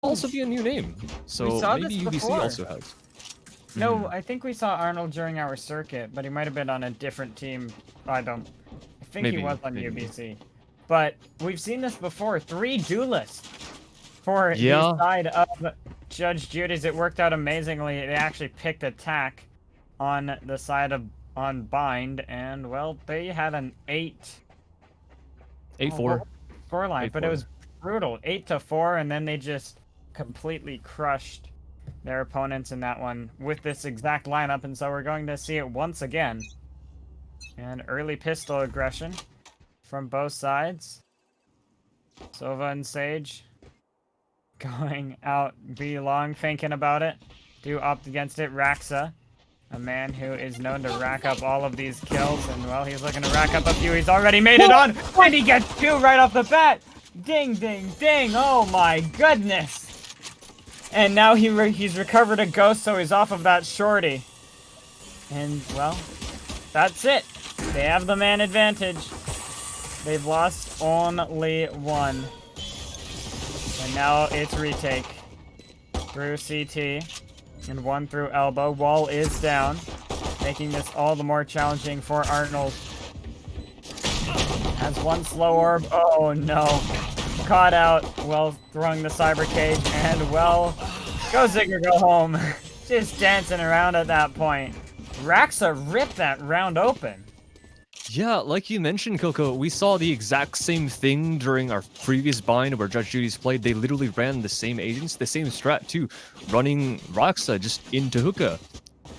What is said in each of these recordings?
also be a new name. So maybe UBC before. also has. No, I think we saw Arnold during our circuit, but he might have been on a different team. I think he was on UBC. But we've seen this before. 3 duelists for the side of Judge Judies. It worked out amazingly. They actually picked attack on the side of Bind, and well, they had an 8-4 scoreline, but it was brutal. 8-4, and then they just completely crushed their opponents in that one with this exact lineup, and so we're going to see it once again. And early pistol aggression from both sides. Sova and Sage going out B long, thinking about it. Do opt against it. Raxa, a man who is known to rack up all of these kills, and well, he's looking to rack up a few. He's already made it on, and he gets 2 right off the bat. Ding, ding, ding. Oh my goodness. And now he's recovered a ghost, so he's off of that shorty. And, well, that's it. They have the man advantage. They've lost only 1. And now it's retake. Through CT. And 1 through elbow. Wall is down. Making this all the more challenging for Arnold. Has 1 slow orb. Oh, no. Caught out, well, throwing the cyber cage, and well, go Zigger, go home. Just dancing around at that point. Raxa ripped that round open. Yeah, like you mentioned, Coco, we saw the exact same thing during our previous bind where Judge Judies played. They literally ran the same agents, the same strat too, running Raxa just into hookah.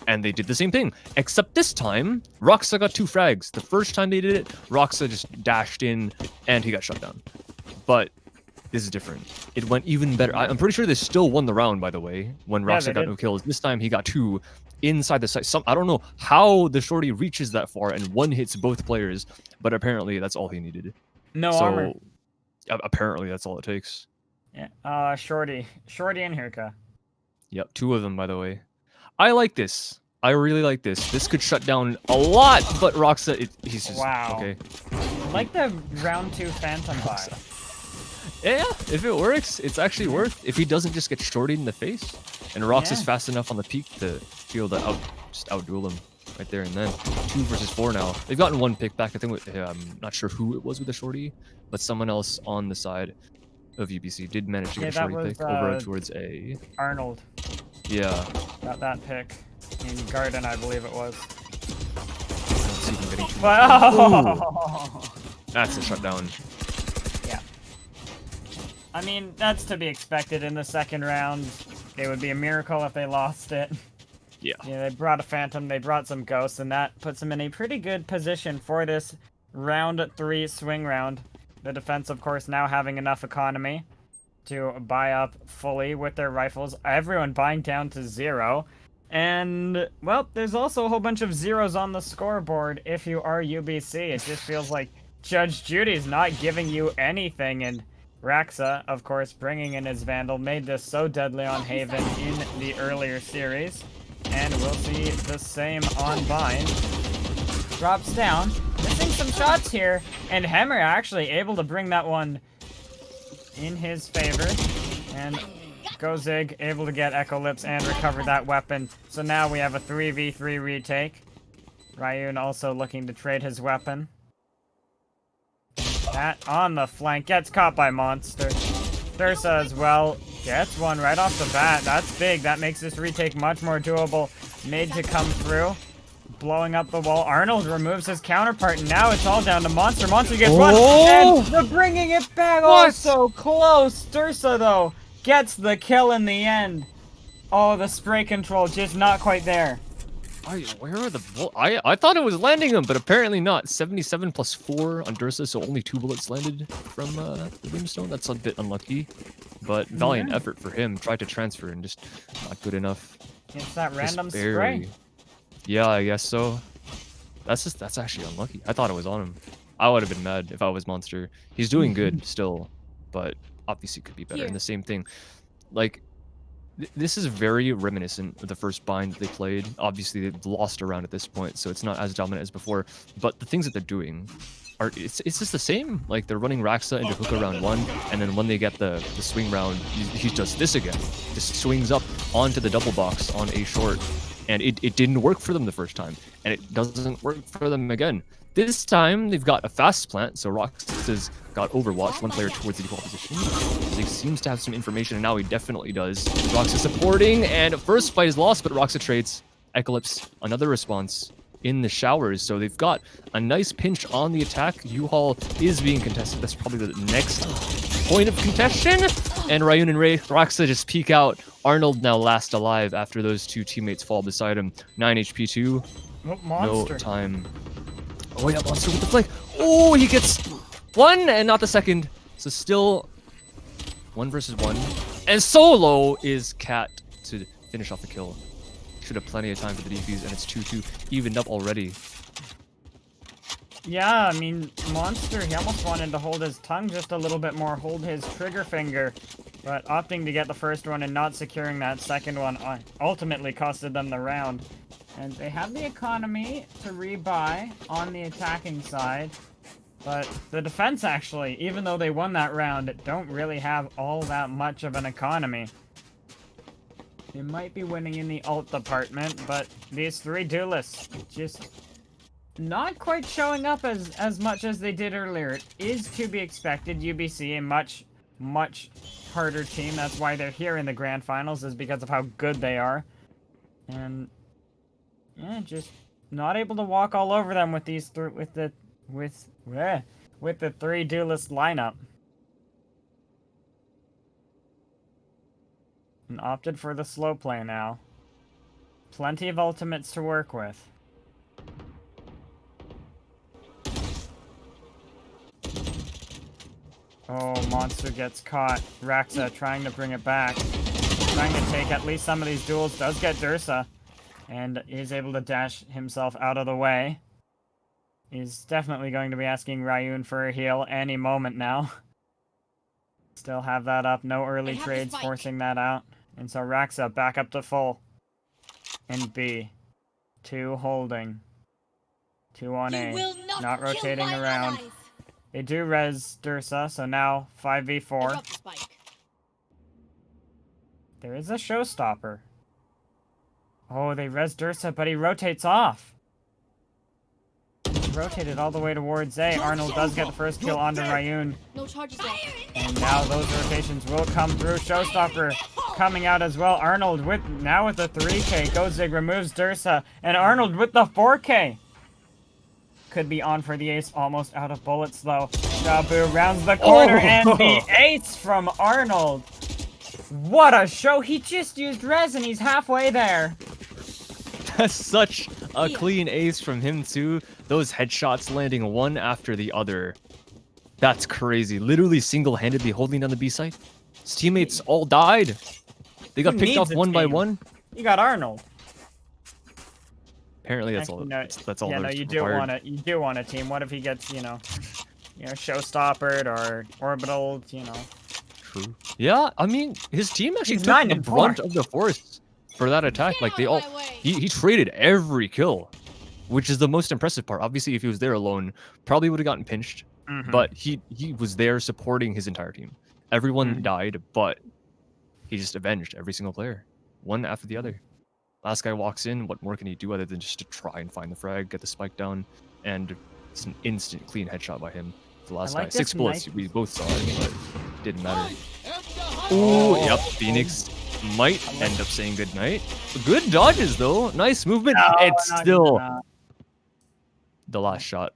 And they did the same thing, except this time, Raxa got 2 frags. The first time they did it, Raxa just dashed in and he got shut down. But this is different. It went even better. I'm pretty sure they still won the round, by the way, when Raxa got no kills. This time he got 2 inside the site. I don't know how the shorty reaches that far and 1 hits both players, but apparently that's all he needed. No armor. Apparently that's all it takes. Yeah. Shorty and Hirka. Yep, 2 of them, by the way. I like this. I really like this. This could shut down a lot, but Raxa, he's just okay. I like the round 2 Phantom buy. Yeah, if it works, it's actually worth. If he doesn't just get shorted in the face, and Rox is fast enough on the peak to be able to outduel him right there and then. 2 versus 4 now. They've gotten 1 pick back. I think I'm not sure who it was with the shorty, but someone else on the side of UBC did manage to get a shorty pick over towards A. Arnold. Yeah. Got that pick in Garden, I believe it was. Let's see if I'm getting too much. That's a shutdown. I mean, that's to be expected in the second round. It would be a miracle if they lost it. Yeah. They brought a Phantom, they brought some Ghosts, and that puts them in a pretty good position for this round 3 swing round. The defense, of course, now having enough economy to buy up fully with their rifles. Everyone buying down to 0. And, well, there's also a whole bunch of zeros on the scoreboard if you are UBC. It just feels like Judge Judy's not giving you anything, and Raxa, of course, bringing in his Vandal, made this so deadly on Haven in the earlier series. And we'll see the same on Bind. Drops down, missing some shots here, and Hemmer actually able to bring that one in his favor. And Gozig able to get Echo Lips and recover that weapon. So now we have a 3v3 retake. Ryun also looking to trade his weapon. That on the flank, gets caught by Monster. Thursa as well, gets one right off the bat. That's big, that makes this retake much more doable. Made to come through, blowing up the wall. Arnold removes his counterpart, and now it's all down to Monster. Monster gets one, and the bringing it back. Oh, so close. Thursa, though, gets the kill in the end. Oh, the spray control, just not quite there. Where are the bullets? I thought it was landing them, but apparently not. 77 plus 4 on Dursa, so only 2 bullets landed from the Brimstone. That's a bit unlucky, but valiant effort for him. Tried to transfer and just not good enough. It's that random spray. Yeah, I guess so. That's actually unlucky. I thought it was on him. I would have been mad if I was Monster. He's doing good still, but obviously could be better. And the same thing, like, this is very reminiscent of the first bind they played. Obviously, they've lost a round at this point, so it's not as dominant as before. But the things that they're doing it's just the same. Like they're running Raxa into hookah round 1, and then when they get the swing round, he does this again. Just swings up onto the double box on A short, and it didn't work for them the first time, and it doesn't work for them again. This time they've got a fast plant, so Roxa's got Overwatch, one player towards the default position. He seems to have some information, and now he definitely does. Roxa supporting, and first fight is lost, but Roxa trades. Eclipse, another response in the showers, so they've got a nice pinch on the attack. U-Haul is being contested. That's probably the next point of contention. And Ryun and Roxa just peek out. Arnold now last alive after those two teammates fall beside him. 9 HP too. No time. Oh yeah, Monster with the flick. Oh, he gets one and not the second. So still 1 versus 1. And solo is Cat to finish off the kill. Should have plenty of time for the defuse, and it's 2-2 evened up already. Yeah, I mean, Monster, he almost wanted to hold his tongue just a little bit more, hold his trigger finger, but opting to get the first one and not securing that second one ultimately costed them the round. And they have the economy to rebuy on the attacking side, but the defense actually, even though they won that round, don't really have all that much of an economy. They might be winning in the ult department, but these 3 duelists just not quite showing up as much as they did earlier. It is to be expected. UBC, a much, much harder team. That's why they're here in the grand finals, is because of how good they are. And yeah, just not able to walk all over them with these with the 3 duelist lineup. And opted for the slow play now. Plenty of ultimates to work with. Oh, Monster gets caught. Raxa trying to bring it back. Trying to take at least some of these duels. Does get Dursa. And is able to dash himself out of the way. He's definitely going to be asking Ryun for a heal any moment now. Still have that up. No early trades forcing that out. And so Raxa back up to full. And B. 2 holding. 2 on A. Not rotating around. They do res Dursa, so now 5v4. There is a showstopper. Oh, they res Dursa, but he rotates off. Rotated all the way towards A. Arnold does get the first kill onto Ryun. No charges left. And now those rotations will come through. Showstopper coming out as well. Arnold with the 3K. Gozig removes Dursa. And Arnold with the 4K. Could be on for the ace. Almost out of bullets though. Jabu rounds the corner and the ace from Arnold. What a show. He just used res and he's halfway there. That's such a clean ace from him too. Those headshots landing one after the other. That's crazy. Literally single-handedly holding down the B site. His teammates all died. They got picked off one by one. You got Arnold. Apparently that's all. No, that's all. Yeah, no, you do want a team. What if he gets, showstoppered or orbital, True. Yeah, I mean, his team actually took the brunt of the force for that attack. Like they all, he traded every kill, which is the most impressive part. Obviously, if he was there alone, probably would have gotten pinched. But he was there supporting his entire team. Everyone died, but he just avenged every single player, one after the other. Last guy walks in. What more can he do other than just to try and find the frag, get the spike down, and it's an instant clean headshot by him. The last guy, 6 bullets. We both saw it, but it didn't matter. Ooh, yep. Phoenix might end up saying goodnight. Good dodges though. Nice movement. No, it's still the last shot.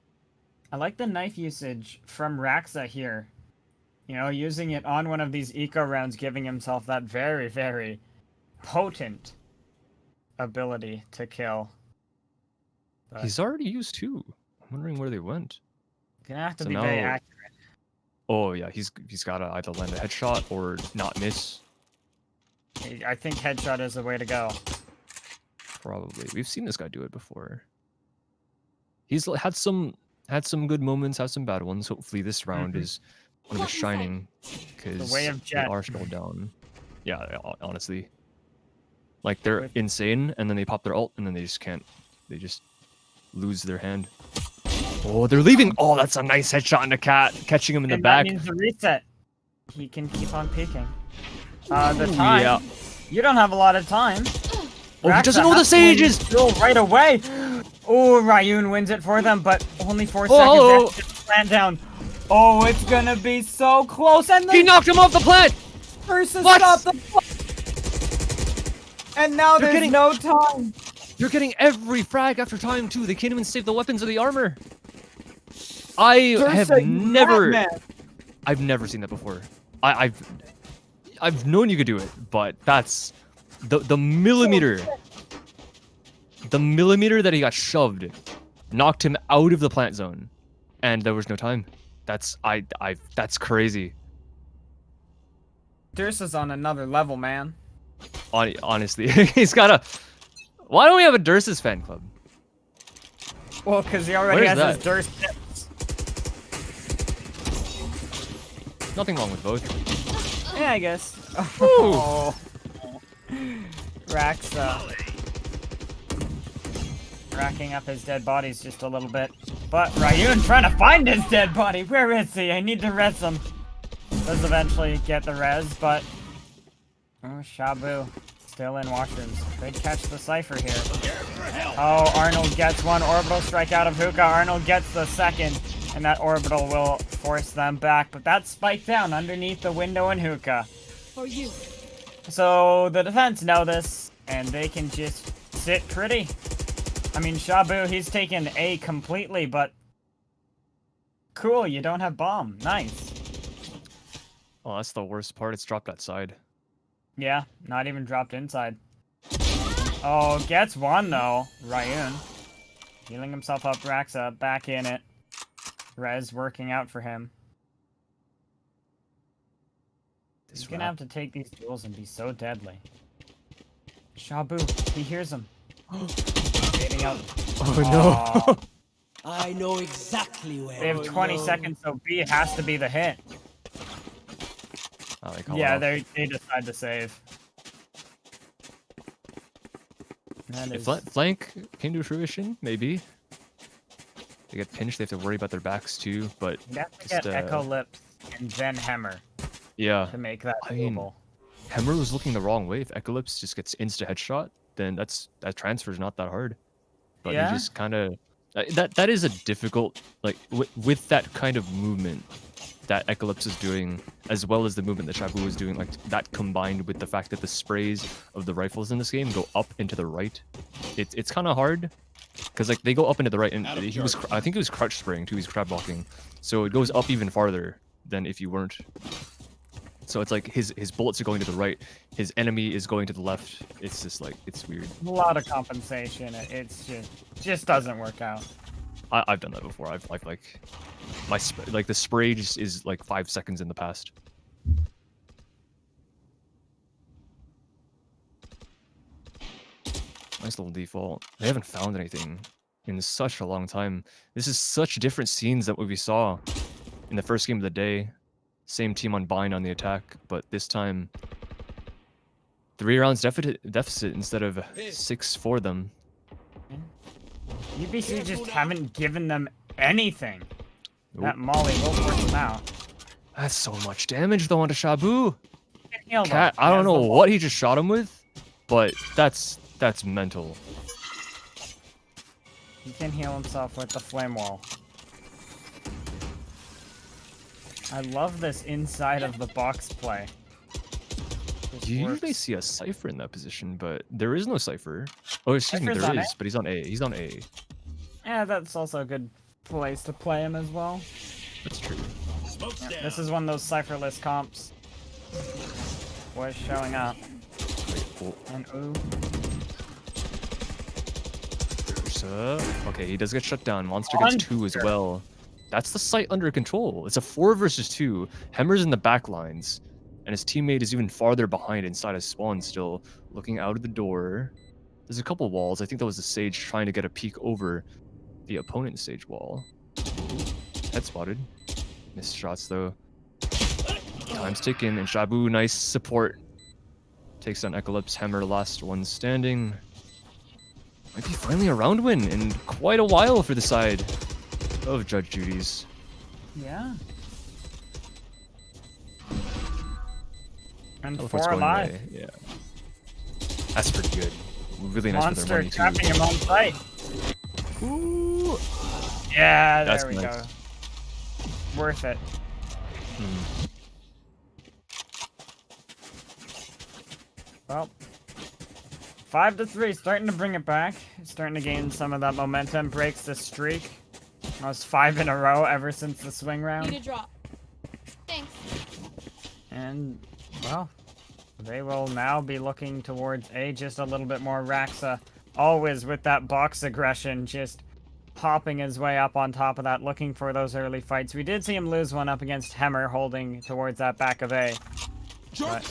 I like the knife usage from Raxa here. Using it on one of these eco rounds, giving himself that very, very potent ability to kill. But he's already used 2. I'm wondering where they went. Gonna have to be very accurate. Oh yeah, he's got to either land a headshot or not miss. I think headshot is the way to go. Probably. We've seen this guy do it before. He's had some good moments, had some bad ones. Hopefully this round is one of his shining, because the way of Jet. They are still down. Yeah, honestly. Like they're insane, and then they pop their ult, and then they just can't. They just lose their hand. Oh, they're leaving. Oh, that's a nice headshot on the cat, catching him in the back. That means the reset. He can keep on peeking. The time. Yeah. You don't have a lot of time. Oh, he doesn't know the sages. Right away. Oh, Ryun wins it for them, but only 4 seconds. Oh. They have to plant down. Oh, it's gonna be so close, and He knocked him off the plant. versus What? stop the. And now They're there's getting- no time. You're getting every frag after time too. They can't even save the weapons or the armor. I've never seen that before. I've known you could do it, but that's the millimeter. The millimeter that he got shoved knocked him out of the plant zone, and there was no time. That's crazy. Durst is on another level, man. Honestly, he's got a. Why don't we have a Dursus fan club? Well, because he already Where's has his that? Durst tips. Nothing wrong with both. Yeah, I guess. Ooh. Oh. Raxa. Racking up his dead bodies just a little bit. But Ryun trying to find his dead body. Where is he? I need to res him. Does eventually get the res, but... Oh, Shabu. Still in washrooms. Could catch the Cypher here. Oh, Arnold gets one orbital strike out of Hookah. Arnold gets the second, and that orbital will force them back. But that's spiked down underneath the window in Hookah. For you. So the defense know this, and they can just sit pretty. I mean, Shabu, he's taken A completely, but... Cool, you don't have bomb. Nice. Oh, that's the worst part. It's dropped outside. Yeah, not even dropped inside. Oh, gets one though. Ryun. Healing himself up, Raxa, back in it. Rez working out for him. He's gonna have to take these duels and be so deadly. Shabu, he hears him. Fading out. Oh no. I know exactly where. They have 20 seconds, so B has to be the hit. Oh, they call Yeah, it off. they decide to save. That If is... flank came to fruition, maybe. They get pinched, they have to worry about their backs too, but You have to just, get Echo Lips and then Hammer yeah. to make that I mean, doable. Hemmer was looking the wrong way. If Eclipse just gets insta headshot, then that transfer's not that hard. But Yeah? he just kind of that is a difficult with that kind of movement that Eclipse is doing, as well as the movement that Shabu was doing, like that combined with the fact that the sprays of the rifles in this game go up and to the right. It's kind of hard because like they go up and to the right, and he was I think he was crouch spraying too. He's crab walking, so it goes up even farther than if you weren't. So it's like his bullets are going to the right, his enemy is going to the left. It's just like, it's weird. A lot of compensation. It's just doesn't work out. I've done that before. I've like my the spray just is like 5 seconds in the past. Nice little default. They haven't found anything in such a long time. This is such different scenes than what we saw in the first game of the day. Same team on bind on the attack, but this time 3 rounds deficit instead of 6 for them. UBC just haven't given them anything. Nope. That Molly will force them out. That's so much damage though onto Shabu. Heal them. Cat, I don't Has know the what he just shot him with, but that's mental. He can heal himself with the flame wall. I love this inside of the box play. This You usually works. see a Cypher in that position, but there is no Cypher. Oh, excuse me, Cypher's there on is, A? but he's on A. He's on A. Yeah, that's also a good place to play him as well. That's true. Yeah, this is one of those cipherless comps. Was showing up. Wait, oh, And ooh. okay, he does get shut down. Monster gets 2 as well. That's the site under control. It's a 4 versus 2. Hemmer's in the back lines, and his teammate is even farther behind inside his spawn still, looking out of the door. There's a couple walls. I think that was the Sage trying to get a peek over the opponent's Sage wall. Head spotted. Missed shots though. Time's ticking, and Shabu, nice support. Takes down Eclipse. Hammer, last one standing. Might be finally a round win in quite a while for the side. of Judge Judies. Yeah. And Teleport's 4 going alive. away. Yeah. That's pretty good. Really nice with their Monster money too. trapping him on site. Ooh. Yeah, That's there we nice. go. Worth it. Well, 5-3, starting to bring it back. Starting to gain some of that momentum. Breaks the streak. That was 5 in a row ever since the swing round. Need a drop. Thanks. And, well, they will now be looking towards A just a little bit more. Raxa, always with that box aggression, just popping his way up on top of that, looking for those early fights. We did see him lose one up against Hemmer, holding towards that back of A. But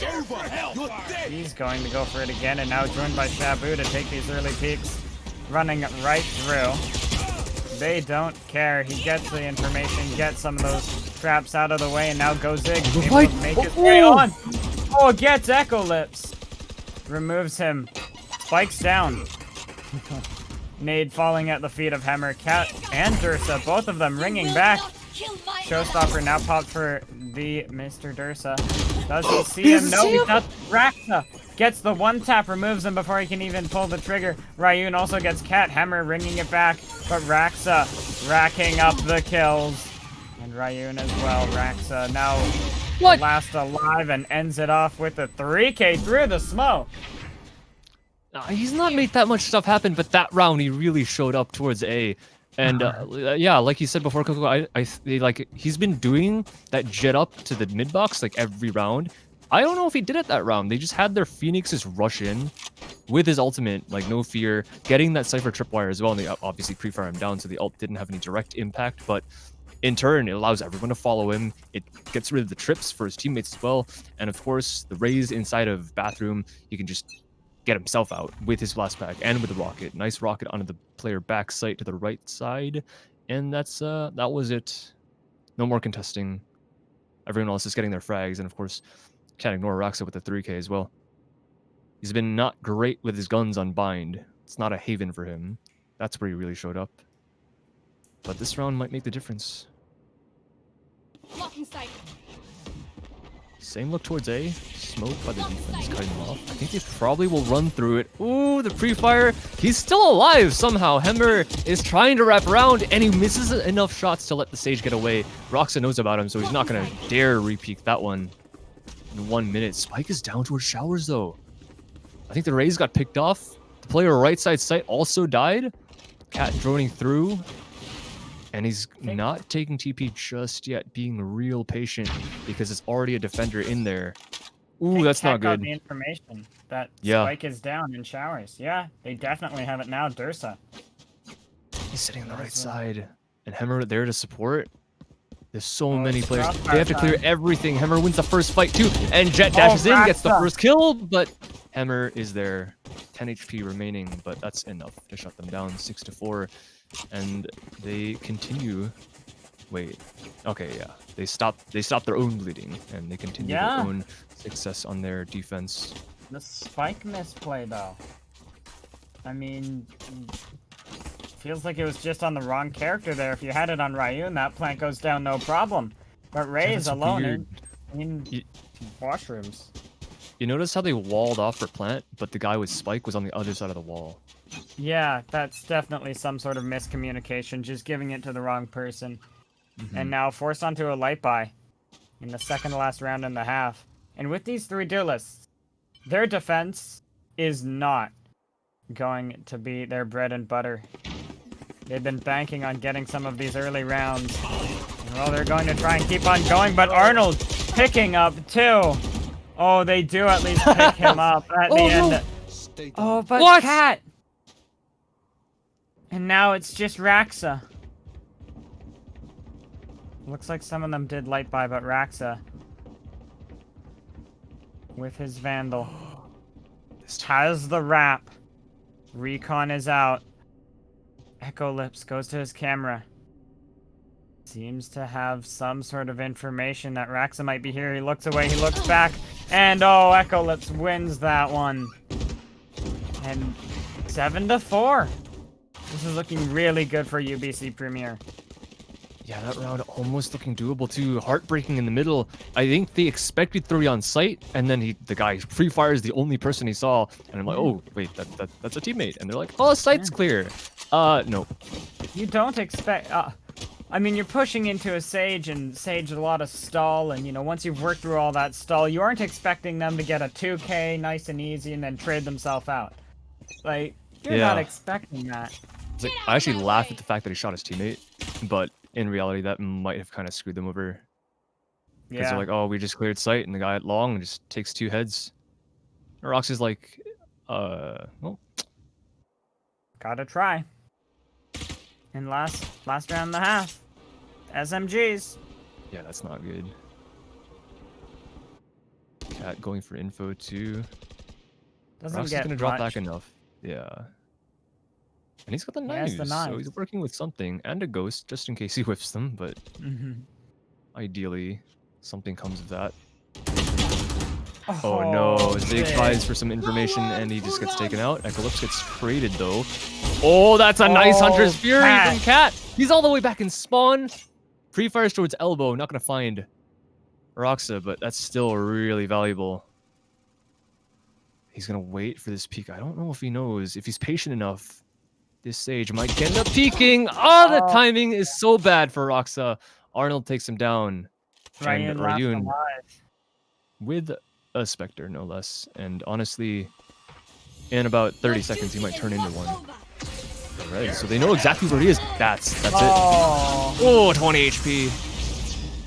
he's going to go for it again, and now joined by Shabu to take these early peaks. Running right through. They don't care. He gets the information, gets some of those traps out of the way, and now Gozig able to make his way on. Oh, gets Echo Lips. Removes him. Spikes down. Nade falling at the feet of Hemmer. Cat and Dursa, both of them ringing back. Showstopper now popped for the Mr. Dursa. Does he see him? No, he does. Raxa gets the one tap, removes him before he can even pull the trigger. Ryun also gets Cat. Hemmer ringing it back, but Raxa racking up the kills. And Ryun as well. Raxa now last alive and ends it off with a 3K through the smoke. He's not made that much stuff happen, but that round he really showed up towards A. And yeah, like you said before, Coco, he's been doing that jet up to the mid box like every round. I don't know if he did it that round. They just had their Phoenixes rush in with his ultimate, like no fear, getting that Cypher tripwire as well. And they obviously pre-fire him down, so the ult didn't have any direct impact. But in turn, it allows everyone to follow him. It gets rid of the trips for his teammates as well. And of course, the raise inside of Bathroom, he can just get himself out with his blast pack and with the rocket. Nice rocket onto the player back site to the right side. And that was it. No more contesting. Everyone else is getting their frags, and of course, can't ignore Raxa with the 3K as well. He's been not great with his guns on bind. It's not a haven for him. That's where he really showed up. But this round might make the difference. Blocking sight. Same look towards A. Smoke by the defense, cutting him off. I think they probably will run through it. Ooh, the pre-fire. He's still alive somehow. Hemmer is trying to wrap around, and he misses enough shots to let the Sage get away. Roxa knows about him, so he's not going to dare re-peek that one in 1 minute. Spike is down towards showers, though. I think the Raze got picked off. The player right side site also died. Cat droning through. And he's not taking TP just yet, being real patient because it's already a defender in there. Ooh, that's not good. The information that Spike is down in showers. Yeah, they definitely have it now. Dursa. He's sitting on the right side. And Hemmer there to support. There's so many players. They have to clear everything. Hemmer wins the first fight too. And Jet dashes in, gets the first kill, but Hemmer is there. 10 HP remaining, but that's enough to shut them down 6-4. And they continue. Wait. Okay, yeah. They stop their own bleeding, and they continue their own success on their defense. The Spike misplay, though. I mean, feels like it was just on the wrong character there. If you had it on Ryun, that plant goes down no problem. But Ray's alone in washrooms. You notice how they walled off for plant, but the guy with Spike was on the other side of the wall. Yeah, that's definitely some sort of miscommunication, just giving it to the wrong person. And now forced onto a light buy in the second to last round and a half. And with these three duelists, their defense is not going to be their bread and butter. They've been banking on getting some of these early rounds. And, well, they're going to try and keep on going, but Arnold picking up too. Oh, they do at least pick him up at the end. Oh, but Cat! And now it's just Raxa. Looks like some of them did light buy, but Raxa with his Vandal has the wrap. Recon is out. Echo Lips goes to his camera. Seems to have some sort of information that Raxa might be here. He looks away, he looks back, and oh, Echo Lips wins that one. And 7-4. This is looking really good for UBC Premier. Yeah, that round almost looking doable too. Heartbreaking in the middle. I think they expected 3 on site, and then the guy free fires the only person he saw, and I'm like, oh wait, that's a teammate, and they're like, oh, site's clear. No. You don't expect. I mean, you're pushing into a Sage, and Sage a lot of stall, and you know, once you've worked through all that stall, you aren't expecting them to get a 2K nice and easy and then trade themselves out. Like, you're not expecting that. It's like, I actually laughed at the fact that he shot his teammate, but in reality, that might have kind of screwed them over. Because they're like, oh, we just cleared site, and the guy at long just takes 2 heads. Roxy's like, well. Gotta try. And last round and a half. SMGs. Yeah, that's not good. Cat going for info too. Doesn't Roxy's gonna drop back enough. Yeah. And he's got the knives, so he's working with something and a ghost just in case he whiffs them, but ideally something comes of that. Oh no, Zig tries for some information and he just gets taken out. Eclipse gets traded though. Oh, that's a nice Hunter's Fury from Cat. He's all the way back in spawn. Pre-fires towards elbow, not gonna find Roxa, but that's still really valuable. He's gonna wait for this peek. I don't know if he knows. If he's patient enough, this Sage might end up peeking. Oh, the timing is so bad for Roxa. Arnold takes him down. And Rayun with a Spectre, no less. And honestly, in about 30 seconds, he might turn into one. Alright, so they know exactly where he is. That's it. Oh, 20 HP.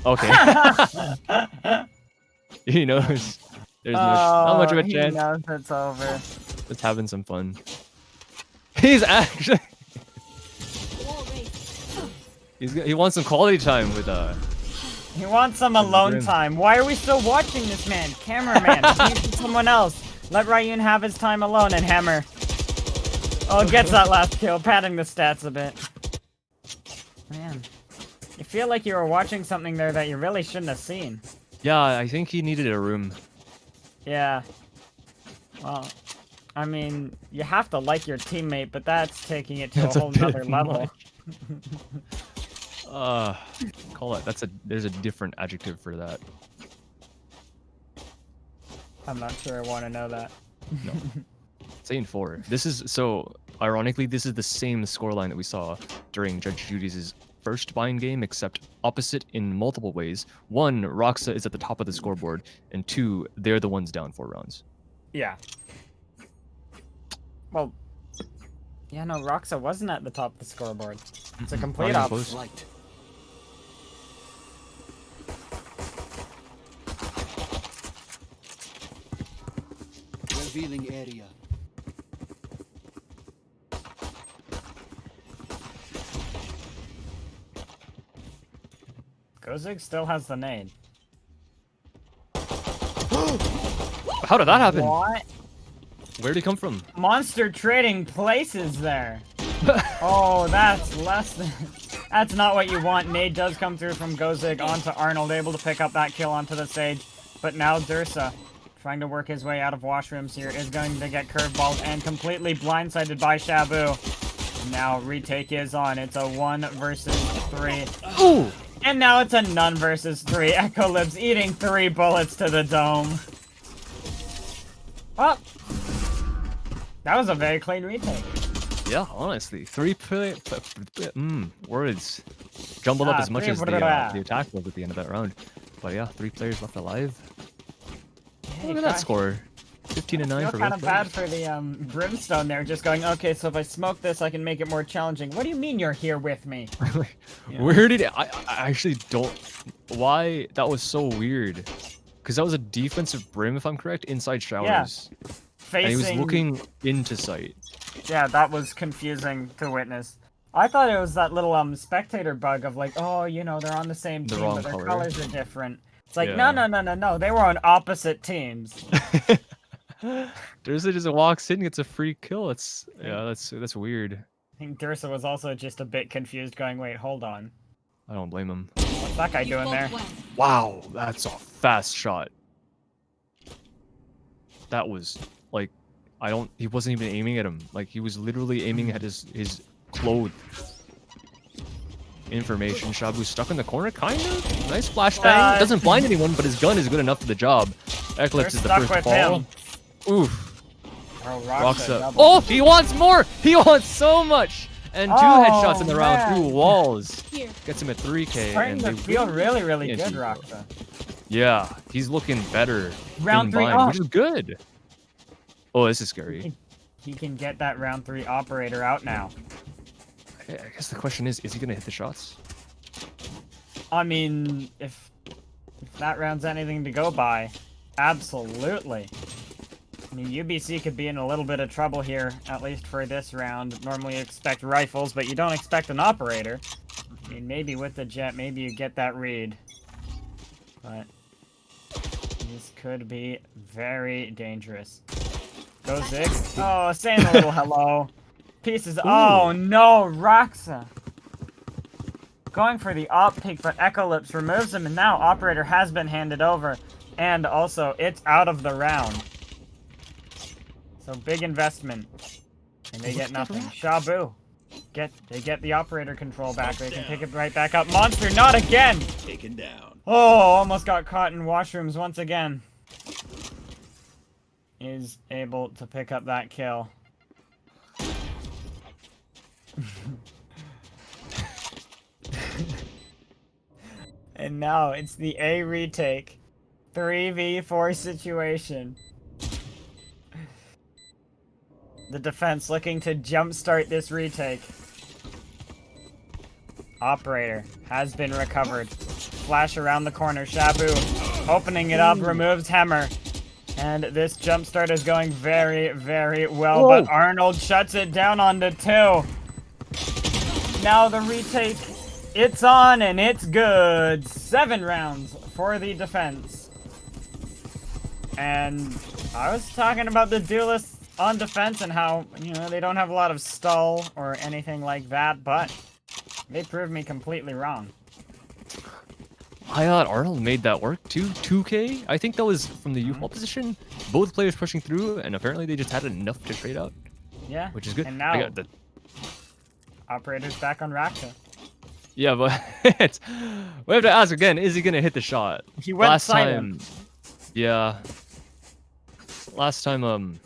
Okay. He knows. There's not much of a chance. He knows it's over. Just having some fun. He's actually... he wants some quality time with He wants some alone time. Why are we still watching this man? Cameraman, leave someone else. Let Rayun have his time alone and Hammer. Oh, gets that last kill, padding the stats a bit. Man, you feel like you were watching something there that you really shouldn't have seen. Yeah, I think he needed a room. Yeah. Well, I mean, you have to like your teammate, but that's taking it to a whole nother level. Call it. There's a different adjective for that. I'm not sure I want to know that. No. Saying 4. This is so ironically, this is the same scoreline that we saw during Judge Judies' first Bind game, except opposite in multiple ways. 1, Roxa is at the top of the scoreboard, and 2, they're the ones down 4 rounds. Yeah. Well, yeah, no, Roxa wasn't at the top of the scoreboard. It's a complete opposite. Revealing area. Gozig still has the nade. How did that happen? What? Where did he come from? Monster trading places there. Oh, that's less than... That's not what you want. Nade does come through from Gozig onto Arnold, able to pick up that kill onto the Sage. But now Dursa, trying to work his way out of washrooms here, is going to get curveballed and completely blindsided by Shabu. Now retake is on. It's a 1 versus 3. Ooh! And now it's a none versus 3. Echo Libs eating 3 bullets to the dome. Well, that was a very clean retake. Yeah, honestly. 3 words. Jumbled up as much as the attack was at the end of that round. But yeah, 3 players left alive. Look at that score. 15 and 9 for both kind of bad for the Brimstone there, just going, okay, so if I smoke this, I can make it more challenging. What do you mean you're here with me? Where did I actually don't... Why? That was so weird. Because that was a defensive Brim, if I'm correct, inside showers. Yeah. And he was looking into sight. Yeah, that was confusing to witness. I thought it was that little spectator bug of like, oh, you know, they're on the same team, but their colors are different. It's like, no. They were on opposite teams. Dursa just walks in, gets a free kill. That's weird. I think Dursa was also just a bit confused, going, wait, hold on. I don't blame him. What's that guy doing there? Wow, that's a fast shot. That was like, he wasn't even aiming at him. Like, he was literally aiming at his clothes. information. Shabu stuck in the corner, kind of. Nice flashbang. Doesn't blind anyone, but his gun is good enough for the job. Eclipse is the stuck first with fall. him. Oof. Oh, Roxa. Oh, he wants more! He wants so much! And 2 headshots in the round man. through walls. Here. Gets him at 3K. Starting And to they feel really, really Yeah, good, she- Roxa. Yeah, he's looking better. Round in 3 bind, up. which is good. Oh, this is scary. He can get that round 3 operator out now. I guess the question is he gonna hit the shots? I mean, if that round's anything to go by, absolutely. I mean, UBC could be in a little bit of trouble here, at least for this round. Normally you expect rifles, but you don't expect an operator. I mean, maybe with the jet, maybe you get that read. But this could be very dangerous. Go Zig. Oh, saying a little hello. Pieces. Oh no, Roxa. Going for the op peek, but Eclipse removes him, and now operator has been handed over. And also, it's out of the round. So big investment. And they get nothing. Shabu. They get the operator control back. They can pick it right back up. Monster, not again! Taken down. Oh, almost got caught in washrooms once again. Is able to pick up that kill. And now it's the A retake. 3v4 situation. The defense looking to jumpstart this retake. Operator has been recovered. Flash around the corner. Shabu opening it up, removes Hammer. And this jumpstart is going very, very well. But Arnold shuts it down onto 2. Now the retake. It's on and it's good. 7 rounds for the defense. And I was talking about the duelists on defense and how, you know, they don't have a lot of stall or anything like that, but they proved me completely wrong. I thought Arnold made that work too. 2K? I think that was from the U-Fall position. Both players pushing through, and apparently they just had enough to trade out. Yeah. Which is good. And now, I got the... operator's back on Rakta. Yeah, but we have to ask again, is he going to hit the shot? He went Last silent. time... Yeah. Last time,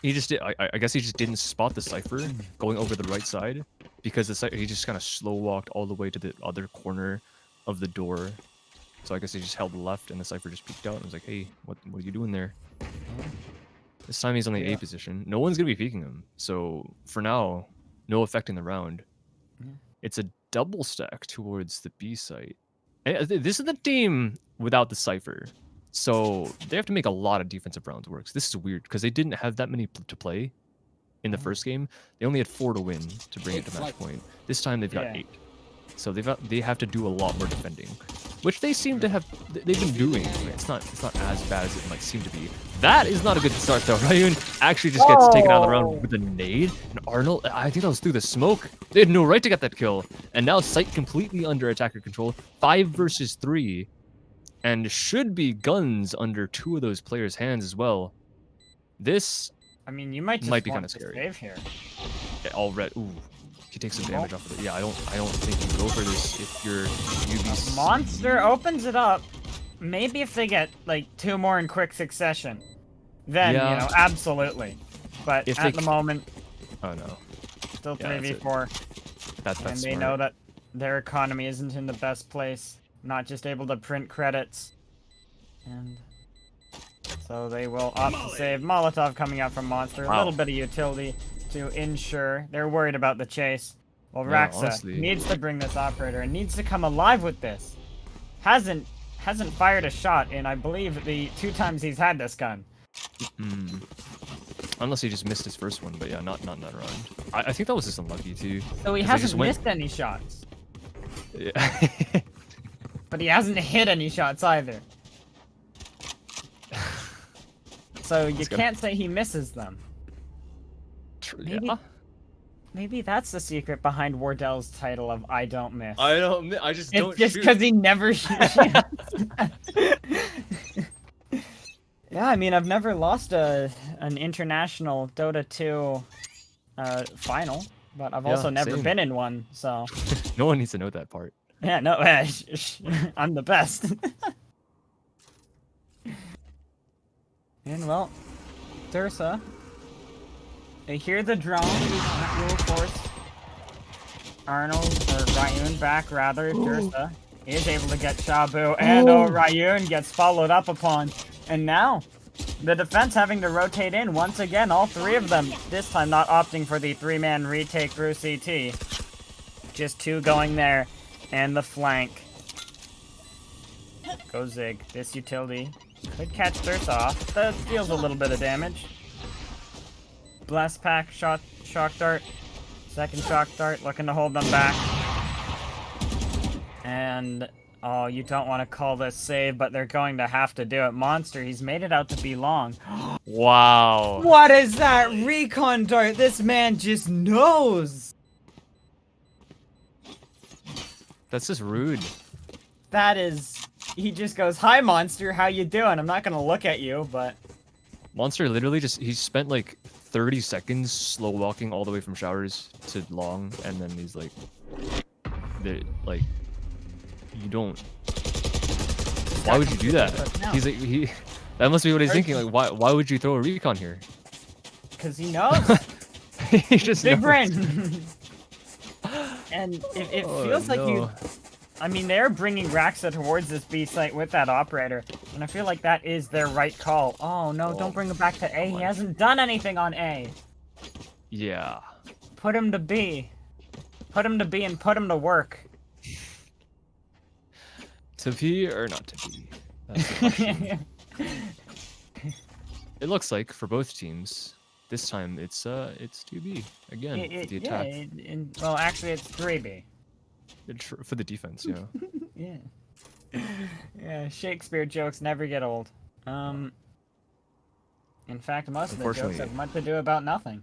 he just did... I guess he just didn't spot the Cypher going over the right side. Because the Cypher, he just kind of slow walked all the way to the other corner of the door. So I guess he just held left and the Cypher just peeked out and was like, hey, what are you doing there? This time he's on the A position. No one's going to be peeking him. So for now, no effect in the round. It's a double stack towards the B site. And this is the team without the Cypher. So they have to make a lot of defensive rounds work. So this is weird because they didn't have that many to play in the first game. They only had 4 to win to bring it to match point. This time they've got 8. So they have to do a lot more defending, which they seem to have. They've been doing. It's not as bad as it might seem to be. That is not a good start though. Ryun actually just gets taken out of the round with a nade. And Arnold, I think that was through the smoke. They had no right to get that kill. And now Sight completely under attacker control. 5 versus 3, and should be guns under 2 of those players' hands as well. This, I mean, you might be kind want of to scary. save here. All red. Ooh. He takes some damage off of it. Yeah, I don't think you go for this if you're UBC. Monster opens it up. Maybe if they get like 2 more in quick succession, then you know, absolutely. But if at the moment, oh no, still 3v4, that's and they smart. know that their economy isn't in the best place. Not just able to print credits, and so they will opt to save. Molotov coming out from Monster. A little bit of utility to ensure. They're worried about the chase. Well, Yeah, Raxa honestly. needs to bring this operator and needs to come alive with this. Hasn't fired a shot in, I believe, the 2 times he's had this gun. Unless he just missed his first one, but yeah, not in that round. I think that was just unlucky too. So he 'cause they hasn't just went- missed any shots, Yeah. but he hasn't hit any shots either. So you can't say he misses them. Maybe that's the secret behind Wardell's title of "I don't miss." I just don't It's just shoot. because he never shoots. Yeah, I mean, I've never lost an international Dota 2 final. But I've Yeah, also never same. been in one, so... No one needs to know that part. Yeah, no, I'm the best. And well, Dursa, they hear the drone. That will force Arnold, or Ryun back rather. Dursa is able to get Shabu, and Ryun gets followed up upon. And now, the defense having to rotate in once again, all three of them. This time not opting for the 3-man retake through CT. Just 2 going there, and the flank. Go Zig. This utility could catch Thirst off. That deals a little bit of damage. Blast pack, shock dart. Second shock dart, looking to hold them back. And, oh, you don't want to call this save, but they're going to have to do it. Monster, he's made it out to be long. Wow. What is that recon dart? This man just knows. That's just rude. That is... He just goes, "Hi, Monster, how you doing? I'm not gonna look at you, but..." Monster literally he spent like 30 seconds slow walking all the way from showers to long, and then he's like, like, you don't. Why would you do that? No. He's like, that must be what he's thinking. Like, why would you throw a recon here? Because he knows. He just Big knows. brain. And it feels like you... I mean, they're bringing Raxa towards this B site with that operator, and I feel like that is their right call. Oh no, don't bring him back to A. He hasn't done anything on A. Yeah. Put him to B. Put him to B and put him to work. To be or not to be? That's the question. It looks like for both teams, this time it's 2B again for the attack. Yeah, well, actually, it's 3B. For the defense, yeah. Yeah. Yeah, Shakespeare jokes never get old. In fact, most of the jokes have much to do about nothing.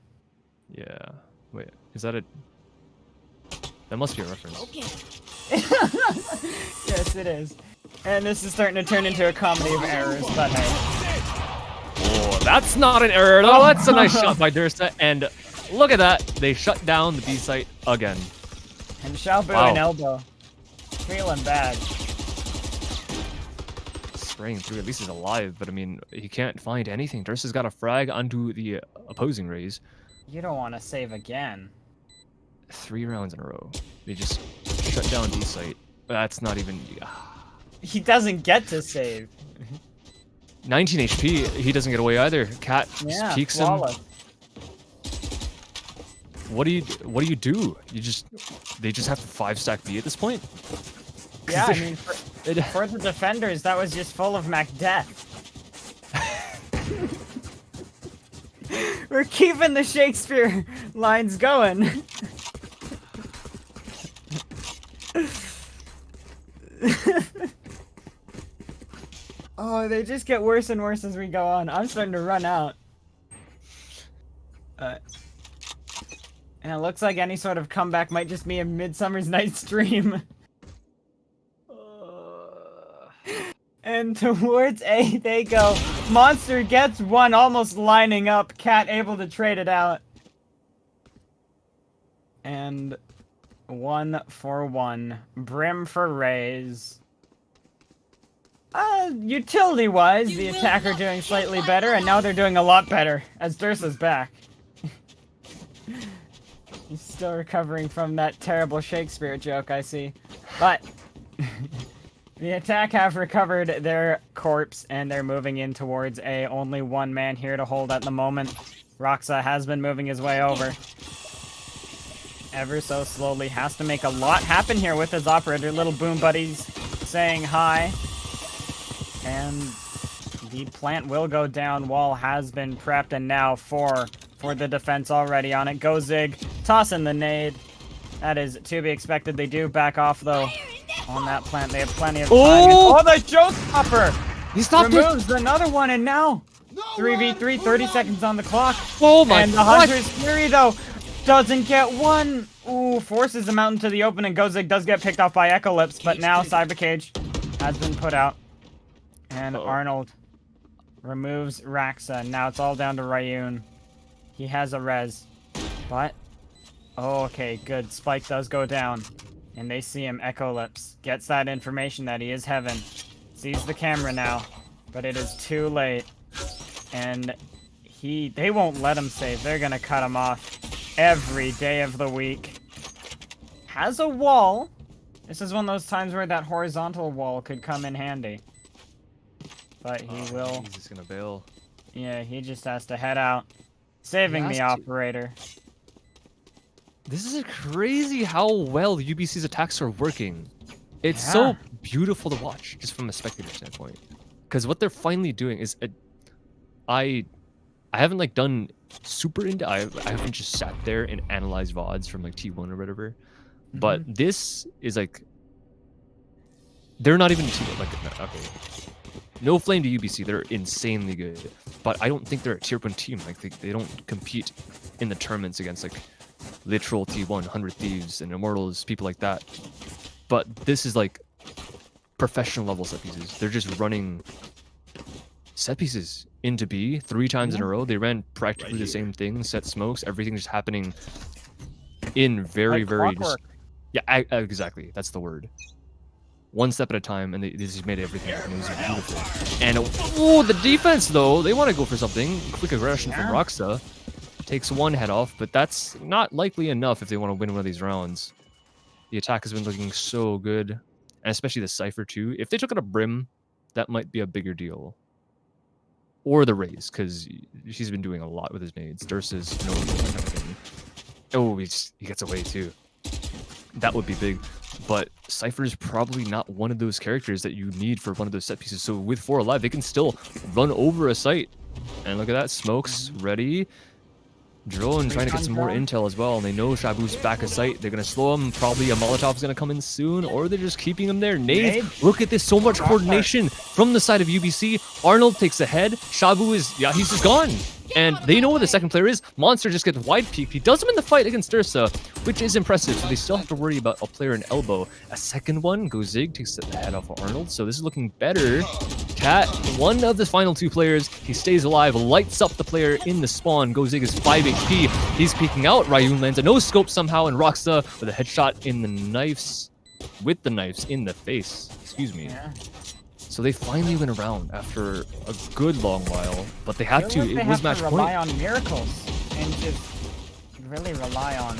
Yeah. Wait, is that a... That must be a reference. Okay. Yes, it is. And this is starting to turn into a comedy of errors, but hey. Oh, that's not an error though. That's a nice shot by Dursa, and look at that. They shut down the B site again. And Xiaobu and Elbow. Feeling bad. Spraying through. At least he's alive, but I mean, he can't find anything. Dursa's got a frag onto the opposing raise. You don't want to save again. 3 rounds in a row. They just shut down B site. That's not even... He doesn't get to save. 19 HP. He doesn't get away either. Cat just peeks him. What do you do? They just have to 5-stack B at this point? Yeah, I mean, for the defenders, that was just full of Macdeath. We're keeping the Shakespeare lines going. Oh, they just get worse and worse as we go on. I'm starting to run out. And it looks like any sort of comeback might just be a Midsummer's Night's Dream. And towards A they go. Monster gets one, almost lining up. Cat able to trade it out. And 1 for 1. Brim for Rays. Utility-wise, the attacker doing slightly better, and now they're doing a lot better, as Dursa's back. He's still recovering from that terrible Shakespeare joke, I see. But the attack have recovered their corpse, and they're moving in towards A. Only one man here to hold at the moment. Raxa has been moving his way over. Ever so slowly. Has to make a lot happen here with his operator. Little boom buddies saying hi. And the plant will go down. Wall has been prepped, and now 4 for the defense already on it. Go Zig, tossing the nade. That is to be expected. They do back off, though, on that plant. They have plenty of time. Oh, the showstopper! He stopped Removes another one, and now 3v3, 30 seconds on the clock. Oh my And the Hunter's Fury, though, doesn't get one. Ooh, forces him out into the open, and Gozig does get picked off by Eclipse, but now Cyber Cage has been put out. And Arnold removes Raxa. Now it's all down to Ryun. He has a res. But Oh, okay, good. Spike does go down. And they see him. Echo Lips gets that information that he is heaven. Sees the camera now. But it is too late. And they won't let him save. They're gonna cut him off every day of the week. Has a wall. This is one of those times where that horizontal wall could come in handy. But he will. He's just gonna bail. Yeah, he just has to head out. Saving me, operator. This is crazy how well UBC's attacks are working. It's so beautiful to watch, just from a spectator standpoint. Because what they're finally doing is, I haven't like done super into. I haven't just sat there and analyzed VODs from like T1 or whatever. But this is like, they're not even T1. Like, okay, no flame to UBC. They're insanely good, but I don't think they're a tier 1 team. Like they don't compete in the tournaments against like literal T1, 100 Thieves and Immortals, people like that. But this is like professional level set pieces. They're just running set pieces into B 3 times in a row. They ran practically the same thing, set smokes, everything just happening in very, very just, yeah, exactly. That's the word. One step at a time, and they just made everything happen. It was beautiful. And oh, the defense though, they want to go for something. Quick aggression from Roxa. Takes one head off, but that's not likely enough if they want to win one of these rounds. The attack has been looking so good, and especially the Cypher too. If they took out a Brim, that might be a bigger deal. Or the Raze, because she's been doing a lot with his nades. Dursa's no kind of thing. Oh, he gets away too. That would be big. But Cypher is probably not one of those characters that you need for one of those set pieces. So with 4 alive, they can still run over a site. And look at that, smokes ready. Drone trying to get some more intel as well, and they know Shabu's back of sight. They're gonna slow him. Probably a Molotov's gonna come in soon, or they're just keeping him there. Nade, look at this, so much coordination from the side of UBC. Arnold takes the head. Shabu is, yeah, he's just gone. And they know what the second player is. Monster just gets wide peeked. He does him in the fight against Ursa, which is impressive. So they still have to worry about a player in elbow. A second one, goes Zig, takes the head off of Arnold. So this is looking better. Cat, one of the final 2 players, he stays alive, lights up the player in the spawn. Go Zig is 5 HP. He's peeking out. Ryun lands a no scope somehow, and Roxa with a headshot in the knives, with the knives in the face. Excuse me. Yeah. So they finally went around after a good long while, but they had to. It was match point. They rely on miracles and just really rely on,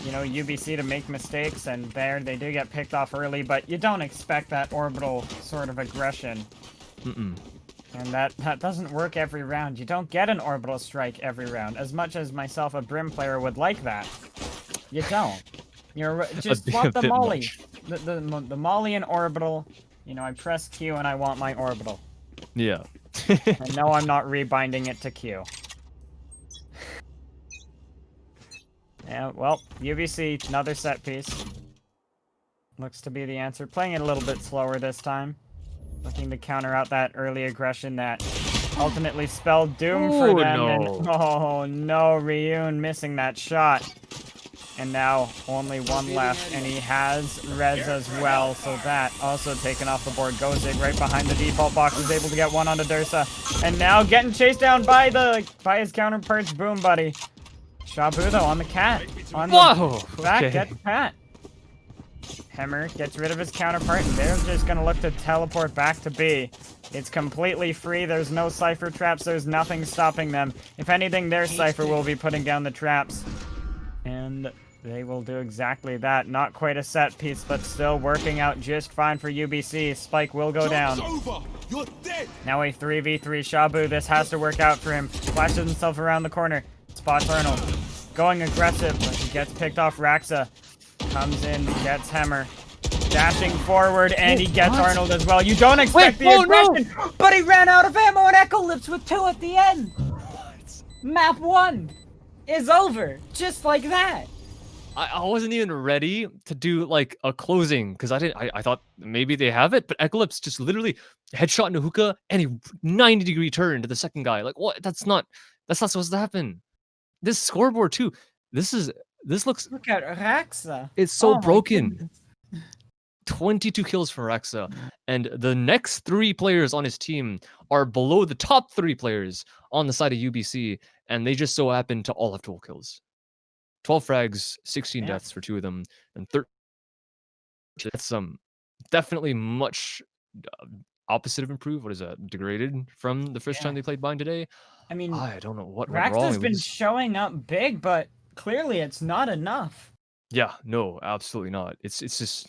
you know, UBC to make mistakes, and there they do get picked off early, but you don't expect that orbital sort of aggression. And that doesn't work every round. You don't get an orbital strike every round. As much as myself, a Brim player, would like that, you don't. You're just swap the molly, the molly and orbital. You know, I press Q and I want my orbital. Yeah. And no, I'm not rebinding it to Q. Yeah, well, UBC, another set piece. Looks to be the answer. Playing it a little bit slower this time. Looking to counter out that early aggression that ultimately spelled doom for them. No. And, oh no, Ryun missing that shot. And now only one left, and he has Rez as well, so that also taken off the board. Gozig right behind the default box is able to get one onto Dursa, and now getting chased down by his counterparts. Boom, buddy. Shabu though on the cat, on the back, gets Pat. Hammer gets rid of his counterpart, and they're just gonna look to teleport back to B. It's completely free. There's no Cypher traps. There's nothing stopping them. If anything, their Cypher will be putting down the traps, and they will do exactly that. Not quite a set piece, but still working out just fine for UBC. Spike will go down. Now a 3v3 Shabu. This has to work out for him. Flashes himself around the corner. Spots Arnold. Going aggressive, but he gets picked off. Raxa comes in, gets Hammer. Dashing forward, and he gets Arnold as well. You don't expect the aggression, but he ran out of ammo, and Echo Lips with 2 at the end. Map 1 is over, just like that. I wasn't even ready to do like a closing because I thought maybe they have it, but Eclipse just literally headshot into hookah and he 90-degree turn to the second guy. Like what? That's not supposed to happen. This scoreboard too. This looks. Look at Raxa. It's so broken. 22 kills for Raxa, and the next 3 players on his team are below the top 3 players on the side of UBC, and they just so happen to all have 12 kills. 12 frags, 16 Yeah. deaths for 2 of them, and 13. That's definitely much opposite of improved. What is that? Degraded from the first Yeah. time they played Bind today. I mean, I don't know what went wrong. Raxa's It been was showing up big, but clearly it's not enough. yeah, no, absolutely not. It's just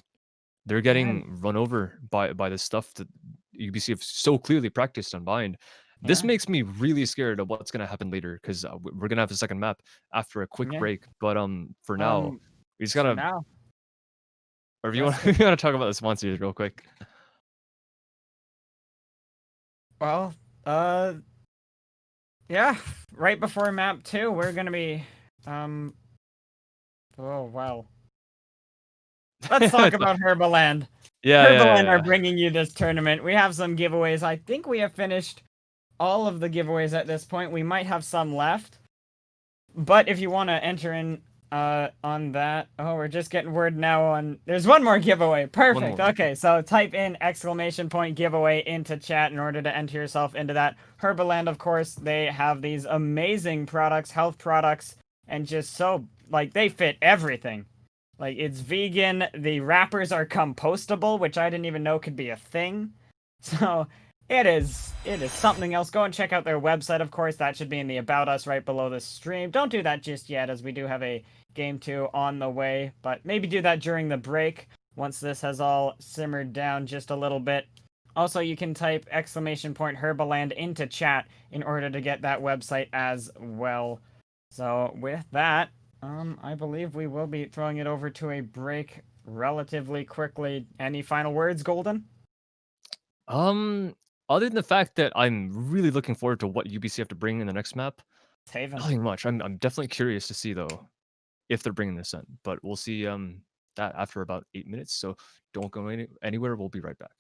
they're Yeah. getting run over by the stuff that UBC have so clearly practiced on Bind. This Yeah. makes me really scared of what's gonna happen later because we're gonna have a second map after a quick Yeah. break. But for now, we just gotta. now. Or if you Let's want, you want to talk about the sponsors real quick. Well, yeah, right before map 2, we're gonna be, oh, well. Let's talk about Herbaland. Yeah, Herbaland yeah. are bringing you this tournament. We have some giveaways. I think we have finished all of the giveaways at this point. We might have some left. But if you want to enter in on that, oh, we're just getting word now on there's one more giveaway. Perfect. more. Okay, so type in ! giveaway into chat in order to enter yourself into that. Herbaland, of course, they have these amazing products, health products, and just so like they fit everything. Like it's vegan, the wrappers are compostable, which I didn't even know could be a thing. So it is something else. Go and check out their website, of course. That should be in the About Us right below the stream. Don't do that just yet, as we do have a Game 2 on the way. But maybe do that during the break, once this has all simmered down just a little bit. Also, you can type ! Herbaland into chat in order to get that website as well. So with that, I believe we will be throwing it over to a break relatively quickly. Any final words, Golden? Other than the fact that I'm really looking forward to what UBC have to bring in the next map, Haven. nothing much. I'm definitely curious to see though if they're bringing this in, but we'll see that after about 8 minutes. So don't go anywhere. We'll be right back.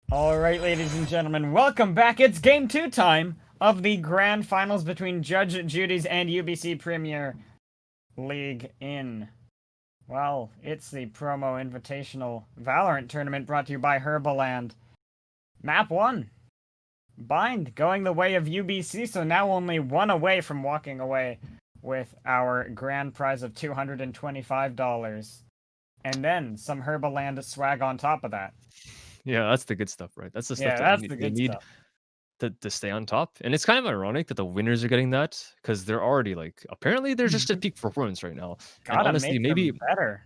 All right, ladies and gentlemen, welcome back. It's game 2 time of the grand finals between Judge Judies and UBC Premier League in, well, it's the promo invitational Valorant tournament brought to you by Herbaland. Map 1. Bind going the way of UBC, so now only one away from walking away with our grand prize of $225. And then some Herbaland swag on top of that. Yeah, that's the good stuff, right? That's the stuff Yeah, that that's we the need, we good need stuff. to stay on top. And it's kind of ironic that the winners are getting that because they're already like apparently they're just at peak performance right now. And Gotta honestly, make maybe them better.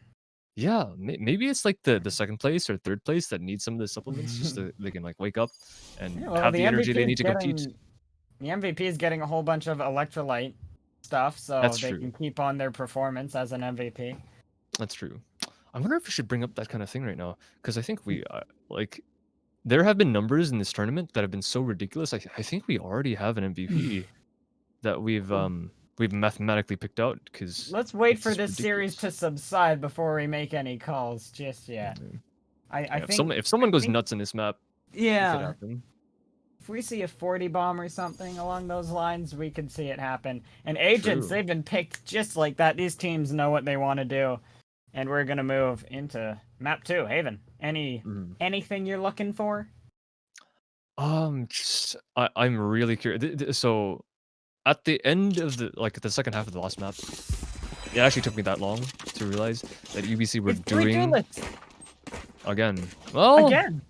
yeah, maybe it's like the second place or third place that needs some of the supplements just so they can like wake up and Yeah, well, have the energy they MVP need is to compete. the MVP is getting a whole bunch of electrolyte stuff, so That's they true. can keep on their performance as an MVP. That's true. I wonder if we should bring up that kind of thing right now because I think we like there have been numbers in this tournament that have been so ridiculous. I think we already have an MVP that we've mathematically picked out because Let's wait it's for just this series ridiculous. to subside before we make any calls just yet. I Yeah, think if someone goes think- nuts in this map, it could yeah, happen. if we see a 40 bomb or something along those lines, we could see it happen. And agents, True. they've been picked just like that. These teams know what they want to do. And we're gonna move into map 2, Haven. Anything you're looking for? Just I'm really curious. So at the end of the second half of the last map, it actually took me that long to realize that UBC were It's three doing duelists again. Well, again.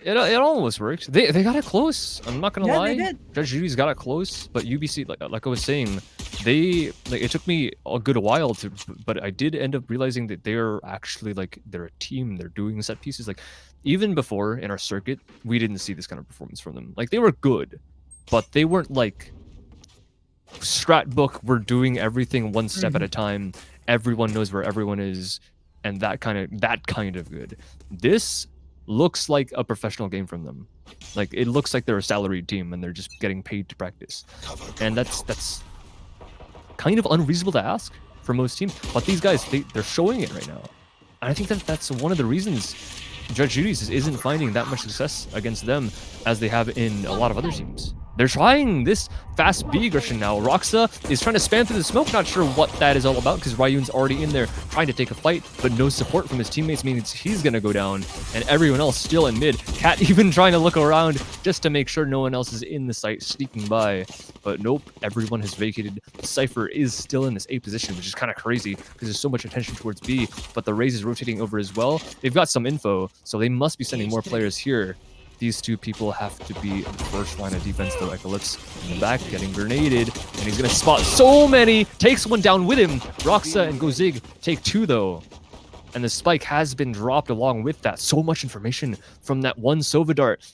it almost worked. They got it close. I'm not gonna Yeah, lie. they did. Judge Judy's got it close, but UBC like I was saying, it took me a good while to, but I did end up realizing that they're actually they're a team. They're doing set pieces. Like even before in our circuit, we didn't see this kind of performance from them. Like they were good, but they weren't like strat book. We're doing everything one step at a time. Everyone knows where everyone is, and that kind of good. This looks like a professional game from them. Like it looks like they're a salaried team and they're just getting paid to practice. And that's kind of unreasonable to ask for most teams. But these guys, they're showing it right now. And I think that's one of the reasons Judge Judy's isn't finding that much success against them as they have in a lot of other teams. They're trying this fast B aggression now. Roxa is trying to spam through the smoke. Not sure what that is all about because Ryun's already in there trying to take a fight, but no support from his teammates means he's going to go down, and everyone else still in mid. Cat even trying to look around just to make sure no one else is in the site sneaking by. But nope, everyone has vacated. Cypher is still in this A position, which is kind of crazy because there's so much attention towards B, but the Raze is rotating over as well. They've got some info, so they must be sending more players here. These two people have to be the first line of defense, though. Eclipse in the back, getting grenaded, and he's gonna spot so many. Takes one down with him. Roxa and Gozig take two, though. And the spike has been dropped along with that. So much information from that one Sova dart.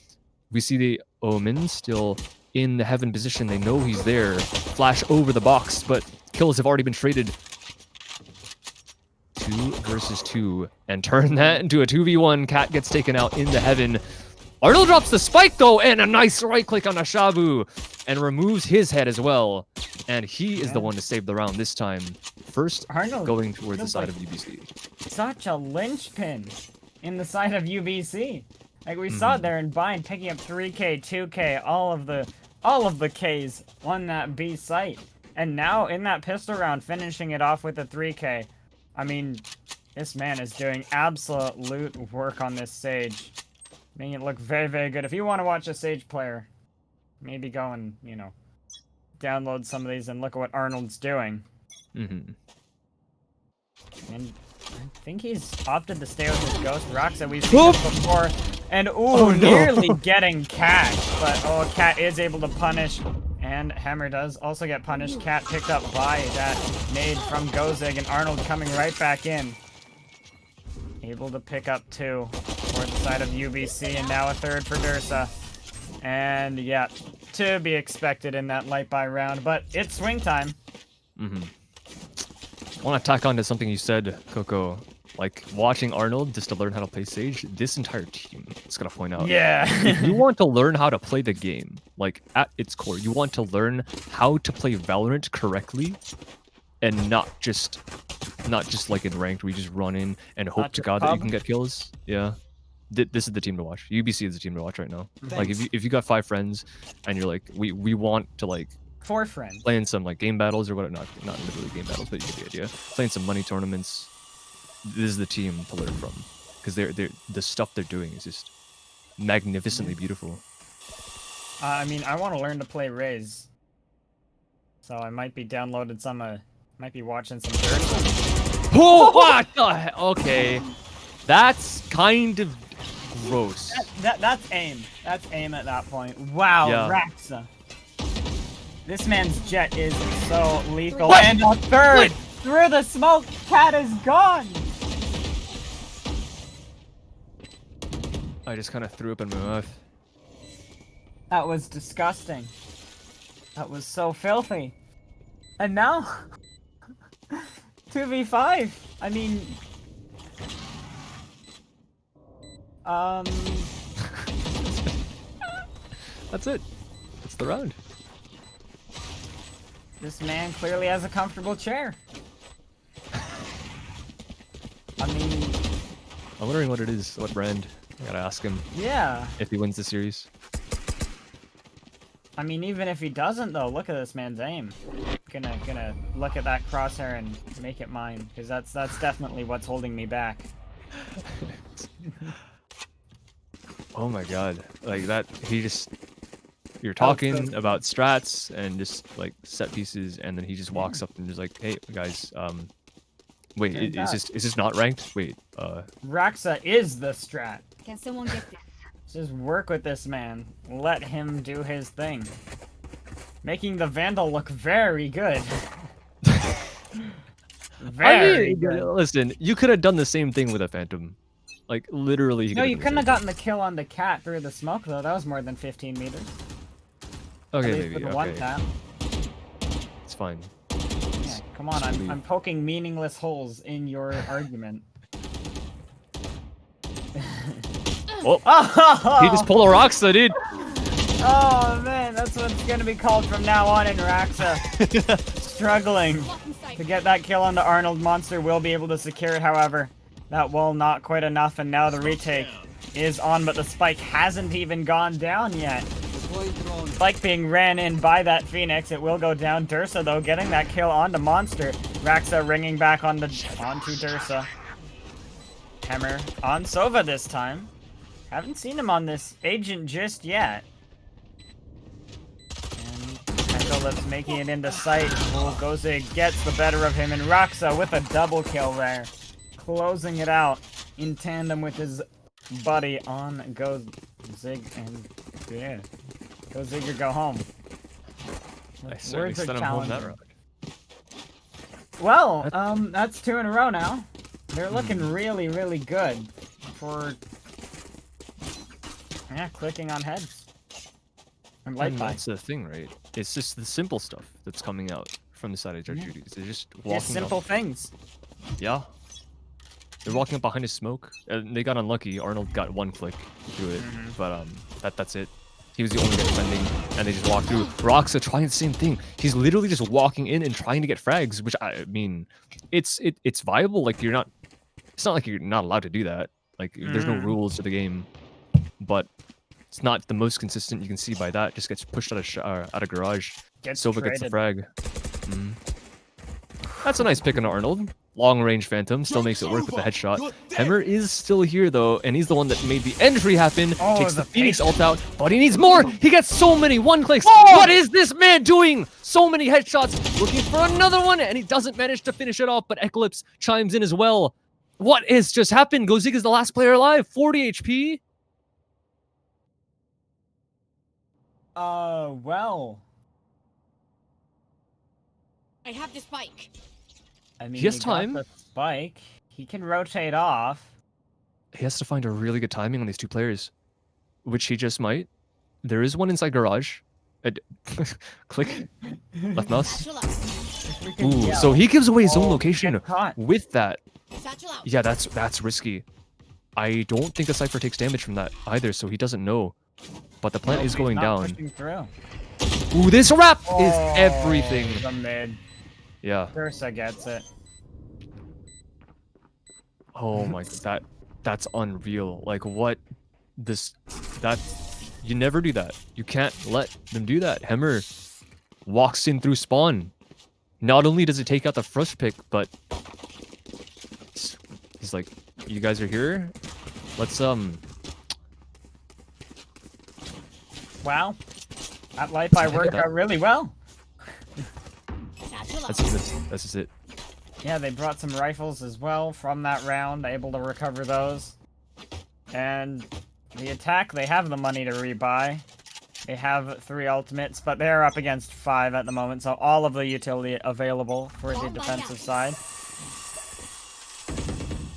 We see the Omen still in the heaven position. They know he's there. Flash over the box, but kills have already been traded. 2 versus 2, and turn that into a 2v1. Cat gets taken out in the heaven. Arnold drops the spike, though, and a nice right click on Ashabu, and removes his head as well. And he is the one to save the round this time. First, Arnold going towards the side like of UBC. Such a linchpin in the side of UBC. Like we saw it there in Bind, picking up 3K, 2K, all of the Ks on that B site. And now in that pistol round, finishing it off with a 3K. I mean, this man is doing absolute work on this Sage. Making it look very, very good. If you want to watch a Sage player, maybe go and, download some of these and look at what Arnold's doing. And I think he's opted to stay with his Ghost Roxa. We've seen this before. And, nearly getting Cat. But, Cat is able to punish. And Hammer does also get punished. Cat picked up by that nade from Gozig. And Arnold coming right back in. Able to pick up 2 for the side of UBC, and now a 3rd for Dursa. And yeah, to be expected in that light buy round, but it's swing time. I want to tack on to something you said, Coco. Like watching Arnold just to learn how to play Sage. This entire team is gonna point out. Yeah. If you want to learn how to play the game, like at its core, you want to learn how to play Valorant correctly, and not just like in ranked where you just run in and hope to God that you can get kills. Yeah. This is the team to watch. UBC is the team to watch right now. Like Thanks. if you got 5 friends and you're like we want to like 4 friends. play in some like game battles or what, not literally game battles, but you get the idea. Playing some money tournaments. This is the team to learn from, because they're the stuff they're doing is just magnificently beautiful. I mean, I want to learn to play Riz, so I might be downloaded some. Might be watching some dirt. Oh, what the hell? Okay, that's kind of gross. That's aim. That's aim at that point. Wow, Yeah. Raxa. This man's jet is so lethal. What? And a third! What? Through the smoke, Cat is gone! I just kind of threw up in my mouth. That was disgusting. That was so filthy. And now... 2v5! I mean... That's it. That's the round. This man clearly has a comfortable chair. I mean... I'm wondering what it is, what brand. I gotta ask him Yeah. if he wins the series. I mean, even if he doesn't, though, look at this man's aim. Gonna look at that crosshair and make it mine, because that's definitely what's holding me back. Oh my god, like that, he just... You're talking about strats and just like set pieces, and then he just walks up and just like, hey guys, wait, is this not ranked? Wait, Raxa is the strat. Can someone get this? Just work with this man. Let him do his thing. Making the Vandal look very good. Very good. Listen, you could have done the same thing with a Phantom. Like, literally. No, you couldn't have gotten the kill on the cat through the smoke, though. That was more than 15 meters. Okay, At least maybe. with the one Okay, tap. it's fine. Yeah, come on, I'm poking meaningless holes in your argument. Oh, he just pulled a Roxa, dude. Oh man, that's what it's gonna be called from now on in Raxa. Struggling Blocking sight. to get that kill on the Arnold monster. Will be able to secure it, however. That will not quite enough, and now the retake is on, but the spike hasn't even gone down yet. Spike being ran in by that Phoenix. It will go down. Dursa, though, getting that kill onto Monster. Raxa ringing back onto Dursa. Hammer on Sova this time. Haven't seen him on this agent just yet. And Echo making it into sight. Oh, Gozig gets the better of him, and Raxa with a double kill there. Closing it out in tandem with his buddy on Gozig, and yeah. Go Zigger, go home. I certainly Words are sent him home that challenging. round. Well, that's 2 in a row now. They're looking really, really good for, yeah, clicking on heads. And light And by. that's the thing, right? It's just the simple stuff that's coming out from the side of Judge Judies. They're just walking Just simple up. things. Yeah. They're walking up behind his smoke. And they got unlucky. Arnold got 1 click through it. But that's it. He was the only guy defending, and they just walked through. Roxa trying the same thing. He's literally just walking in and trying to get frags, which I mean, it's viable. Like you're not, it's not like you're not allowed to do that. Like there's no rules to the game, but it's not the most consistent. You can see by that. Just gets pushed out of garage. Sova gets the frag. That's a nice pick on Arnold. Long range Phantom still makes it work with the headshot. Hammer is still here though, and he's the one that made the entry happen. Oh, Takes the the Phoenix ult out, but he needs more. He gets so many 1 clicks. What is this man doing? So many headshots, looking for another one, and he doesn't manage to finish it off. But Eclipse chimes in as well. What has just happened? Gozig is the last player alive. 40 HP. Well. I have the spike. I mean, He has got time. the spike. He can rotate off. He has to find a really good timing on these 2 players, which he just might. There is one inside garage. Click. Left mouse. Satchel out. Ooh, so he gives away his own Oh, location get caught. with that. Satchel out. Yeah, that's risky. I don't think the Cypher takes damage from that either, so he doesn't know. But the plant Nope, is he's going not down. pushing through. Ooh, this wrap is Oh, everything. The mid. Yeah. Dursa gets it. Oh my god, That's unreal. Like what that you never do that. You can't let them do that. Hemmer walks in through spawn. Not only does it take out the first pick, but he's like, you guys are here? Let's Wow. That light by worked out really well. Satchel out. that's just it. Yeah, they brought some rifles as well from that round, able to recover those. And the attack, they have the money to rebuy. They have 3 ultimates, but they're up against 5 at the moment, so all of the utility available for the defensive side.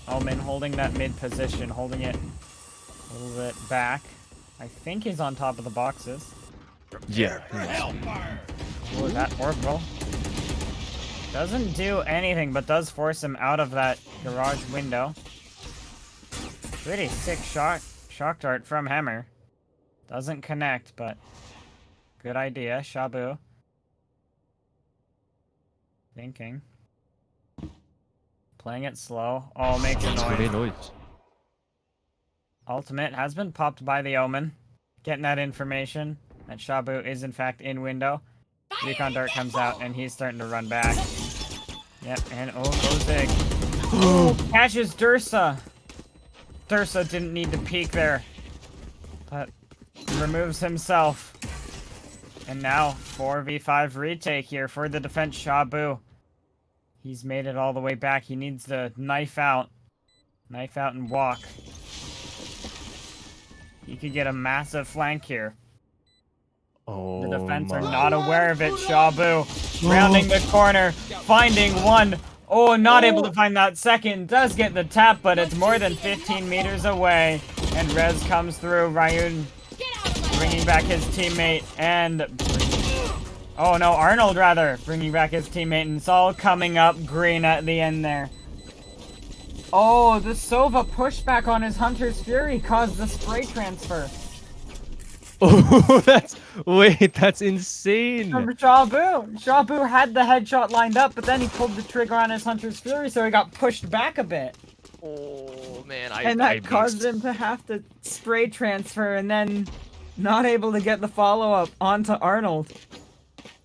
Omen holding that mid position, holding it a little bit back. I think he's on top of the boxes. Yeah. Oh, that orbital. Doesn't do anything, but does force him out of that garage window. Pretty sick shock dart from Hemmer. Doesn't connect, but good idea. Shabu. Thinking. Playing it slow. Oh, makes a noise. Ultimate has been popped by the Omen. Getting that information that Shabu is in fact in window. Recon dart comes out and he's starting to run back. Yep, and oh, Gozig. Oh, catches Dursa. Dursa didn't need to peek there, but removes himself. And now 4v5 retake here for the defense Shabu. He's made it all the way back. He needs to knife out and walk. He could get a massive flank here. Oh, the defense are not aware of it. Shabu rounding the corner, finding one. Oh, not able to find that second. Does get the tap, but it's more than 15 meters away. And Rez comes through. Ryun bringing back his teammate and... Oh no, Arnold rather, bringing back his teammate, and it's all coming up green at the end there. Oh, the Sova pushback on his Hunter's Fury caused the spray transfer. Oh, that's insane. From Shabu. Shabu had the headshot lined up, but then he pulled the trigger on his Hunter's Fury, so he got pushed back a bit. Oh man, and that caused him to have to spray transfer, and then not able to get the follow-up onto Arnold.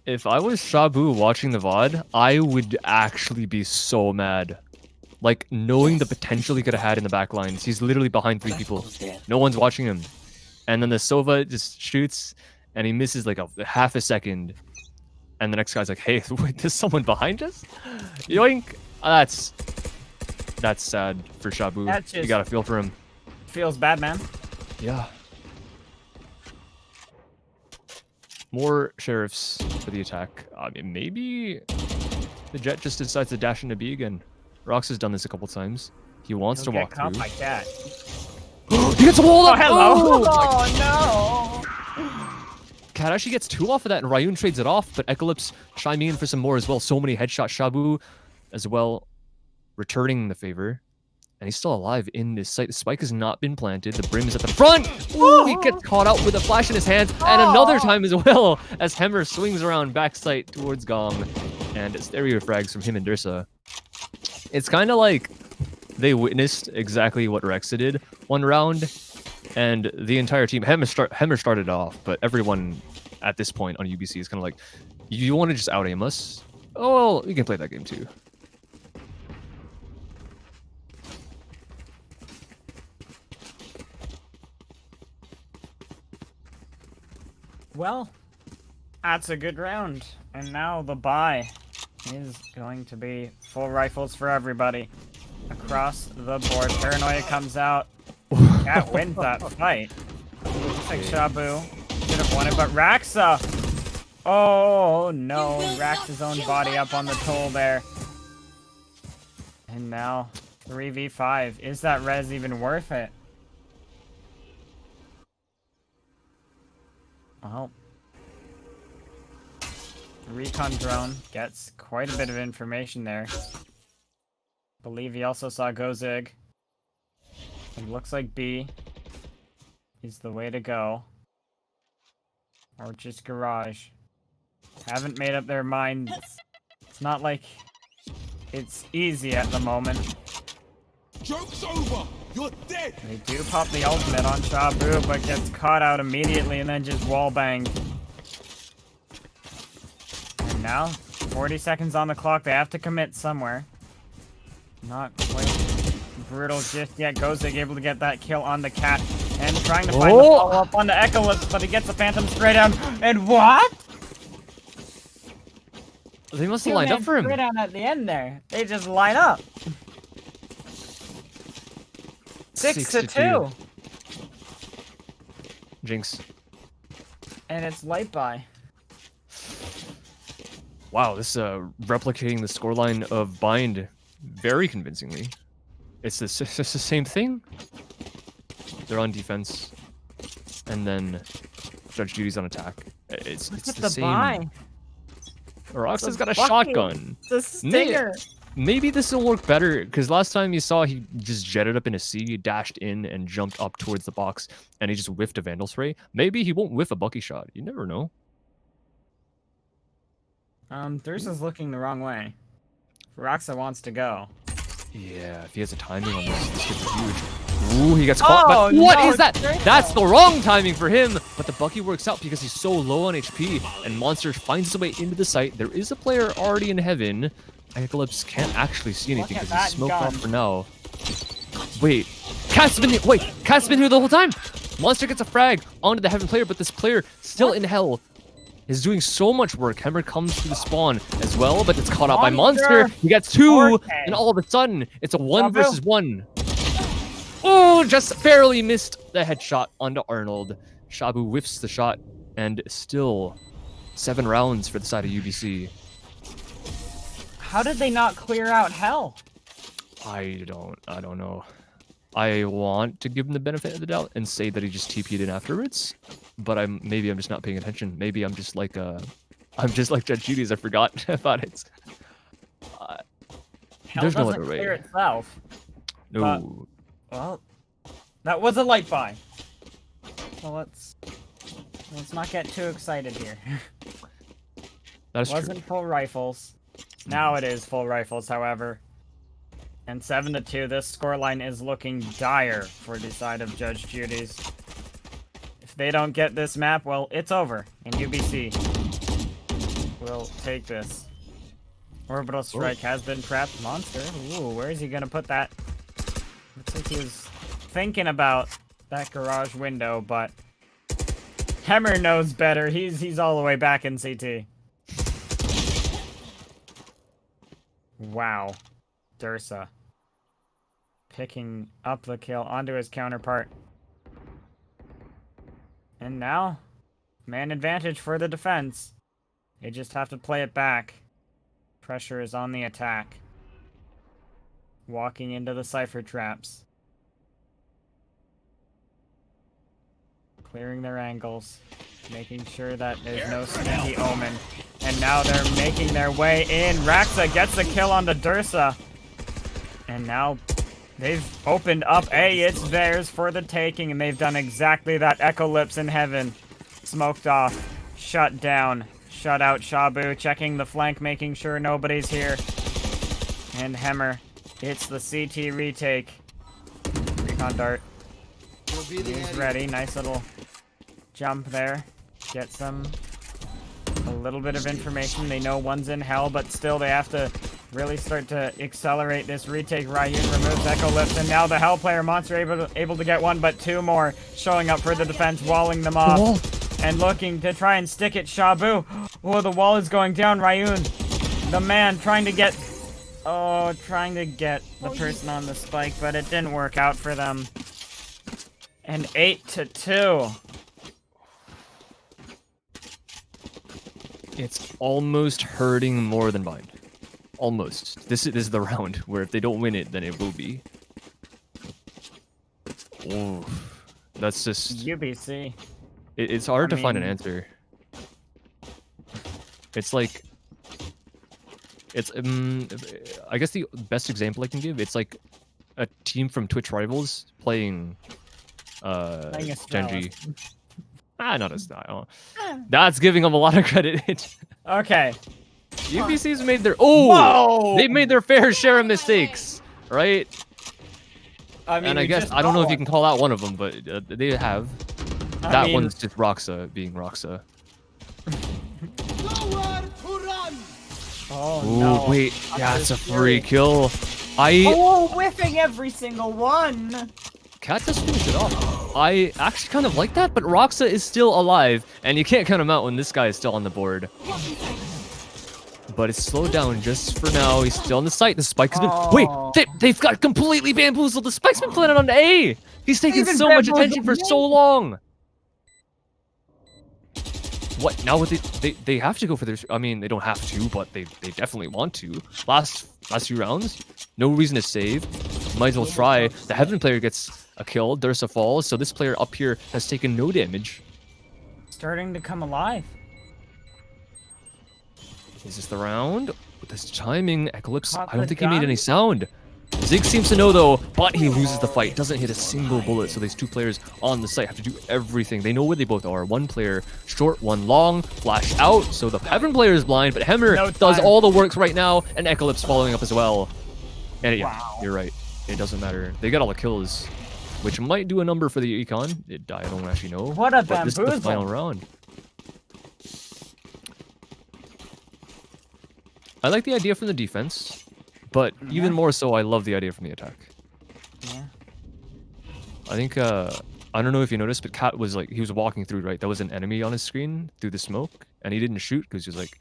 If I was Shabu watching the VOD, I would actually be so mad. Like, knowing the potential he could have had in the back lines. He's literally behind 3 people. No one's watching him. And then the Sova just shoots, and he misses like a half a second. And the next guy's like, hey, wait, there's someone behind us? Yoink! That's sad for Shabu. You gotta feel for him. Feels bad, man. Yeah. More sheriffs for the attack. I mean, maybe the Jet just decides to dash into B again. Rox has done this a couple times. He wants to walk through. Like that. He gets a wall up! Hello! Oh, no! Cat actually gets 2 off of that, and Ryun trades it off, but Eclipse chiming in for some more as well. So many headshots. Shabu as well, returning the favor. And he's still alive in this site. The spike has not been planted. The brim is at the front. Ooh, he gets caught out with a flash in his hands. And another time as well, as Hemmer swings around back site towards Gong. And stereo frags from him and Dursa. It's kind of like they witnessed exactly what Rexa did one round. And the entire team, Hemmer started off, but everyone at this point on UBC is kind of like, you want to just out-aim us? Oh, well, we can play that game too. Well, that's a good round. And now the buy is going to be full rifles for everybody across the board. Paranoia comes out. Cat wins that fight. Looks like Shabu should have won it, but Raxa. Oh no, racks his own body up on the toll there. And now 3v5. Is that res even worth it? Well, recon drone gets quite a bit of information there. Believe he also saw Gozig. It looks like B is the way to go. Or just garage. Haven't made up their mind. It's not like it's easy at the moment. Joke's over. You're dead. They do pop the ultimate on Shabu, but gets caught out immediately and then just wall banged. And now, 40 seconds on the clock. They have to commit somewhere. Not quite brutal just yet. Gozig able to get that kill on the cat and trying to find the follow-up on the Eclipse, but he gets the Phantom straight down. And what? They must have lined up for him. Straight down at the end there. They just line up. 6 to 2. Jinx. And it's light by. Wow, this replicating the scoreline of Bind very convincingly. It's the same thing. They're on defense, and then Judge Judy's on attack. It's the same. Roxa's got a shotgun. It's a stinger. Maybe this will work better, because last time you saw he just jetted up in a C, dashed in, and jumped up towards the box, and he just whiffed a Vandal Spray. Maybe he won't whiff a Bucky shot. You never know. Thursa's looking the wrong way. Roxa wants to go. Yeah, if he has a timing on this could be huge. Ooh, he gets caught. Oh, But what no, is that? That's the wrong timing for him. But the Bucky works out because he's so low on HP, and Monster finds his way into the site. There is a player already in heaven. Eclipse can't actually see anything because he's smoked off for now. Wait, Cat's been here the whole time. Monster gets a frag onto the heaven player, but this player still in hell is doing so much work. Hammer comes to the spawn as well, but it's caught out by Monster. He gets 2, and all of a sudden, it's a 1 versus 1. Oh, just barely missed the headshot onto Arnold. Shabu whiffs the shot, and still 7 rounds for the side of UBC. How did they not clear out hell? I don't know. I want to give him the benefit of the doubt and say that he just TP'd in afterwards, but maybe I'm just not paying attention. Maybe I'm just like Judge Judies. I forgot about it. There's no other way. Clear itself. No. But, well, that was a light buy. So let's not get too excited here. That's true. Wasn't full rifles. Now it is full rifles, however. And 7 to 2, this scoreline is looking dire for the side of Judge Judy's. If they don't get this map, well, it's over. And UBC will take this. Orbital Strike has been prepped. Monster. Ooh, where is he going to put that? Looks like he was thinking about that garage window, but Hammer knows better. He's all the way back in CT. Wow. Dursa picking up the kill onto his counterpart. And now, man advantage for the defense. They just have to play it back. Pressure is on the attack. Walking into the Cypher traps. Clearing their angles. Making sure that there's no sneaky omen. And now they're making their way in. Raxa gets the kill on the Dursa. And now they've opened up A. It's theirs for the taking, and they've done exactly that. Eclipse in heaven. Smoked off. Shut down. Shut out Shabu. Checking the flank, making sure nobody's here. And Hammer. It's the CT retake. Recon dart. He's ready. Nice little jump there. Gets them a little bit of information. They know one's in hell, but still they have to really start to accelerate this retake. Ryun removes Echo Lift, and now the Hell player Monster able to get 1, but 2 more showing up for the defense, walling them off, and looking to try and stick at Shabu. Oh, the wall is going down. Ryun, the man, trying to get the person on the spike, but it didn't work out for them. And 8 to 2. It's almost hurting more than Bind. Almost. This is the round where if they don't win it, then it will be. Oh, that's just UBC. It's hard to find an answer. It's like I guess the best example I can give, it's like a team from Twitch Rivals playing Genji. Not a style. That's giving them a lot of credit. Okay. UBC's made their they've made their fair share of mistakes, right? I mean, and I we guess just I don't know got if you can call that one of them, but they have. I That mean, one's just Roxa being Roxa. Nowhere to run. Oh Ooh, no. wait, I'm yeah, it's a just free curious. kill. Oh, whiffing every single one. Cat just finished it off. I actually kind of like that, but Roxa is still alive, and you can't count him out when this guy is still on the board. But it's slowed down just for now. He's still on the site. The spike has been... Wait! Oh. They've got completely bamboozled. The spike's been planted on A! He's taken Even so much bamboozled attention for me. so long! What? Now what they have to go for their... I mean, they don't have to, but they definitely want to. Last few rounds, no reason to save. Might as well try. The Heaven player gets a kill. Dursa falls, so this player up here has taken no damage. Starting to come alive. Is this the round? With this timing, Eclipse, Caught I don't the think he made gun. any sound. Zig seems to know though, but he loses the fight. Doesn't hit a single bullet, so these two players on the site have to do everything. They know where they both are. One player short, one long, flash out. So the Heaven player is blind, but Hemmer No does time. all the work right now, and Eclipse following up as well. And yeah, Wow. you're right. It doesn't matter. They got all the kills, which might do a number for the Econ. I don't actually know. What a but this is the bamboozle. final round. I like the idea from the defense, but even more so, I love the idea from the attack. Yeah. I think, I don't know if you noticed, but Cat was like, he was walking through, right? That was an enemy on his screen through the smoke, and he didn't shoot because he was like,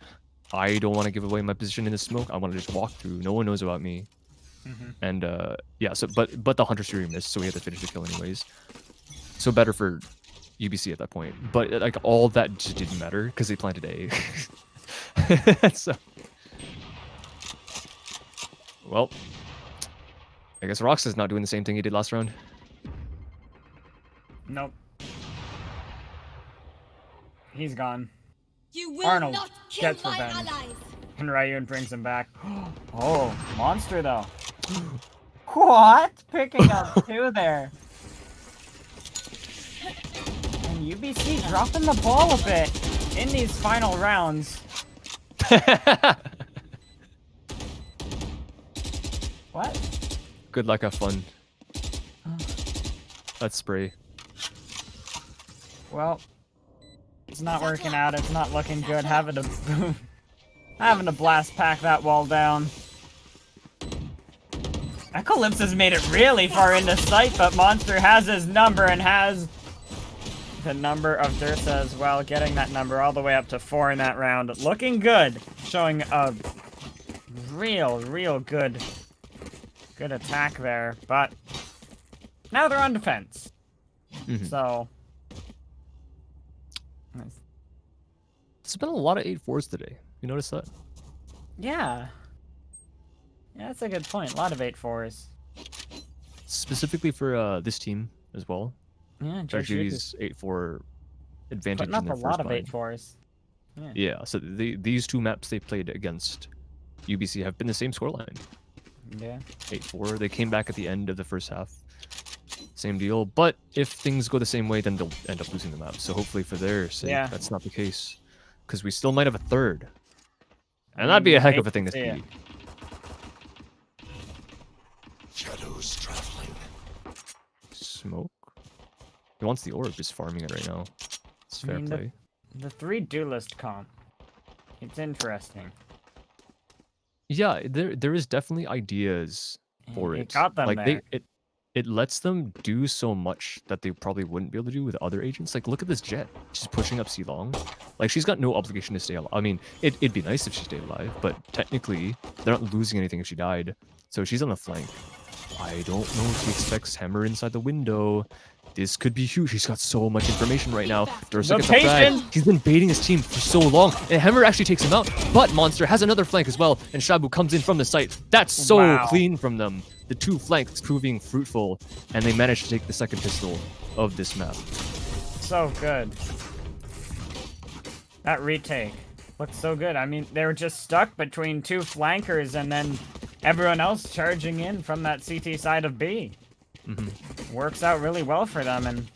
I don't want to give away my position in the smoke. I want to just walk through. No one knows about me. And, yeah, so, but the Hunter Fury missed, so we had to finish the kill anyways. So better for UBC at that point. But, like, all that just didn't matter because they planted A. So... Well, I guess Roxa's not doing the same thing he did last round. Nope. He's gone. You will Arnold not kill gets my revenge. allies. And Ryun brings him back. Oh, monster though. What? Picking up two there. And UBC dropping the ball a bit in these final rounds. What? Good luck, have fun. Let's spray. Well, it's not working out. It's not looking good. Having to blast pack that wall down. Eclipse has made it really far into sight, but Monster has his number and has the number of Dursa as well, getting that number all the way up to 4 in that round. Looking good, showing a real good attack there, but now they're on defense. So nice. It's been a lot of 8-4s today. You notice that? Yeah, that's a good point. A lot of 8-4s. Specifically for this team as well. Yeah, Judies 8-4 advantage putting up in their a lot first of bind. 8-4s. Yeah, so these two maps they played against UBC have been the same scoreline. Yeah. 8-4. They came back at the end of the first half. Same deal. But if things go the same way, then they'll end up losing the map. So hopefully for their sake, Yeah. that's not the case. Because we still might have a third. And that'd be a heck of a thing to see it. see. Shadows traveling. Smoke? He wants the orb, just farming it right now. It's fair mean, play. The 3 duelist comp. It's interesting. Yeah, there is definitely ideas for It it. got them like there. it lets them do so much that they probably wouldn't be able to do with other agents. Like look at this Jet. She's pushing up C long. Like she's got no obligation to stay alive. I mean, it'd be nice if she stayed alive, but technically they're not losing anything if she died. So she's on the flank. I don't know if he expects Hammer inside the window. This could be huge. He's got so much information right now. Dursa gets a frag. Location! He's been baiting his team for so long, and Hammer actually takes him out. But Monster has another flank as well, and Shabu comes in from the site. That's so Wow. clean from them. The 2 flanks proving fruitful, and they managed to take the second pistol of this map. So good. That retake looked so good. I mean, they were just stuck between 2 flankers and then everyone else charging in from that CT side of B. Works out really well for them, and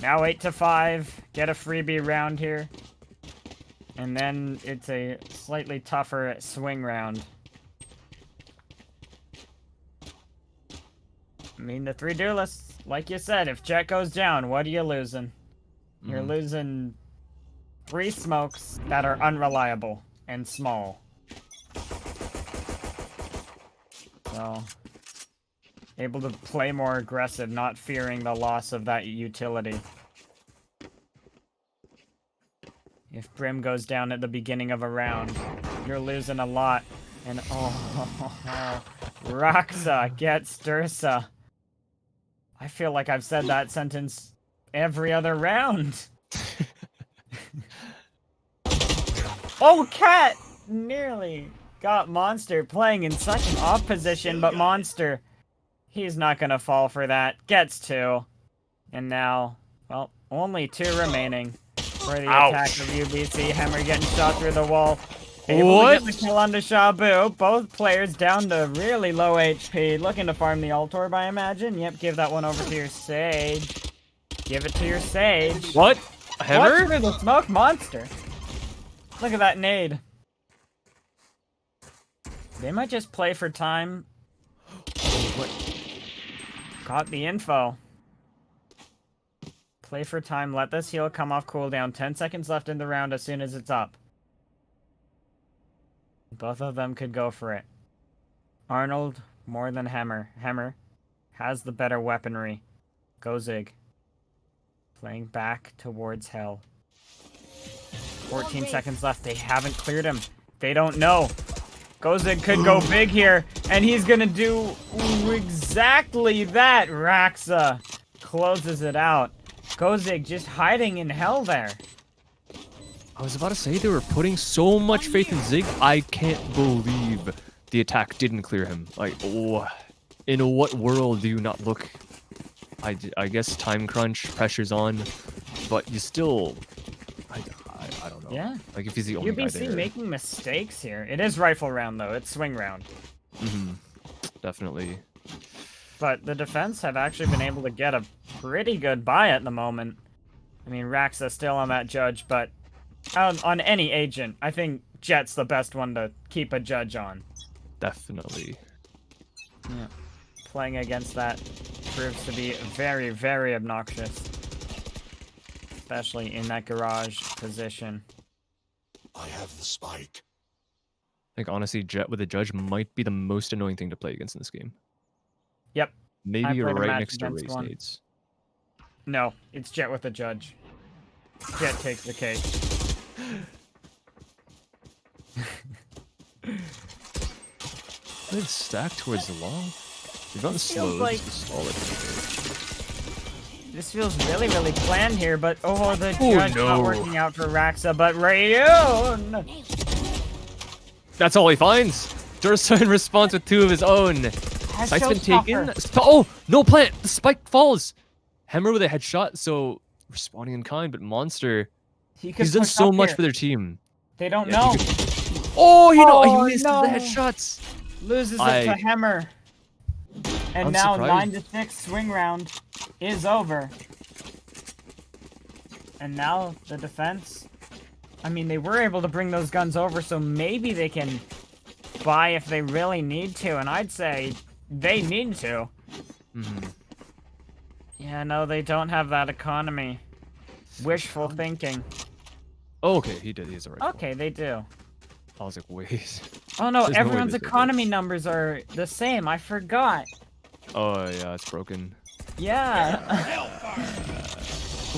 now 8-5, get a freebie round here. And then it's a slightly tougher swing round. I mean, the 3 duelists, like you said, if Jet goes down, what are you losing? You're losing 3 smokes that are unreliable and small. So, able to play more aggressive, not fearing the loss of that utility. If Brim goes down at the beginning of a round, you're losing a lot. And Roxa gets Dursa. I feel like I've said that sentence every other round. Oh, Cat! Nearly got Monster playing in such an off position, but Monster, he's not gonna fall for that. Gets 2. And now, well, only 2 remaining for the attack of UBC. Hammer getting shot through the wall. Able to get the kill onto Shabu. Both players down to really low HP. Looking to farm the ult orb, I imagine. Yep, give that one over to your Sage. Give it to your Sage. What? Hammer? What through the smoke monster? Look at that nade. They might just play for time. What? Got the info. Play for time. Let this heal come off cooldown. 10 seconds left in the round as soon as it's up. Both of them could go for it. Arnold more than Hammer. Hammer has the better weaponry. Go Zig. Playing back towards Hell. 14 seconds left. They haven't cleared him. They don't know. Gozig could go big here, and he's gonna do exactly that. Raxa closes it out. Gozig just hiding in Hell there. I was about to say they were putting so much faith in Zig. I can't believe the attack didn't clear him. Like, oh, in what world do you not look? I guess time crunch, pressure's on, but you still, I don't know. Yeah. Like if he's the only guy UBC there. making mistakes here. It is rifle round though. It's swing round. Definitely. But the defense have actually been able to get a pretty good buy at the moment. I mean, Raxa still on that judge, but on any agent, I think Jet's the best one to keep a judge on. Definitely. Yeah. Playing against that proves to be very, very obnoxious. Especially in that garage position. I have the spike. I think honestly, Jet with a judge might be the most annoying thing to play against in this game. Yep. Maybe you're played a right match next to against race one. nades. No, it's Jet with a judge. Jet takes the cake. Let's stack towards the wall. You've gone slow. like- Just stall it. This feels really, really planned here, but the Oh, judge no. not working out for Raxa, but Rayun! That's all he finds. Dursa in response with 2 of his own. Site's been taken. Oh, no plant. The spike falls. Hammer with a headshot, so responding in kind, but Monster, he's done so much for their team. They don't Yeah, know. he Oh, Oh, he missed no. the headshots. Loses it to Hammer. And I'm now surprised. 9-6 swing round is over. And now the defense. I mean, they were able to bring those guns over, so maybe they can buy if they really need to. And I'd say they need to. Yeah, no, they don't have that economy. Wishful thinking. Oh, okay, he did. He has a right. Okay, they do. I was like, wait. Oh no, There's no way everyone's this is economy numbers are the same. I forgot. Oh yeah, it's broken. Yeah.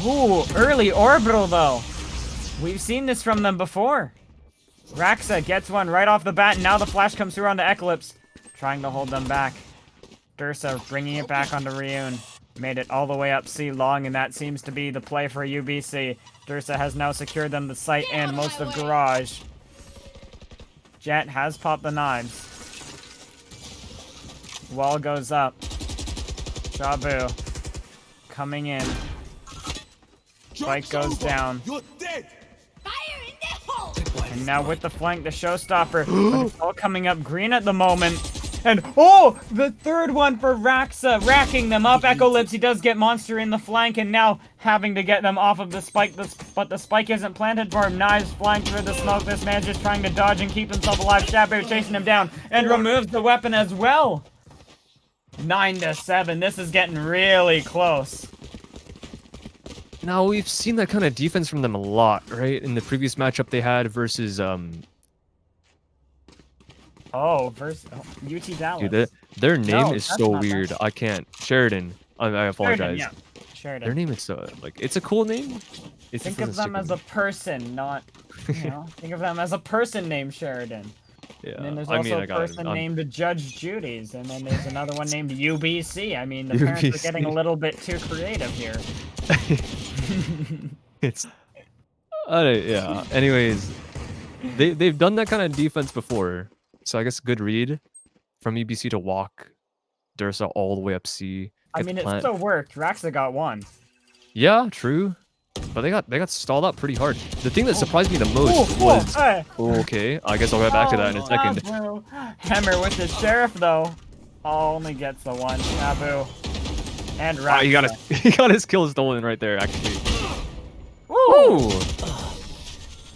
Ooh, early orbital though. We've seen this from them before. Raxa gets one right off the bat, and now the flash comes through on the Eclipse, trying to hold them back. Dursa bringing it back onto Ryun. Made it all the way up C long, and that seems to be the play for UBC. Dursa has now secured them the site and most of Garage. Jet has popped the knives. Wall goes up. Shabu coming in. Spike goes down. You're dead. Fire in the hole! And now with the flank, the showstopper. But it's all coming up green at the moment. And oh, the third one for Raxa, racking them up. Echo Lips, he does get Monster in the flank, and now having to get them off of the spike. But the spike isn't planted for him. Knives flying through the smoke. This man just trying to dodge and keep himself alive. Shabu chasing him down and removes the weapon as well. 9-7. This is getting really close. Now, we've seen that kind of defense from them a lot, right? In the previous matchup they had versus, Versus UT Dallas. Dude, their name No, is that's so not weird. that. I can't. Sheridan. I apologize. Sheridan, yeah. Sheridan. Their name is so, like, it's a cool name. It's Think just of them as a person, not, you know, think of them as a person named Sheridan. Yeah, And then there's I also mean, a person named Judge Judies, and then there's another one named UBC. I mean, the parents are getting a UBC. little bit too creative here. It's, yeah. Anyways, they've done that kind of defense before, so I guess good read from UBC to walk Dursa all the way up C. I get mean, the it plant. still worked. Raxa got one. Yeah, true. But they got stalled out pretty hard. The thing that surprised me the most was okay. I guess I'll get back to that in a second. Shabu. Hammer with the sheriff though, only gets the one. Shabu and Raxa. He got his kill stolen right there. Actually. Woo! Ooh.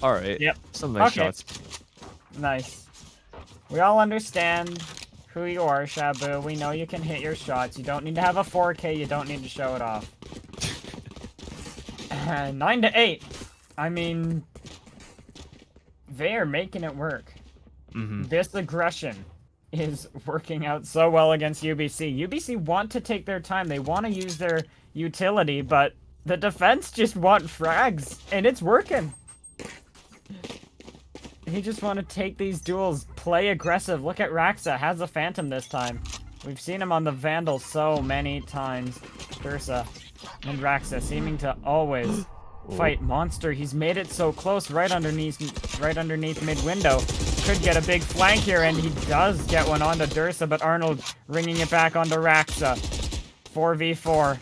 All right. Yep. Some nice shots. Nice. We all understand who you are, Shabu. We know you can hit your shots. You don't need to have a 4K. You don't need to show it off. 9-8. I mean, they're making it work. This aggression is working out so well against UBC. UBC want to take their time. They want to use their utility, but the defense just want frags, and it's working. They just want to take these duels, play aggressive. Look at Raxa, has a Phantom this time. We've seen him on the Vandal so many times. Dursa and Raxa seeming to always fight Monster. He's made it so close, right underneath mid window. Could get a big flank here, and he does get one onto Dursa, but Arnold ringing it back onto Raxa. 4v4.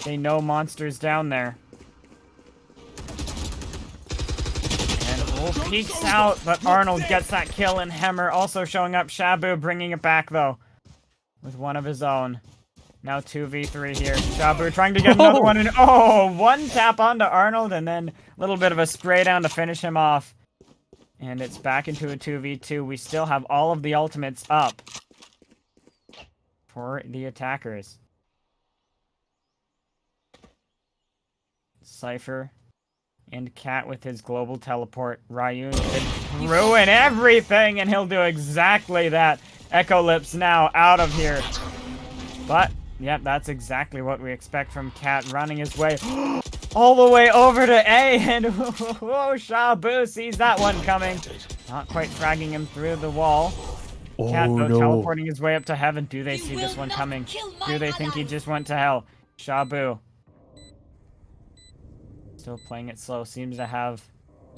They know Monster's down there. Peeks out, but Arnold gets that kill, and Hemmer also showing up. Shabu bringing it back, though, with one of his own. Now 2v3 here. Shabu trying to get another one, and one tap onto Arnold, and then a little bit of a spray down to finish him off. And it's back into a 2v2. We still have all of the ultimates up for the attackers. Cypher and Cat with his global teleport. Ryun could ruin everything, and he'll do exactly that. Echo Lips now out of here. But, yep, that's exactly what we expect from Cat, running his way all the way over to A, and Shabu sees that one coming. Not quite fragging him through the wall. Cat, though, teleporting his way up to heaven. Do they see this one coming? Do they think he just went to hell? Shabu. Still playing it slow, seems to have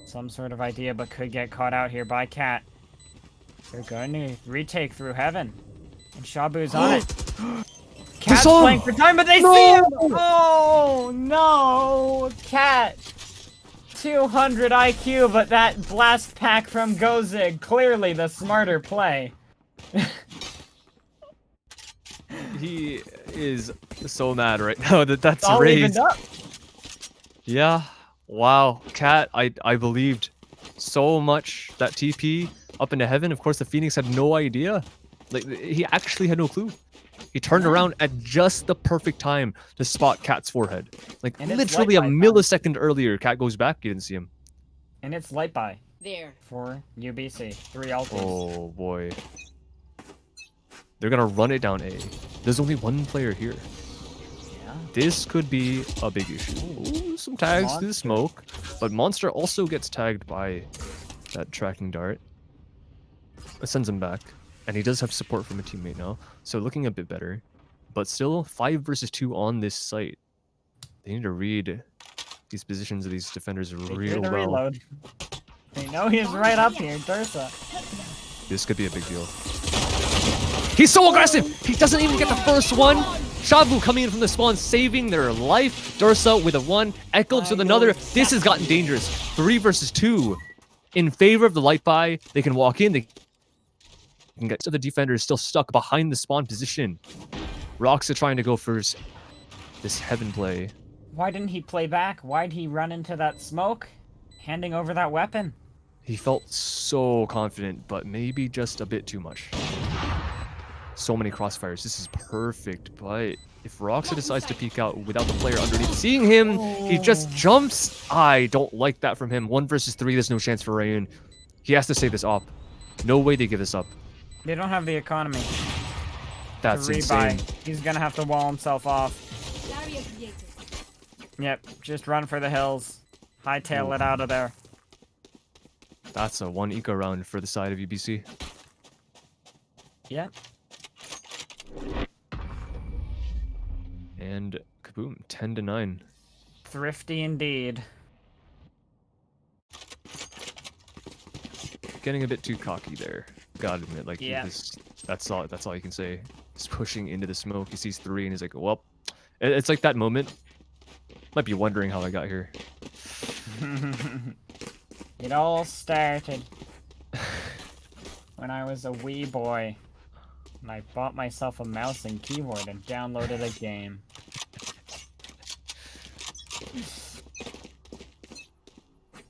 some sort of idea, but could get caught out here by Cat. They're going to retake through heaven. And Shabu's on it. Cat's playing for time, but they see him! Oh, no! Cat! 200 IQ, but that blast pack from Gozig, clearly the smarter play. He is so mad right now that that's all raised. evened up. Yeah. Wow. Cat, I believed so much that TP up into heaven. Of course, the Phoenix had no idea. Like, he actually had no clue. He turned around at just the perfect time to spot Cat's forehead. Like, literally a millisecond earlier, Cat goes back. You didn't see him. And it's light by. There. For UBC. 3 ultis. Oh, boy. They're going to run it down A. There's only one player here. This could be a big issue. Ooh, some tags through the smoke. But Monster also gets tagged by that tracking dart. It sends him back. And he does have support from a teammate now. So looking a bit better. But still, 5 versus 2 on this site. They need to read these positions of these defenders real well. Reload. They know he's right up here, Dursa. This could be a big deal. He's so aggressive! He doesn't even get the first one! Shabu coming in from the spawn, saving their life. Dursa with a 1. Echo with another. This has gotten dangerous. 3 versus 2. In favor of the light buy, they can walk in. They can get to the defender is still stuck behind the spawn position. Roxa trying to go for this heaven play. Why didn't he play back? Why'd he run into that smoke? Handing over that weapon? He felt so confident, but maybe just a bit too much. So many crossfires. This is perfect, but if Roxa decides to peek out without the player underneath seeing him, he just jumps. I don't like that from him. 1 versus 3, there's no chance for Rayun. He has to save this op. No way they give this up. They don't have the economy That's to rebuy. insane. He's gonna have to wall himself off. Barrier created. Yep, just run for the hills. Hightail it out of there. That's a 1 eco round for the side of UBC. Yep. And kaboom, 10-9. Thrifty indeed. Getting a bit too cocky there. Gotta admit, like, Yeah. that's all you can say. He's pushing into the smoke. He sees 3 and he's like, well, it's like that moment. Might be wondering how I got here. It all started when I was a wee boy. And I bought myself a mouse and keyboard and downloaded a game.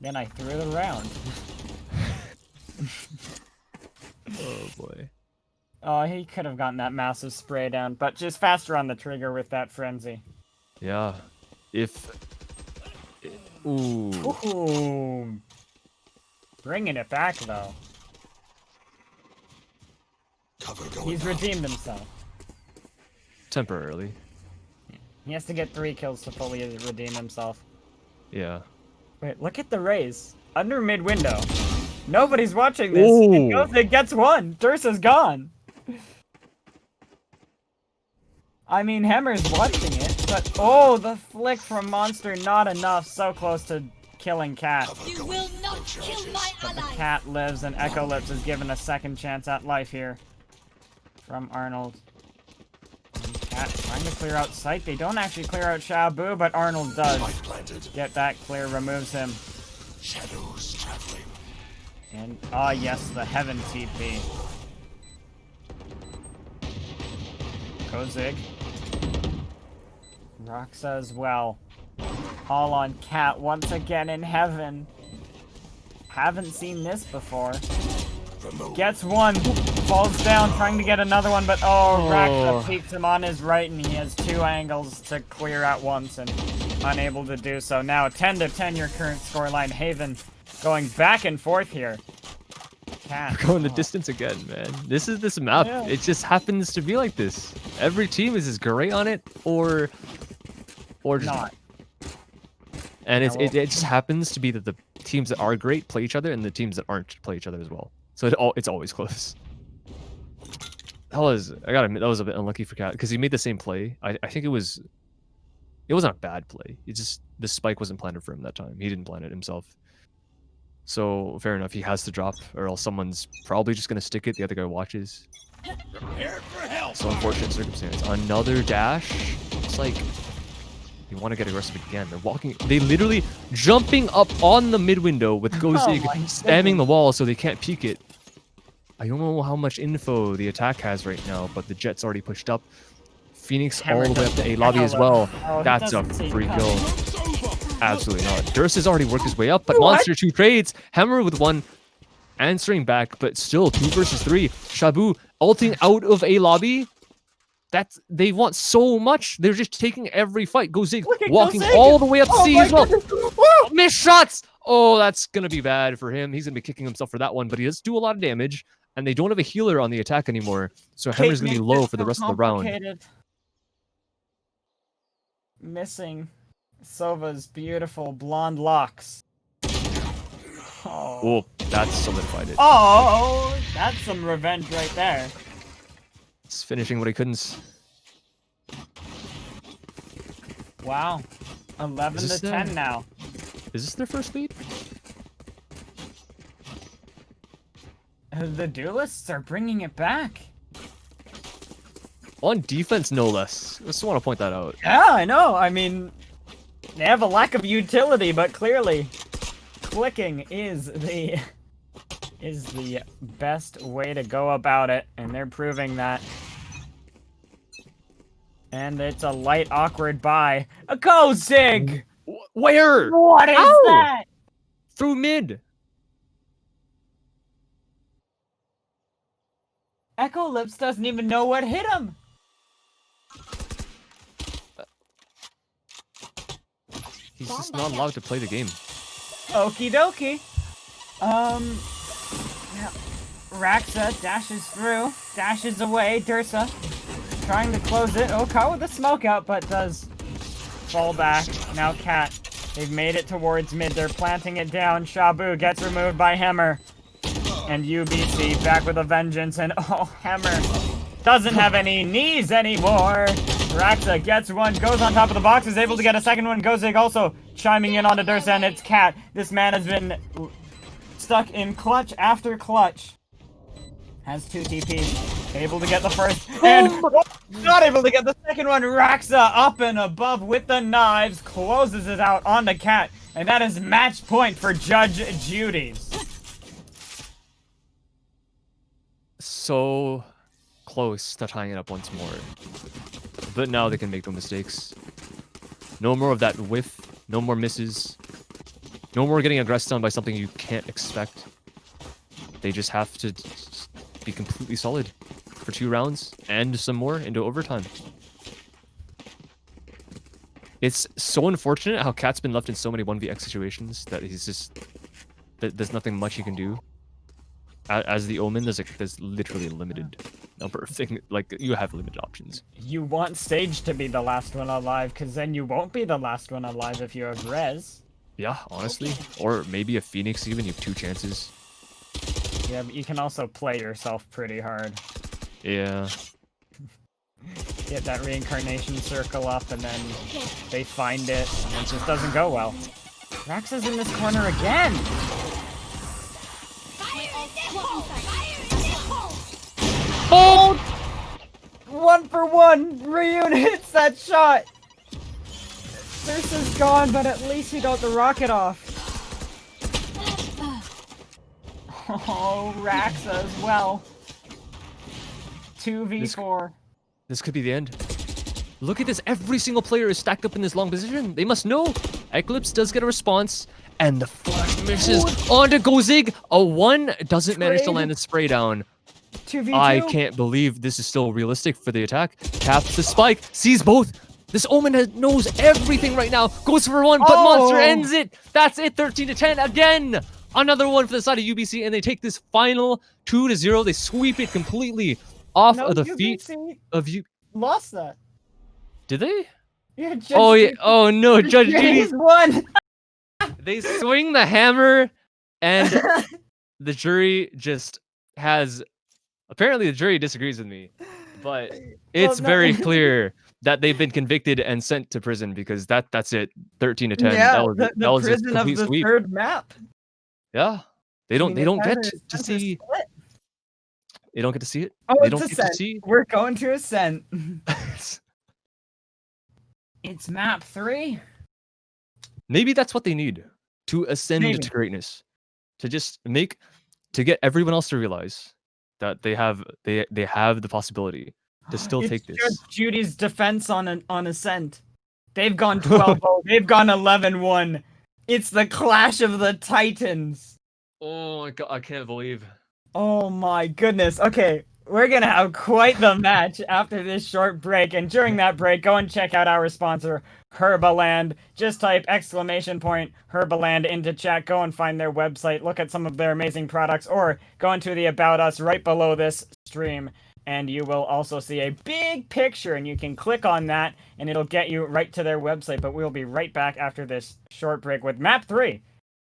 Then I threw it around. Oh boy. Oh, he could have gotten that massive spray down, but just faster on the trigger with that frenzy. Yeah. If... Ooh. Ooh. Bringing it back, though. Cover going He's out. redeemed himself. Temporarily. He has to get 3 kills to fully redeem himself. Yeah. Wait, look at the raise. Under mid window. Nobody's watching this. Ooh. It goes, it gets 1. Dursa's gone. I mean, Hammer's watching it, but oh, the flick from Monster, not enough. So close to killing Cat. Cover You going will out. not kill my But the ally. Cat lives, and Echo Lips is given a second chance at life here. From Arnold. And Cat trying to clear out sight. They don't actually clear out Shabu, but Arnold does. Spike planted. Get that clear, removes him. Shadows traveling. And, ah yes, the Heaven TP. Kozig. Roxa as well. All on Cat once again in Heaven. Haven't seen this before. Remote. Gets 1. Falls down, trying to get another one, but oh, Raxa peeks him on his right, and he has 2 angles to clear at once, and unable to do so. Now 10-10 your current scoreline. Haven going back and forth here. Cat. Going the distance again, man. This is this map. Yeah. It just happens to be like this. Every team is just great on it, or just Not. And Yeah, it just happens to be that the teams that are great play each other, and the teams that aren't play each other as well. So it's always close. I gotta admit, that was a bit unlucky for Cat because he made the same play. I think it wasn't a bad play. It just the spike wasn't planted for him that time. He didn't plan it himself. So fair enough, he has to drop, or else someone's probably just gonna stick it. The other guy watches. Prepare for help. So unfortunate circumstance. Another dash. It's like you want to get aggressive again. They're walking. They literally jumping up on the mid window with Gozig my spamming the wall so they can't peek it. I don't know how much info the attack has right now, but the Jet's already pushed up. Phoenix all the way up to A lobby as well. Oh, he That's a doesn't see it free coming. kill. Absolutely not. Durst has already worked his way up, but Monster 2 trades. Hammer with 1 answering back, but still 2 versus 3. Shabu ulting out of A lobby. They want so much. They're just taking every fight. Gozig Look at walking Gozig. all the way up Oh C my as well. goodness. Oh, missed shots. Oh, that's gonna be bad for him. He's gonna be kicking himself for that one, but he does do a lot of damage, and they don't have a healer on the attack anymore. So Hammer's gonna be Kate low makes for the it rest so of the round. complicated. Missing Sova's beautiful blonde locks. Oh. Oh, that's solidified it. Oh, that's some revenge right there. It's finishing what he couldn't. Wow. 11 Is this to 10 now. Is this their first lead? The duelists are bringing it back. On defense, no less. I just want to point that out. Yeah, I know. I mean, they have a lack of utility, but clearly clicking is the best way to go about it, and they're proving that. And it's a light, awkward buy. A Kozig! Where? What is Ow! that? Through mid. Echo Lips doesn't even know what hit him. He's just not allowed to play the game. Okie dokie. Yeah. Raxa dashes through, dashes away. Dursa trying to close it. Oh, caught with the smoke out, but does fall back. Now Cat. They've made it towards mid. They're planting it down. Shabu gets removed by Hammer. And UBC back with a vengeance. And oh, Hammer doesn't have any knees anymore. Raxa gets one, goes on top of the box, is able to get a second one. Gozig also chiming in onto Dursa, and it's Cat. This man has been stuck in clutch after clutch. Has 2 TPs. Able to get the first, and not able to get the second one. Raxa up and above with the knives, closes it out onto Cat, and that is match point for Judge Judies. So close to tying it up once more. But now they can make no mistakes. No more of that whiff. No more misses. No more getting aggressed on by something you can't expect. They just have to be completely solid for 2 rounds and some more into overtime. It's so unfortunate how Cat's been left in so many 1vx situations that he's just... There's nothing much he can do. As the Omen, there's literally a limited number of things. Like, you have limited options. You want Sage to be the last one alive, because then you won't be the last one alive if you have Res. Yeah, honestly. Or maybe a Phoenix even, you have 2 chances. Yeah, but you can also play yourself pretty hard. Yeah. Get that reincarnation circle up, and then they find it, and it just doesn't go well. Raxa's in this corner again! Oh! 1 for 1! Ryun hits that shot! Thursa's gone, but at least he got the rocket off. Oh, Raxa as well. 2v4. This could be the end. Look at this. Every single player is stacked up in this long position. They must know. Eclipse does get a response. And the flash misses onto Gozig. A 1 doesn't manage to land the spray down. 2v2. I can't believe this is still realistic for the attack. Taps the spike. Sees both. This Omen knows everything right now. Goes for 1, but Monster ends it. That's it. 13-10 again. Another one for the side of UBC. And they take this final 2-0. They sweep it completely off of the feet of you. Lost that. Did they? Yeah, Judge Oh yeah. Oh no, Judge Judies won. They swing the hammer, and the jury just has. Apparently, the jury disagrees with me, but it's very clear that they've been convicted and sent to prison because that's it. 13-10. Yeah, that the was prison of the sweep. third map. Yeah, they don't get to see. They don't get to see it. Oh, they it's don't get Ascent. to see. We're going to Ascent. It's map 3. Maybe that's what they need to ascend to greatness, to just to get everyone else to realize that they have the possibility to still take this. It's just Judy's defense on Ascent. They've gone 12-0. They've gone 11-1. It's the clash of the Titans. Oh my god, I can't believe. Oh my goodness. Okay, we're gonna have quite the match after this short break, and during that break, go and check out our sponsor, Herbaland. Just type !Herbaland into chat, go and find their website, look at some of their amazing products, or go into the About Us right below this stream, and you will also see a big picture, and you can click on that, and it'll get you right to their website. But we'll be right back after this short break with map 3.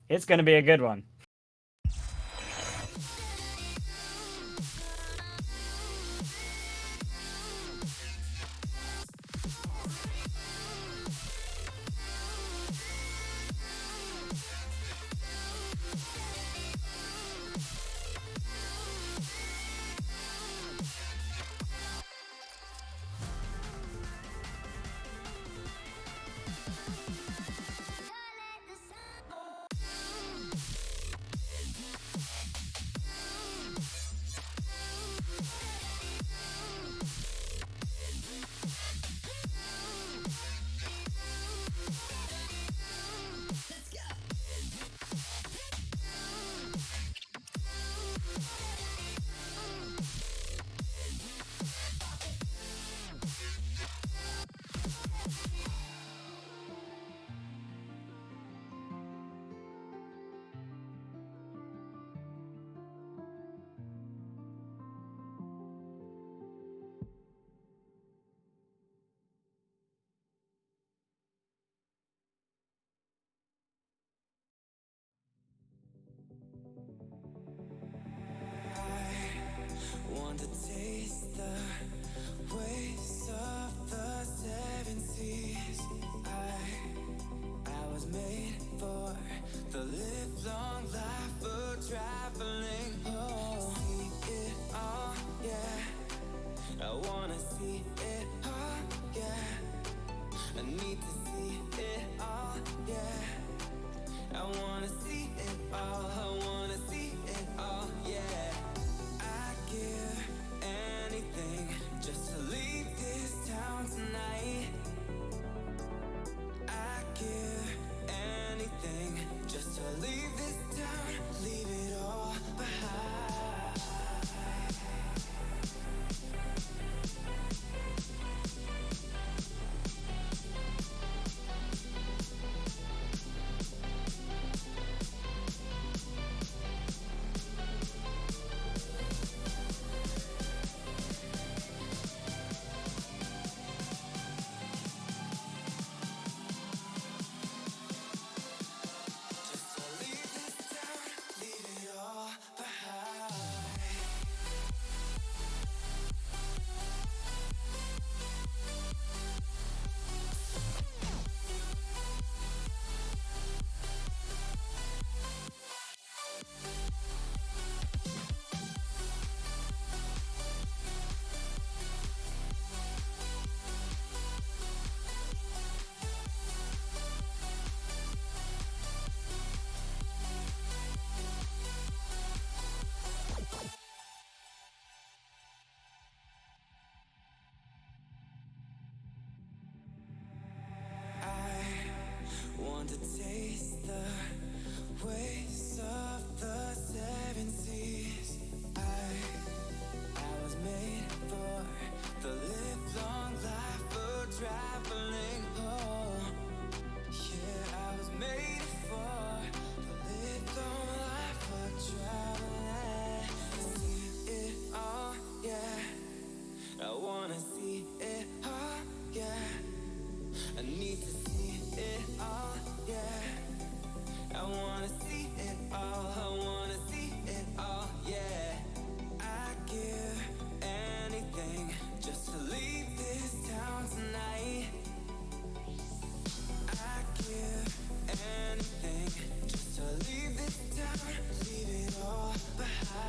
It's gonna be a good one. wanna see it all, yeah. I need to see it all, yeah. I wanna see it all, I wanna see it all, yeah. I give anything just to leave this town tonight. I give anything just to leave this town, leave it all behind. Just to leave this town, leave it all behind. I want to taste the waves of the seven seas. I was made for the livelong life of traveling home. Yeah, I was made for the livelong life of traveling. See it all, yeah. I wanna see it all, yeah. I need to see it all, yeah. I wanna see it all, I wanna see it all, yeah. I give anything just to leave this town tonight. I give anything just to leave this town, leave it all behind.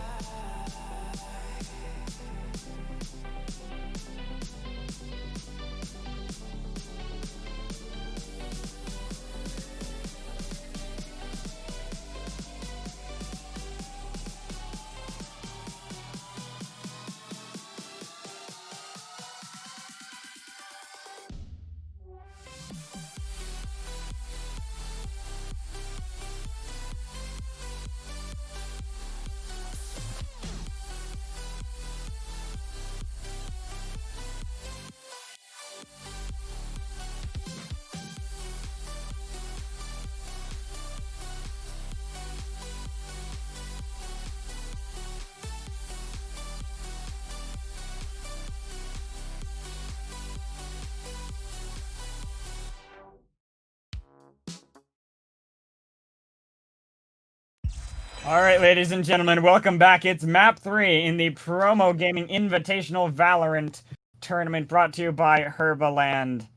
All right, ladies and gentlemen, welcome back. It's Map 3 in the Promo Gaming Invitational Valorant tournament brought to you by Herbaland.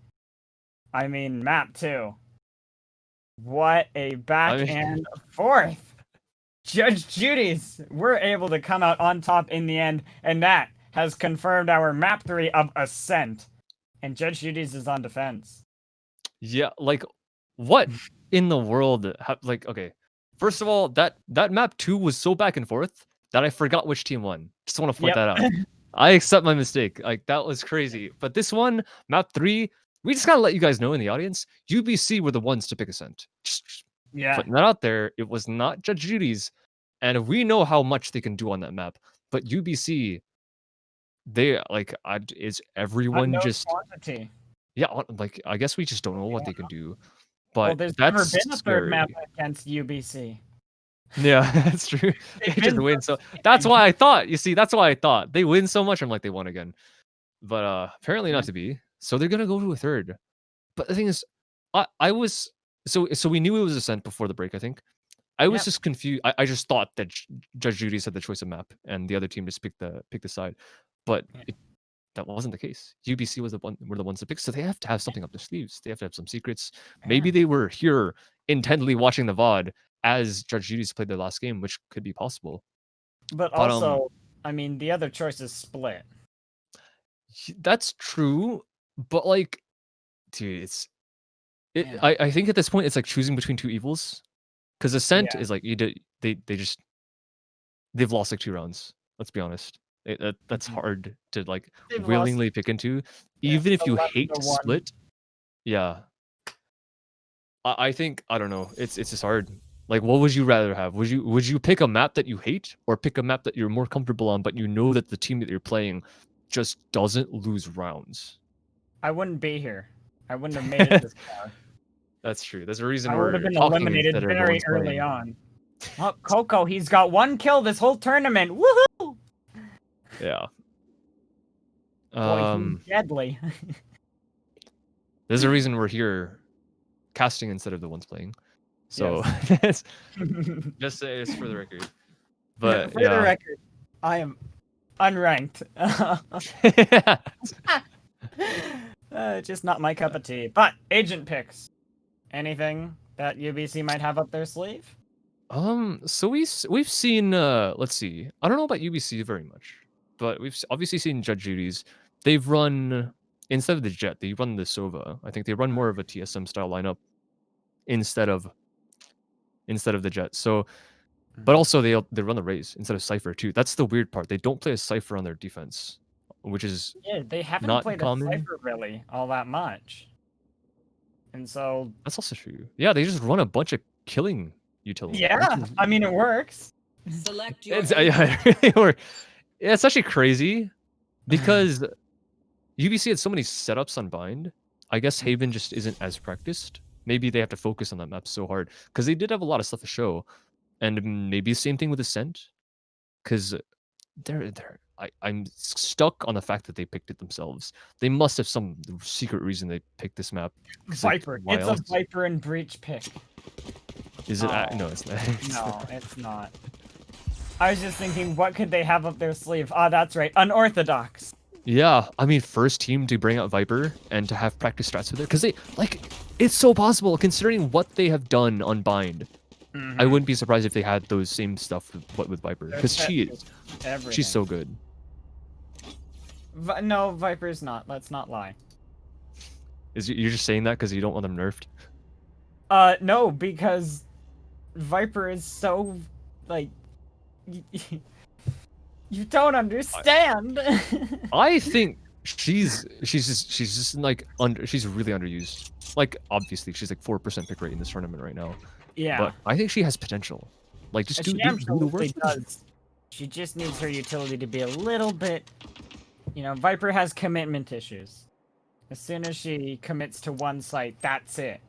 I mean, Map 2. What a back and forth. Judge Judies were able to come out on top in the end, and that has confirmed our Map 3 of Ascent. And Judge Judies is on defense. Yeah, like, what in the world? Like, okay. First of all, that map 2 was so back and forth that I forgot which team won. Just want to point that out. I accept my mistake. Like, that was crazy. But this one, map 3, we just gotta let you guys know in the audience, UBC were the ones to pick Ascent. Just putting that out there. It was not Judge Judy's, and we know how much they can do on that map. But UBC, they like, is everyone just quantity. Yeah, like, I guess we just don't know what they can do. Well, But there's that's never been a third scary. map against UBC. Yeah, that's true. They just win. So that's why I thought. You see, that's why I thought they win so much. I'm like, they won again, but apparently not to be. So they're gonna go to a third. But the thing is, I was so we knew it was Ascent before the break. I think I was just confused. I just thought that Judge Judy's had the choice of map, and the other team just picked the side. But that wasn't the case. UBC were the ones to pick, so they have to have something up their sleeves. They have to have some secrets. Maybe they were here intently watching the VOD as Judge Judy's played their last game, which could be possible. But also, I mean, the other choice is split. That's true, but like, dude, Yeah. I think at this point it's like choosing between two evils, because Ascent Yeah. is like they've lost like 2 rounds. Let's be honest. That's Mhm. hard to like They've lost willingly pick into, yeah, even if you 11 hate to 1. Split. Yeah, I think I don't know. It's just hard. Like, what would you rather have? Would you pick a map that you hate, or pick a map that you're more comfortable on, but you know that the team that you're playing just doesn't lose rounds? I wouldn't be here. I wouldn't have made it this far. That's true. There's a reason I would have we're been talking eliminated instead of very everyone's early playing. on. Oh, Coco, he's got 1 kill this whole tournament. Woohoo! Yeah. Boy, he's deadly. There's a reason we're here casting instead of the ones playing. So just say it's for the record. But For the yeah. record, I am unranked. Just not my cup of tea. But agent picks. Anything that UBC might have up their sleeve? So we've seen let's see. I don't know about UBC very much, but we've obviously seen Judge Judies. They've run instead of the Jet, they run the Sova. I think they run more of a TSM style lineup instead of the Jet. So but also they run the Raze instead of Cypher too. That's the weird part. They don't play a Cypher on their defense, which is Yeah, they haven't not played common. a Cypher really all that much. And so That's also true. Yeah, they just run a bunch of killing utility. yeah, I mean it works. Select your It's, agent. it's actually crazy because UBC had so many setups on Bind. I guess Haven just isn't as practiced. Maybe they have to focus on that map so hard because they did have a lot of stuff to show, and maybe same thing with Ascent, because I'm stuck on the fact that they picked it themselves. They must have some secret reason they picked this map. 'Cause, like, Viper. why It's else? a Viper and Breach pick. Is it? Oh. No, it's not. No, it's not. I was just thinking, what could they have up their sleeve? Ah, that's right, unorthodox. Yeah, I mean, first team to bring out Viper and to have practice strats with it, because they like it's so possible considering what they have done on Bind. I wouldn't be surprised if they had those same stuff with Viper, because she's so good. No, Viper's not. Let's not lie. You're just saying that because you don't want them nerfed? No, because Viper is so like you don't understand. I think she's just like she's really underused. Like obviously she's like 4% pick rate in this tournament right now. Yeah, But I think she has potential. Like just do the absolutely work. does. She just needs her utility to be a little bit. You know, Viper has commitment issues. As soon as she commits to one site, that's it.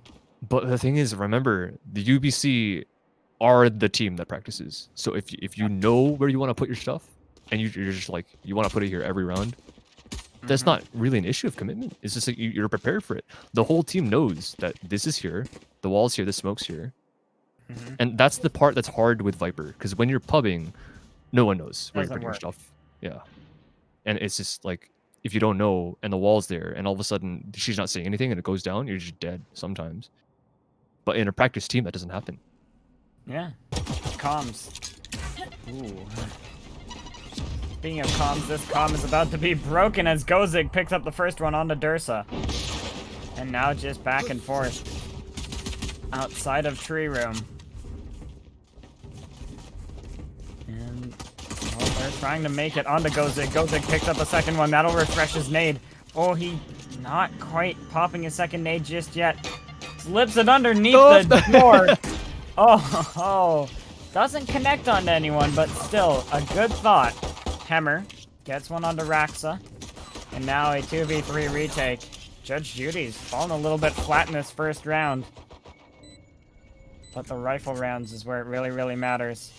But the thing is, remember, the UBC are the team that practices. So if you know where you want to put your stuff, and you're just like you want to put it here every round, that's not really an issue of commitment. It's just like you're prepared for it. The whole team knows that this is here, the wall's here, the smoke's here, and that's the part that's hard with Viper, because when you're pubbing, no one knows where you're Doesn't putting your work. stuff. Yeah, and it's just like if you don't know, and the wall's there, and all of a sudden she's not saying anything, and it goes down, you're just dead sometimes. But in a practice team, that doesn't happen. Yeah. Comms. Ooh. Speaking of comms, this comm is about to be broken as Gozig picks up the first one onto Dursa. And now just back and forth. Outside of tree room. And oh, they're trying to make it onto Gozig. Gozig picked up a second one. That'll refresh his nade. Oh, he not quite popping his second nade just yet. Slips it underneath the door. Oh, doesn't connect onto anyone, but still, a good thought. Hemmer gets one onto Raxa, and now a 2v3 retake. Judge Judy's fallen a little bit flat in this first round. But the rifle rounds is where it really, really matters.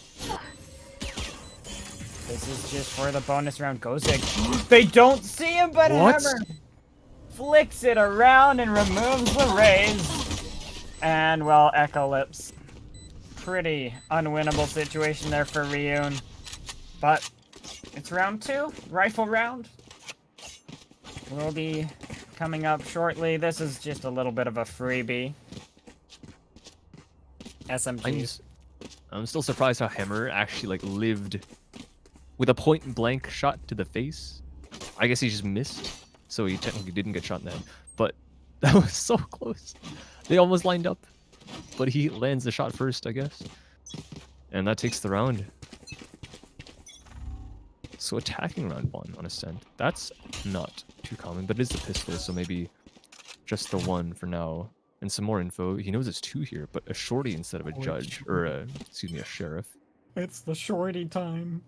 This is just for the bonus round. Gozig. They don't see him, but Hemmer flicks it around and removes the raise. And, well, Echo Lips. Pretty unwinnable situation there for Ryun. But it's round 2, rifle round. Will be coming up shortly. This is just a little bit of a freebie. SMGs. I'm still surprised how Hammer actually like lived with a point blank shot to the face. I guess he just missed, so he technically didn't get shot in the head. But that was so close. They almost lined up, but he lands the shot first, I guess. And that takes the round. So attacking round 1 on Ascent. That's not too common, but it is the pistol, so maybe just the 1 for now. And some more info. He knows it's 2 here, but a shorty instead of a judge, or a, excuse me, a sheriff. It's the shorty time.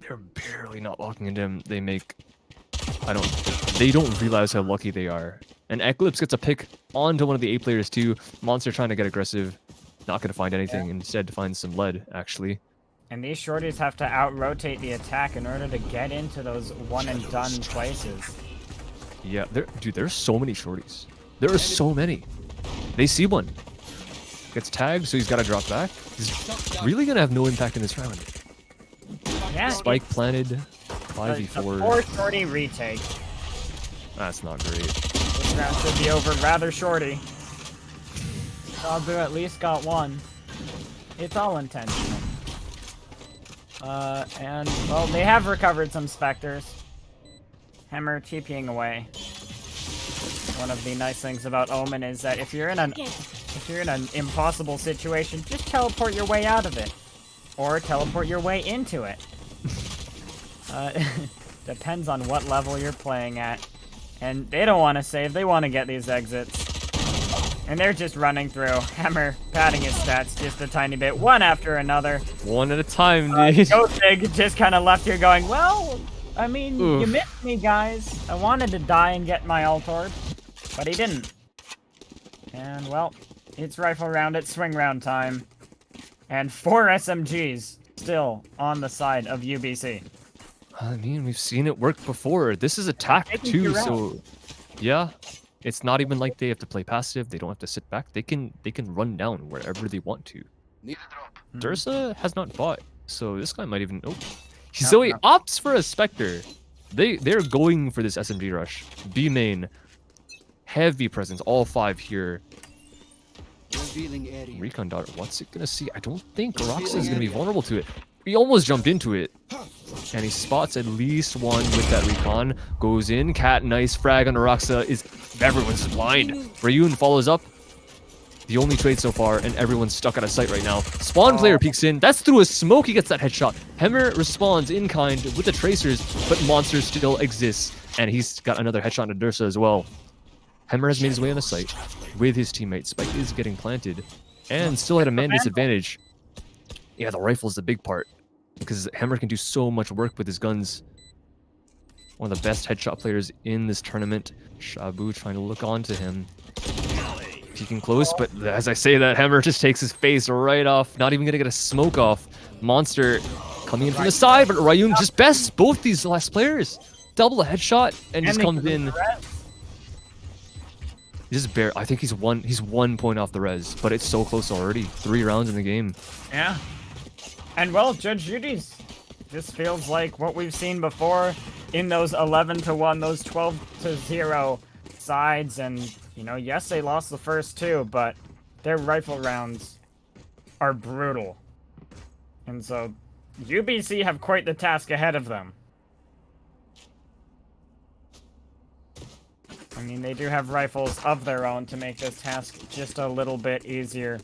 They're barely not locking into him. They make... They don't realize how lucky they are. And Eclipse gets a pick onto one of the A players too. Monster trying to get aggressive. Not going to find anything. Instead, find some lead, actually. And these shorties have to out-rotate the attack in order to get into those one-and-done places. Yeah, dude, there's so many shorties. There are so many. They see one. Gets tagged, so he's got to drop back. He's really going to have no impact in this round. Yeah, Spike planted. 5v4. 4 shorty retake. That's not great. This round should be over rather shorty. Sabu at least got 1. It's all intentional. And, well, they have recovered some Spectres. Hammer TPing away. One of the nice things about Omen is that if you're in an impossible situation, just teleport your way out of it. Or teleport your way into it. Depends on what level you're playing at. And they don't want to save, they want to get these exits. And they're just running through. Hammer padding his stats just a tiny bit, one after another. One at a time, dude. Ghostig just kind of left here going, well, I mean, Oof. you missed me, guys. I wanted to die and get my Altord, but he didn't. And, well, it's rifle round, it's swing round time. And 4 SMGs still on the side of UBC. I mean, we've seen it work before. This is attack too, so yeah. It's not even like they have to play passive. They don't have to sit back. They can run down wherever they want to. Dursa has not fought, so this guy might even. Oh, so he opts for a Spectre. They're going for this SMG rush. B main, heavy presence. All 5 here. Recon dart. What's it gonna see? I don't think Roxa is gonna be vulnerable to it. He almost jumped into it. And he spots at least one with that recon. Goes in. Cat, nice frag on Roxa. Everyone's blind. Rayun follows up. The only trade so far, and everyone's stuck out of sight right now. Spawn player peeks in. That's through a smoke. He gets that headshot. Hemmer responds in kind with the tracers, but Monster still exists. And he's got another headshot to Dursa as well. Hemmer has made his way on the site with his teammate. Spike is getting planted and still at a man disadvantage. Yeah, the rifle's the big part because Hemmer can do so much work with his guns. One of the best headshot players in this tournament. Shabu trying to look onto him. Peeking close, but as I say that, Hemmer just takes his face right off. Not even gonna get a smoke off. Monster coming in from the side, but Rayun just bests both these last players. Double a headshot and just comes in. Just I think he's 1 point off the res, but it's so close already. 3 rounds in the game. Yeah. And well, Judge Judies. This feels like what we've seen before in those 11-1, those 12-0 sides. And, you know, yes, they lost the first 2, but their rifle rounds are brutal. And so, UBC have quite the task ahead of them. I mean, they do have rifles of their own to make this task just a little bit easier.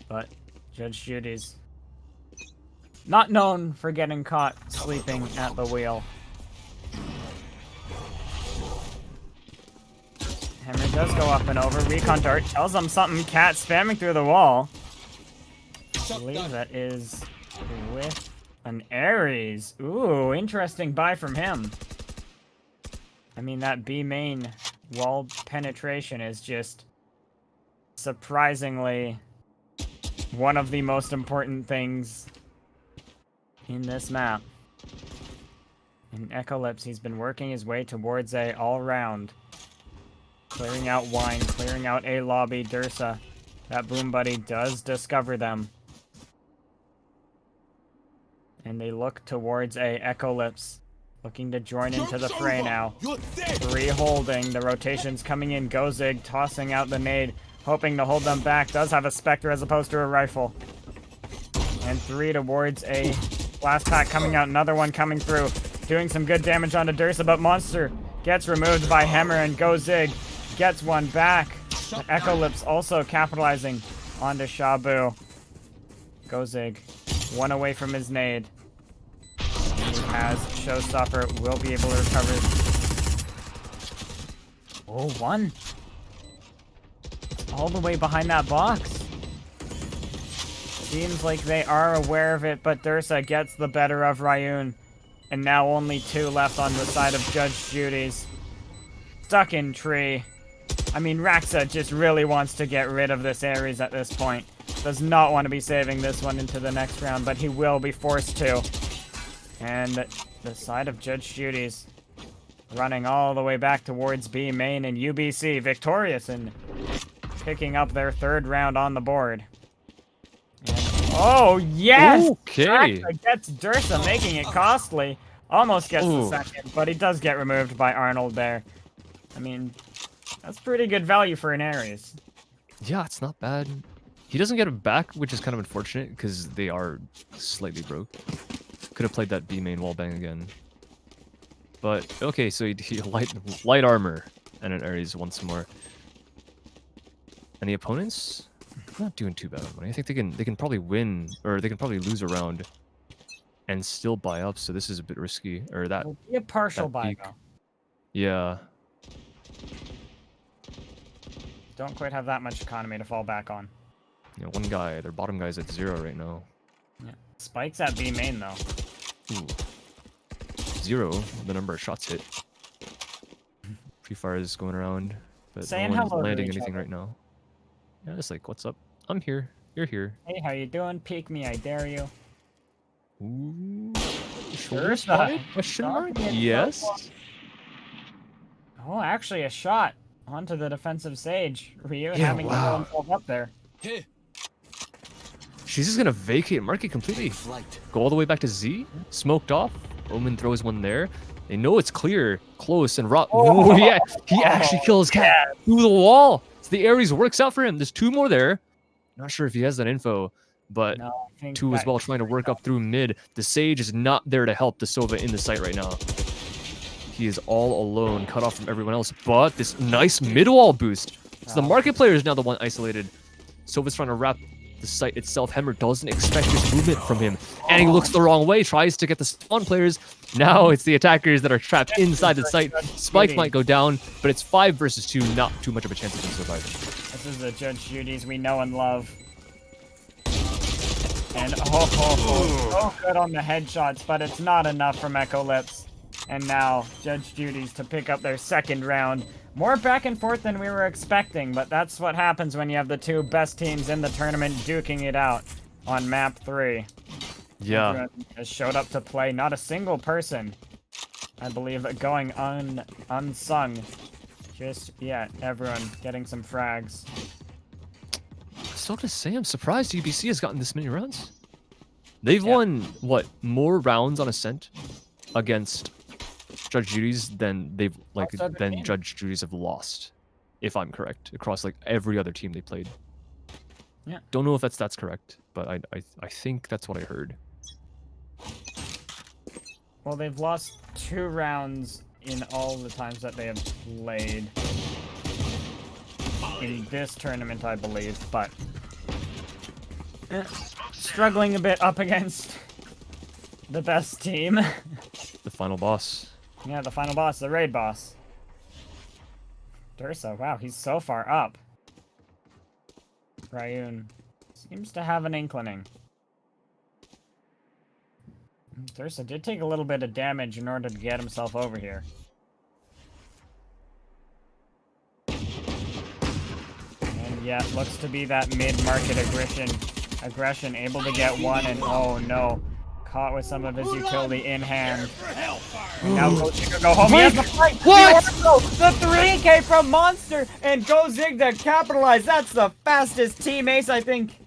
But Judge Judies, not known for getting caught sleeping at the wheel. Hammer does go up and over. Recon dart tells him something. Cat spamming through the wall. I believe that is with an Ares. Ooh, interesting buy from him. I mean, that B main wall penetration is just surprisingly one of the most important things in this map. In Echolips, he's been working his way towards A all round. Clearing out Wine, clearing out A lobby. Dursa, that Boom Buddy does discover them. And they look towards A. Echolips looking to join into the fray now. 3 holding. The rotation's coming in. Gozig tossing out the nade, hoping to hold them back. Does have a Spectre as opposed to a rifle. And 3 towards A Blast pack coming out, another one coming through. Doing some good damage onto Dursa, but Monster gets removed by Hammer, and Go Zig gets one back. And Echo Lips also capitalizing onto Shabu. Go Zig, one away from his nade. And he has Showstopper, will be able to recover. Oh, one. All the way behind that box. Seems like they are aware of it, but Dursa gets the better of Ryun. And now only 2 left on the side of Judge Judies. Stuck in tree. I mean, Raxa just really wants to get rid of this Ares at this point. Does not want to be saving this one into the next round, but he will be forced to. And the side of Judge Judies running all the way back towards B main, and UBC victorious and picking up their 3rd round on the board. And, oh, yes! Okay. Raxa gets Dursa, making it costly. Almost gets the second, but he does get removed by Arnold there. I mean, that's pretty good value for an Ares. Yeah, it's not bad. He doesn't get it back, which is kind of unfortunate because they are slightly broke. Could have played that B main wallbang again. But okay, so he light armor and an Ares once more. And the opponents not doing too bad on money. I think they can probably win, or they can probably lose a round and still buy up. So this is a bit risky. Or that It'll be a partial buy peak. though. Yeah. Don't quite have that much economy to fall back on. Yeah, one guy, their bottom guy's at 0 right now. Yeah. Spike's at B main though. Ooh. 0, the number of shots hit. Pre-fire is going around, but Saying no one's hello to landing each anything other. right now. Yeah, it's like, what's up? I'm here. You're here. Hey, how you doing? Peek me, I dare you. Ooh. Sure, Shoulder question mark? Yes. Oh, actually a shot onto the defensive Sage. Ryu Yeah, having to wow. throw himself up there. Hey, She's just gonna vacate market completely. flight. Go all the way back to Z. Smoked off. Omen throws one there. They know it's clear, close, and Rock. Oh, yeah, he actually kills Cat through the wall. So the Ares works out for him. There's 2 more there. Not sure if he has that info, but No, I think 2 as that- well, trying to work up through mid. The Sage is not there to help the Sova in the site right now. He is all alone, cut off from everyone else. But this nice mid wall boost. So the market player is now the one isolated. Sova's trying to wrap the site itself. Hemmer doesn't expect this movement from him, and he looks the wrong way. Tries to get the spawn players. Now it's the attackers that are trapped inside the site. Spike might go down, but it's 5 versus 2. Not too much of a chance of them surviving. This is the Judge Judies we know and love. And so good on the headshots, but it's not enough from Echo Lips. And now Judge Judies to pick up their 2nd round. More back and forth than we were expecting, but that's what happens when you have the 2 best teams in the tournament duking it out on map 3. Yeah. Everyone has showed up to play. Not a single person, I believe, going unsung just yet. Everyone getting some frags. So to say, I'm surprised UBC has gotten this many rounds. They've won, what, more rounds on Ascent against Judge Judy's than they've Judge Judy's have lost, if I'm correct, across like every other team they played. Yeah. Don't know if that's correct, but I think that's what I heard. Well, they've lost 2 rounds in all the times that they have played in this tournament, I believe, but struggling a bit up against the best team. The final boss. Yeah, the final boss, the raid boss. Dursa, wow, he's so far up. Ryun seems to have an inclining. Dursa did take a little bit of damage in order to get himself over here. And yeah, looks to be that mid-market aggression, able to get one, and oh no, caught with some of his utility in hand. And now Go Zig go home. He has the fight. What? The 3K from Monster, and Go Zig to capitalize. That's the fastest team ace, I think.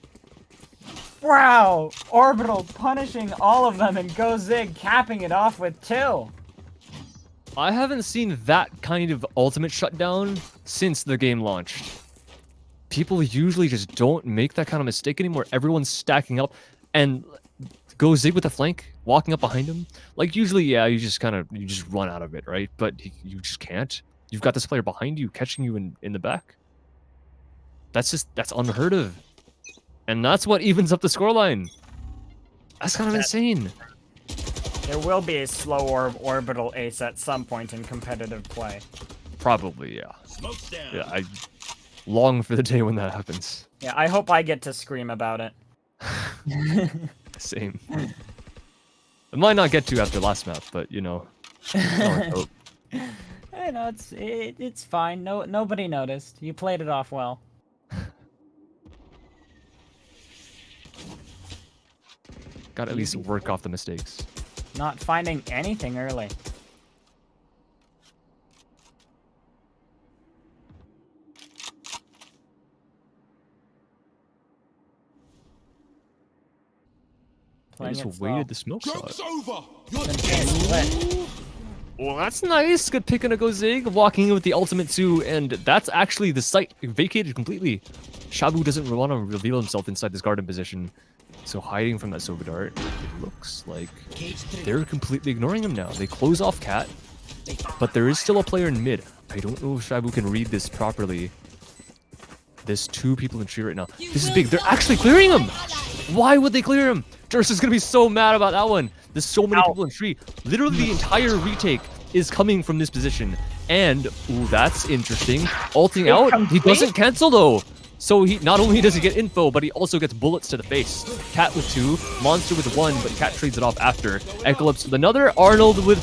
Wow, Orbital punishing all of them, and Go Zig capping it off with 2. I haven't seen that kind of ultimate shutdown since the game launched. People usually just don't make that kind of mistake anymore. Everyone's stacking up, and Go Zig with the flank walking up behind him. Like usually, yeah, you just run out of it, right? But you just can't. You've got this player behind you, catching you in the back. That's unheard of, and that's what evens up the scoreline. That's kind of insane. There will be a slow orbital ace at some point in competitive play. Probably, yeah. Smoke's down. Yeah, I long for the day when that happens. Yeah, I hope I get to scream about it. Same. I might not get to after last map, but you know. I know it's fine. Nobody noticed. You played it off well. Gotta at least work off the mistakes. Not finding anything early. They just waited the smoke shot. Joke's over. You're Well, that's nice. Good pick and a go zig. Walking in with the ultimate too, and that's actually the site vacated completely. Shabu doesn't want to reveal himself inside this garden position, so hiding from that Sova dart, it looks like they're completely ignoring him now. They close off Cat, but there is still a player in mid. I don't know if Shabu can read this properly. There's 2 people in tree right now. This is big. They're actually clearing him. Why would they clear him? Durst is gonna be so mad about that one. There's so many people in tree. Literally the entire retake is coming from this position. And, ooh, that's interesting. Ulting out, he doesn't cancel though. So he not only does he get info, but he also gets bullets to the face. Cat with 2, Monster with 1, but Cat trades it off after. Eclipse with another, Arnold with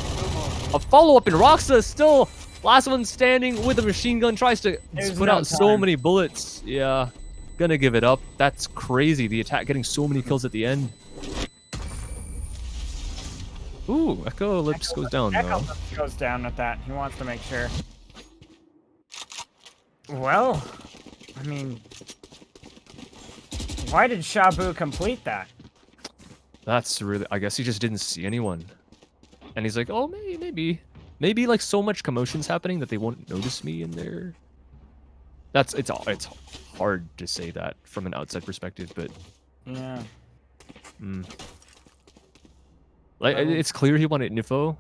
a follow-up, and Roxa still last one standing with a machine gun, tries to put out so many bullets. Yeah, gonna give it up. That's crazy. The attack getting so many kills at the end. Ooh, Echo Ellipse goes down Echo though. Ellipse goes down with that. He wants to make sure. Well, I mean, why did Shabu complete that? That's really, I guess he just didn't see anyone. And he's like, oh, maybe like so much commotion's happening that they won't notice me in there. It's hard to say that from an outside perspective, but Yeah. Like it's clear he wanted info,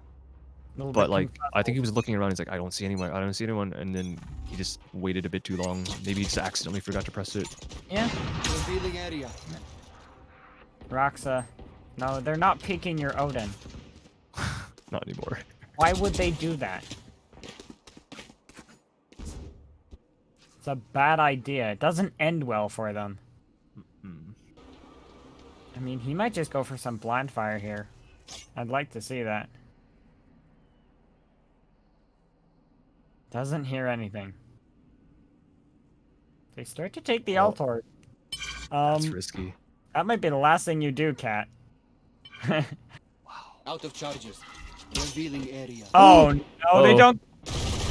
Little but bit like confuzzled. I think he was looking around. He's like, I don't see anyone. I don't see anyone. And then he just waited a bit too long. Maybe he just accidentally forgot to press it. Yeah. Revealing area. Roxa. No, they're not peeking your Odin. Not anymore. Why would they do that? It's a bad idea. It doesn't end well for them. I mean, he might just go for some blind fire here. I'd like to see that. Doesn't hear anything. They start to take the Altor. That's risky. That might be the last thing you do, Cat. Out of charges. Revealing area. Oh no, they don't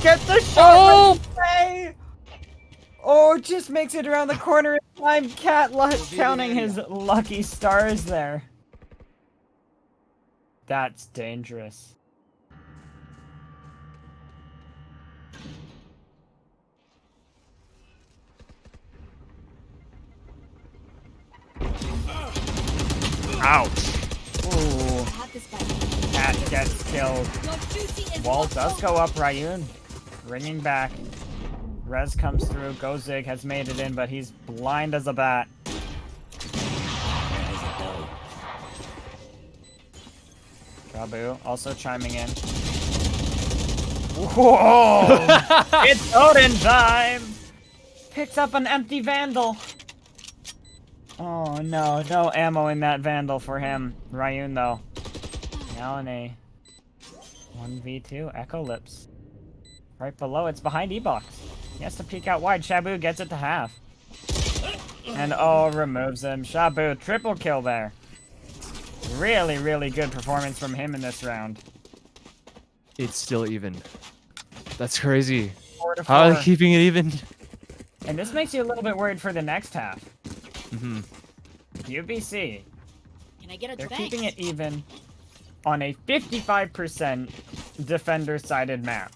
get the shot right away! Oh, just makes it around the corner in time. Cat counting his lucky stars there. That's dangerous. Ouch. Ooh. Cat gets killed. Wall does go up, Ryun. Ringing back. Rez comes through. Gozig has made it in, but he's blind as a bat. Rabu also chiming in. Whoa! It's Odin time! Picks up an empty Vandal. Oh no, no ammo in that Vandal for him. Ryun though. Now in a 1v2 Echo Lips. Right below, it's behind E-Box. He has to peek out wide. Shabu gets it to half. And oh, removes him. Shabu, triple kill there. Really, really good performance from him in this round. It's still even. That's crazy. 4-4. How are they keeping it even? And this makes you a little bit worried for the next half. UBC, Can I get a they're thanks? keeping it even on a 55% defender-sided map.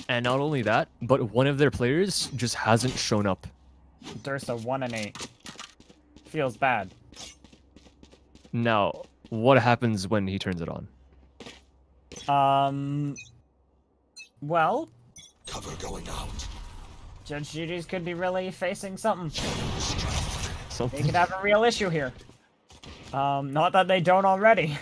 And not only that, but one of their players just hasn't shown up. Dursa 1 and 8. Feels bad. Now, What happens when he turns it on? Well, Cover going out. Judge Judies could be really facing something. They Something. could have a real issue here. Not that they don't already.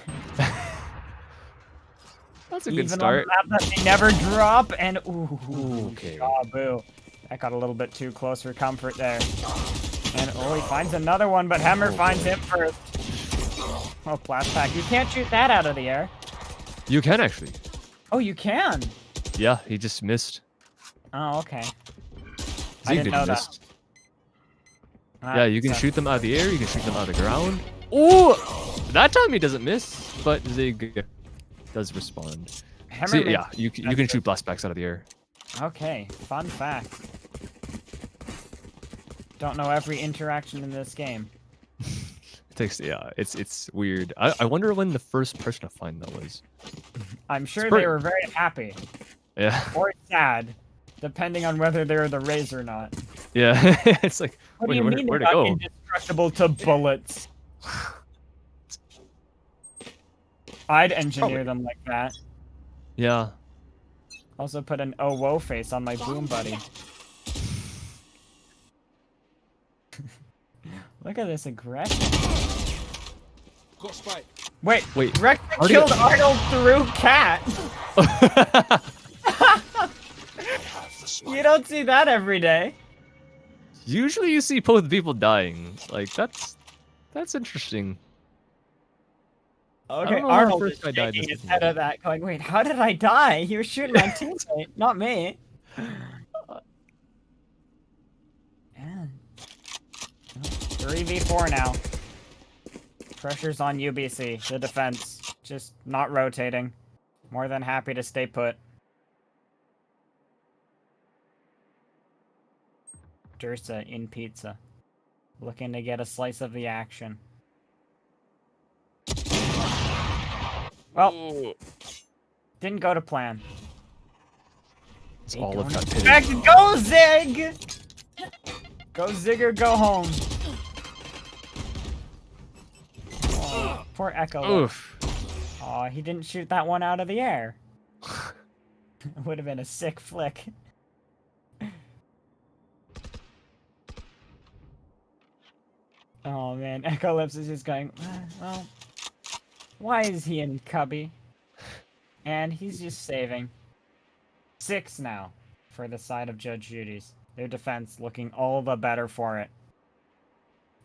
That's a good Even start. on the map that they never drop, and ooh, Okay. boo. That got a little bit too close for comfort there. And he finds another one, but Hemmer finds him first. Oh, blast pack. You can't shoot that out of the air. You can actually. Oh, you can. Yeah, he just missed. Oh, okay. I Zeke didn't know that. miss. Yeah, you can That's- shoot them out of the air, you can shoot them out of the ground. Ooh! That time he doesn't miss, but Zig does respond. Hammer See, makes- yeah, you can shoot blast packs out of the air. Okay, fun fact. Don't know every interaction in this game. It takes, yeah, it's weird. I wonder when the first person to find that was. I'm sure pretty- they were very happy Yeah, or sad, depending on whether they're the Rays or not. yeah. It's like, What wait, do you where, mean where'd they're it not go? indestructible to bullets? I'd engineer them like that. Yeah. Also put an oh whoa face on my boom buddy. Look at this aggression. Go spike. Wait, Wait, Rex how do you- killed Arnold through Cat. I have the smite. You don't see that every day. Usually you see both people dying. Like, that's interesting. Okay, don't know how the Arnold first is guy died shaking this his head at that, going, wait, how did I die? He was shooting my teammate, not me. Yeah. 3v4 now. Pressure's on UBC, the defense. Just not rotating. More than happy to stay put. Dursa in pizza. Looking to get a slice of the action. Well, didn't go to plan. It's all of that Back, pity. go Zig! Go Zig or go home. Aw, poor Echo. Oof. Aw, he didn't shoot that one out of the air. Would have been a sick flick. Oh man, Echo Lips is just going, well, why is he in Cubby? And he's just saving. 6 now for the side of Judge Judy's. Their defense looking all the better for it.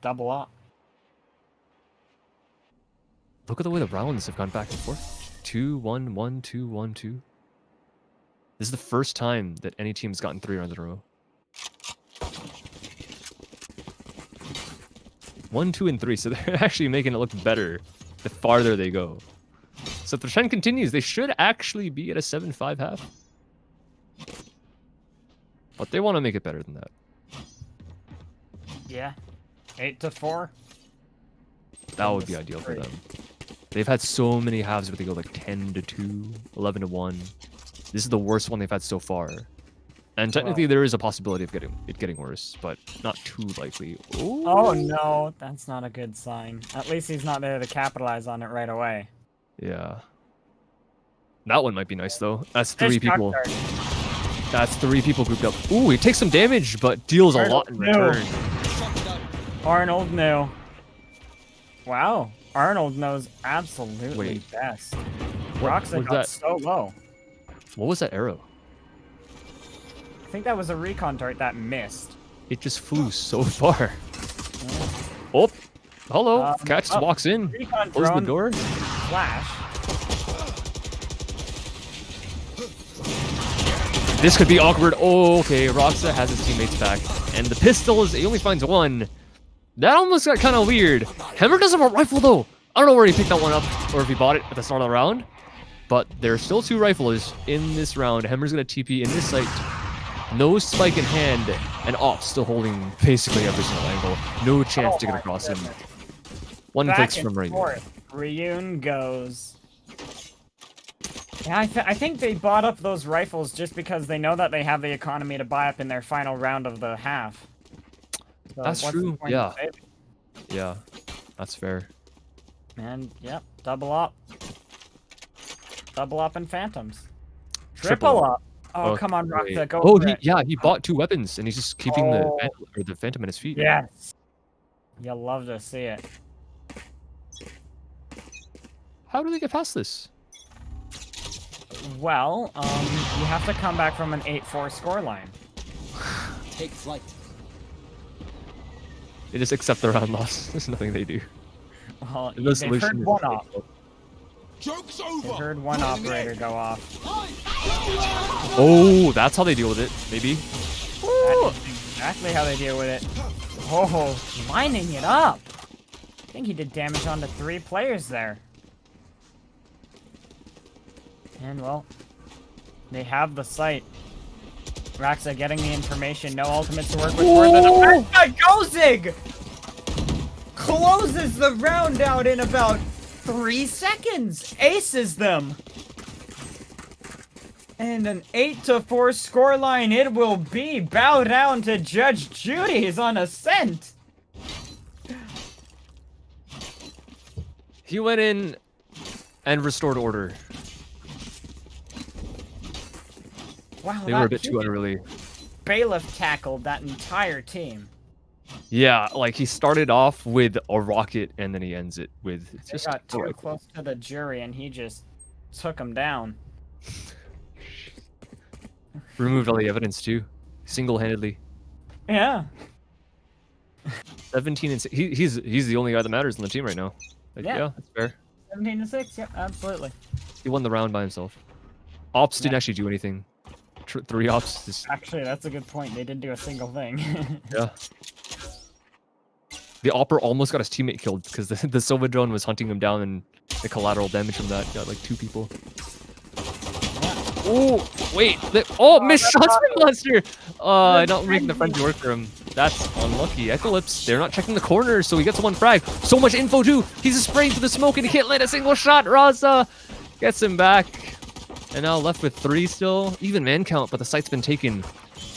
Double up. Look at the way the rounds have gone back and forth. 2-1, 1-2, 1-2. This is the first time that any team's gotten 3 rounds in a row. 1, 2, and 3. So they're actually making it look better the farther they go. So if the trend continues, they should actually be at a 7-5 half. But they want to make it better than that. Yeah. 8-4. That would be ideal for them. They've had so many halves where they go like 10-2, 11-1. This is the worst one they've had so far. And technically there is a possibility of it getting worse, but not too likely. Ooh. Oh no, that's not a good sign. At least he's not there to capitalize on it right away. Yeah. That one might be nice though. That's Fish 3 people. cock dart. That's 3 people grouped up. Ooh, he takes some damage, but deals a lot in No. return. Arnold knew. Wow. Arnold knows absolutely Wait. best. What Roxa was got that? so low. What was that arrow? I think that was a recon dart that missed. It just flew so far. Oh, hello. Cat just walks in. Recon Close the drone door. flash. This could be awkward. Oh, okay. Roxa has his teammates back. And the pistols, he only finds 1. That almost got kind of weird. Hemmer does have a rifle, though. I don't know where he picked that one up or if he bought it at the start of the round. But there are still 2 riflers in this round. Hemmer's going to TP in this site. No spike in hand. And Ops still holding basically every single angle. No chance to get across him. 1 Back clicks and from right there. forth. Ryun goes. Yeah, I think they bought up those rifles just because they know that they have the economy to buy up in their final round of the half. So That's what's the true, point yeah. of saving? Yeah, that's fair. And, yep, double up. Double up and phantoms. Triple up. Oh, come on, wait. Roxa, go Oh, for it. he bought 2 weapons and he's just keeping the phantom at his feet. Yes. You'll love to see it. How do they get past this? Well, you have to come back from an 8-4 scoreline. Take flight. They just accept the round loss. There's nothing they do. Well, No they've heard one op. Joke's They've over. heard one operator go off. Oh, that's how they deal with it. Maybe. That is exactly how they deal with it. Oh, lining it up. I think he did damage onto 3 players there. And, well, they have the site. Raxa getting the information. No ultimates to work with. For the defense. Gozig closes the round out in about 3 seconds. Aces them. And an 8-4 scoreline it will be. Bow down to Judge Judies on Ascent. He went in and restored order. Wow, They were a bit too unruly. Bailiff tackled that entire team. Yeah, like he started off with a rocket and then he ends it with They just got a too rifle. close to the jury and he just took them down. Removed all the evidence too, single-handedly. Yeah. 17 and 6. He's the only guy that matters on the team right now. Like, Yeah. yeah, that's fair. 17-6. Yep, absolutely. He won the round by himself. Ops didn't Yeah. actually do anything. 3 ops. Just, Actually, that's a good point. They didn't do a single thing. yeah. The Opper almost got his teammate killed because the Silva drone was hunting him down and the collateral damage from that got like 2 people. Oh, wait. Missed shots from Monster. Not making the friendly work for him. That's unlucky. Eclipse, they're not checking the corner, so he gets 1 frag. So much info too. He's spraying through the smoke and he can't land a single shot. Raza gets him back. And now left with 3 still. Even man count, but the site's been taken.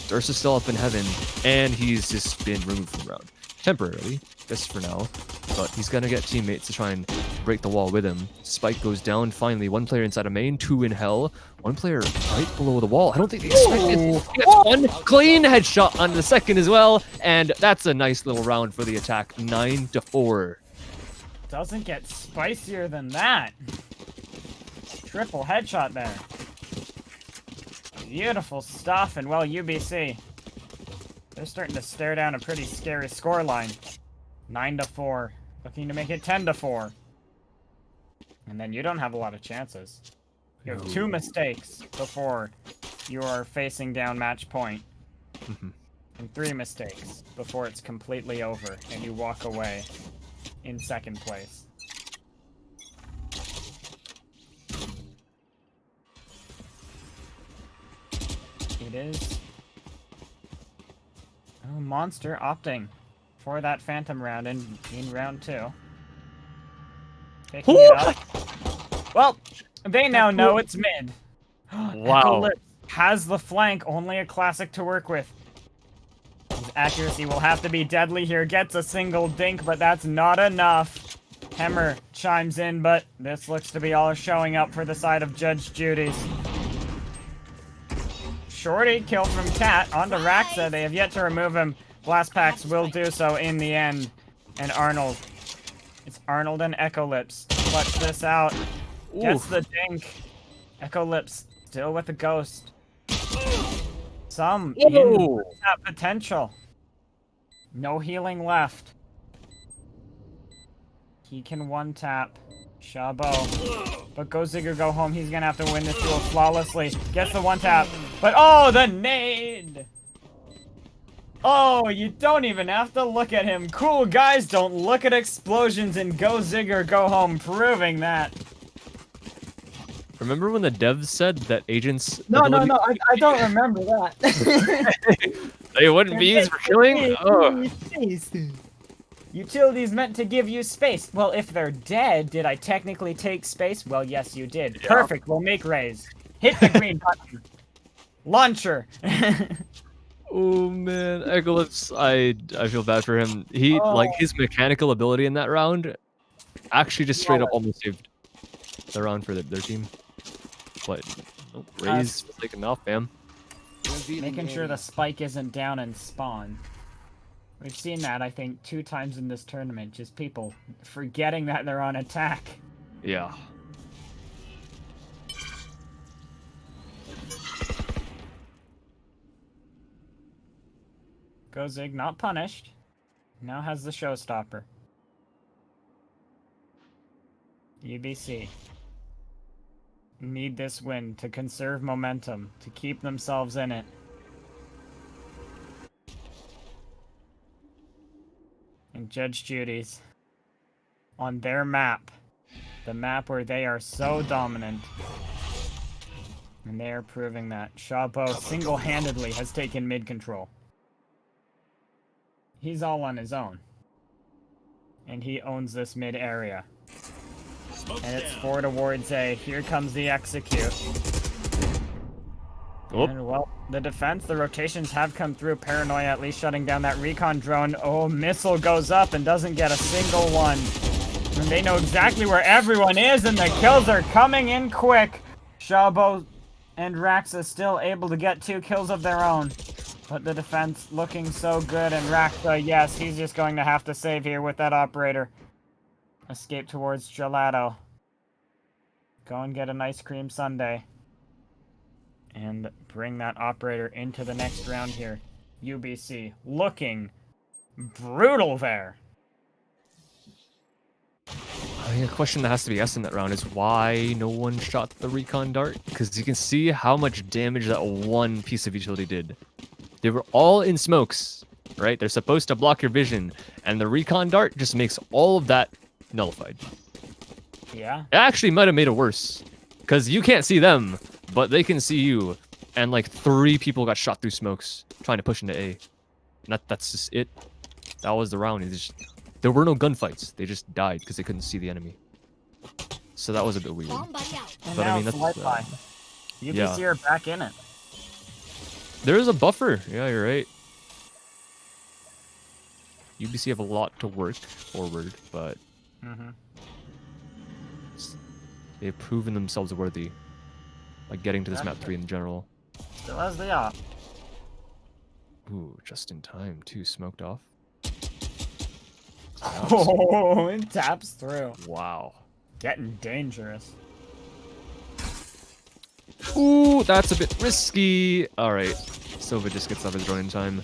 Ursa's still up in heaven. And he's just been removed from the round. Temporarily, just for now. But he's gonna get teammates to try and break the wall with him. Spike goes down finally. 1 player inside of main, 2 in hell. 1 player right below the wall. I don't think they expected. He gets 1 clean headshot on the second as well. And that's a nice little round for the attack. 9-4. Doesn't get spicier than that. Triple headshot there. Beautiful stuff, and well, UBC. They're starting to stare down a pretty scary scoreline. 9-4. Looking to make it 10-4. And then you don't have a lot of chances. You have 2 mistakes before you are facing down match point. And 3 mistakes before it's completely over and you walk away in 2nd place. It is. Oh, Monster opting for that Phantom round in round 2. Picking it up. Well, they now know it's mid. Wow. Eclipse has the flank, only a classic to work with. His accuracy will have to be deadly here. Gets a single dink, but that's not enough. Hemmer chimes in, but this looks to be all showing up for the side of Judge Judies. Shorty kill from Cat onto Raxa. They have yet to remove him. Blast packs will do so in the end. And Arnold. It's Arnold and Eclipse. Clutch this out. Gets the dink. Eclipse still with the ghost. Some that potential. No healing left. He can 1-tap. Shabo. But go Zigger, go home. He's gonna have to win this duel flawlessly. Gets the 1-tap. But oh, the nade! Oh, you don't even have to look at him. Cool guys don't look at explosions and go Zigger, go home, proving that. Remember when the devs said that agents... No, I don't remember that. They wouldn't be used for killing? Oh. Utilities meant to give you space. Well, if they're dead, did I technically take space? Well, yes, you did. Yeah. Perfect, we'll make raise. Hit the green button. Launcher. Oh man, Eclipse, I feel bad for him. He like his mechanical ability in that round actually just straight up almost saved the round for their team. But nope, Raze was taken off, fam. Making sure the spike isn't down and spawn. We've seen that, I think, 2 times in this tournament. Just people forgetting that they're on attack. Yeah. Gozig not punished. Now has the showstopper. UBC need this win to conserve momentum, to keep themselves in it. And Judge Judies on their map, the map where they are so dominant. And they are proving that. Shabo single-handedly has taken mid control. He's all on his own. And he owns this mid area. And it's 4 towards A. Here comes the execute. Oh. And well, the defense, the rotations have come through. Paranoia at least shutting down that recon drone. Oh, missile goes up and doesn't get a single one. And they know exactly where everyone is, and the kills are coming in quick. Shabo and Raxa still able to get 2 kills of their own. But the defense looking so good, and Raxa, yes, he's just going to have to save here with that operator. Escape towards Gelato. Go and get an ice cream sundae. And bring that operator into the next round here. UBC looking brutal there. I think a question that has to be asked in that round is why no one shot the recon dart? Because you can see how much damage that one piece of utility did. They were all in smokes, right? They're supposed to block your vision, and the recon dart just makes all of that nullified. Yeah. It actually might have made it worse, because you can't see them, but they can see you. And like 3 people got shot through smokes trying to push into A. And that's just it. That was the round. There were no gunfights. They just died because they couldn't see the enemy. So that was a bit weird. Bomb buddy out. And But now I mean, it's that's UBC are back in it. There is a buffer. Yeah, you're right. UBC have a lot to work forward, but they've proven themselves worthy by getting to this map 3 in general. Still has the op. Ooh, just in time, too. Smoked off. Oh, it taps through. Wow. Getting dangerous. Ooh, that's a bit risky. Alright. Sova just gets off his drone in time.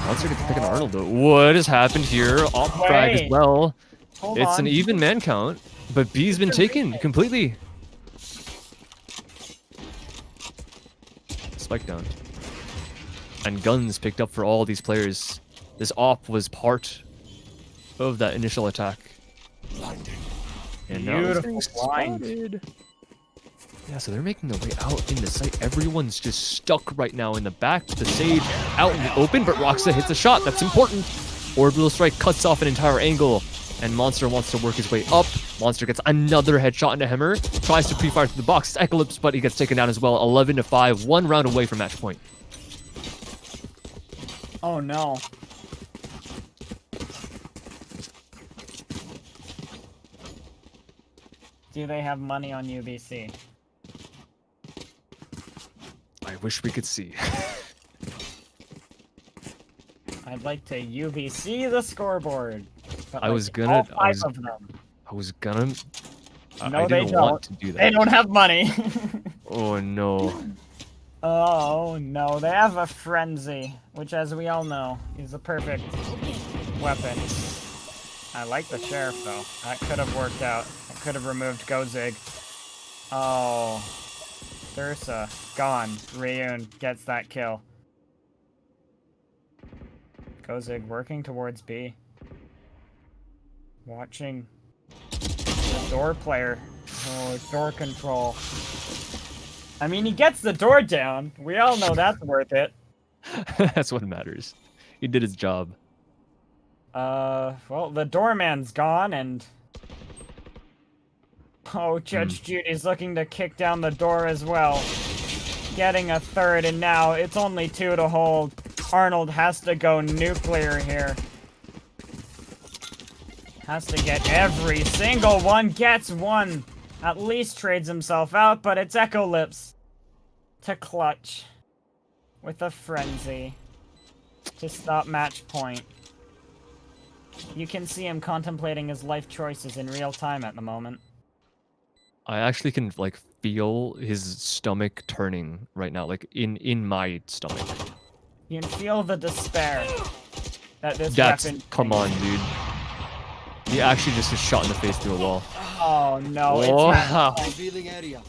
Monster gets to pick an Arnold, though. What has happened here? Op frag as well. It's an even man count, but B's been taken completely. Spike down. And guns picked up for all these players. This op was part of that initial attack. And now it's getting spotted. Yeah, so they're making their way out in the site. Everyone's just stuck right now in the back. The Sage out in the open, but Roxa hits a shot. That's important. Orbital Strike cuts off an entire angle, and Monster wants to work his way up. Monster gets another headshot into Hammer. Tries to pre-fire through the box. Eclipse, but he gets taken down as well. 11-5, 1 round away from match point. Oh no. Do they have money on UBC? I wish we could see. I'd like to UBC the scoreboard. But I like was gonna. all 5 of them. I was gonna. No, I they didn't don't. want to do that. They don't have money. Oh no. Oh no, they have a frenzy, which, as we all know, is the perfect weapon. I like the sheriff though. That could have worked out. I could have removed Gozig. Oh, Thursa gone. Ryun gets that kill. Gozig working towards B. Watching the door player. Oh, door control. I mean, he gets the door down. We all know that's worth it. That's what matters. He did his job. Well, the doorman's gone, and... Oh, Judge Judy's looking to kick down the door as well. Getting a third, and now it's only 2 to hold. Arnold has to go nuclear here. Has to get every single one, gets one. At least trades himself out, but it's Echo Lips to clutch with a frenzy to stop match point. You can see him contemplating his life choices in real time at the moment. I actually can like feel his stomach turning right now, like in my stomach. You can feel the despair that this That's weapon come on, dude. He actually just is shot in the face through a wall. Oh no, it's Wow. Revealing area.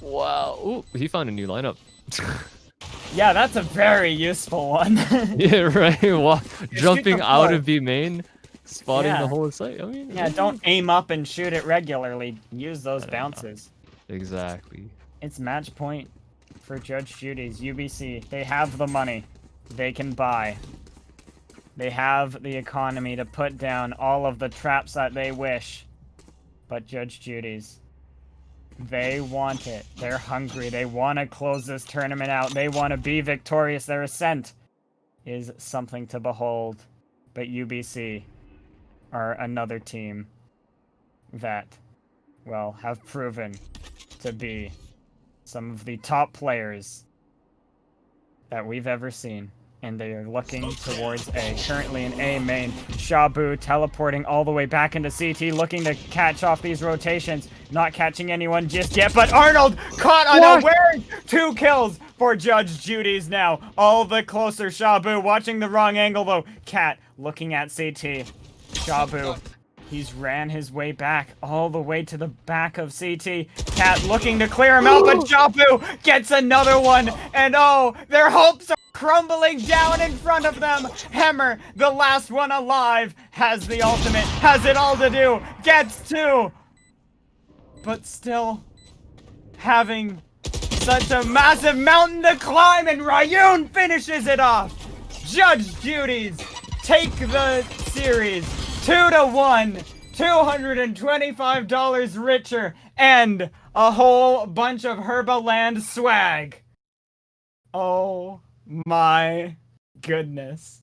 Wow. Ooh, he found a new lineup. yeah, that's a very useful one. Yeah, right. Wow. Jumping the out floor. of B main, spotting Yeah. the whole site. I mean, yeah, don't aim up and shoot it regularly. Use those bounces. Exactly. It's match point for Judge Judies, UBC. They have the money. They can buy. They have the economy to put down all of the traps that they wish. But Judge Judies, they want it. They're hungry. They want to close this tournament out. They want to be victorious. Their ascent is something to behold. But UBC are another team that, well, have proven to be some of the top players that we've ever seen. And they are looking towards A. Currently in A main. Shabu teleporting all the way back into CT, looking to catch off these rotations. Not catching anyone just yet, but Arnold caught unawares! 2 kills for Judge Judies now. All the closer. Shabu watching the wrong angle though. Cat looking at CT. Shabu. He's ran his way back all the way to the back of CT. Cat looking to clear him out, but Shabu gets another one. And oh, their hopes are crumbling down in front of them. Hammer, the last one alive, has the ultimate, has it all to do, gets 2. But still having such a massive mountain to climb, and Ryun finishes it off. Judge Judies take the series 2-1, $225 richer, and a whole bunch of Herbaland swag. Oh my goodness.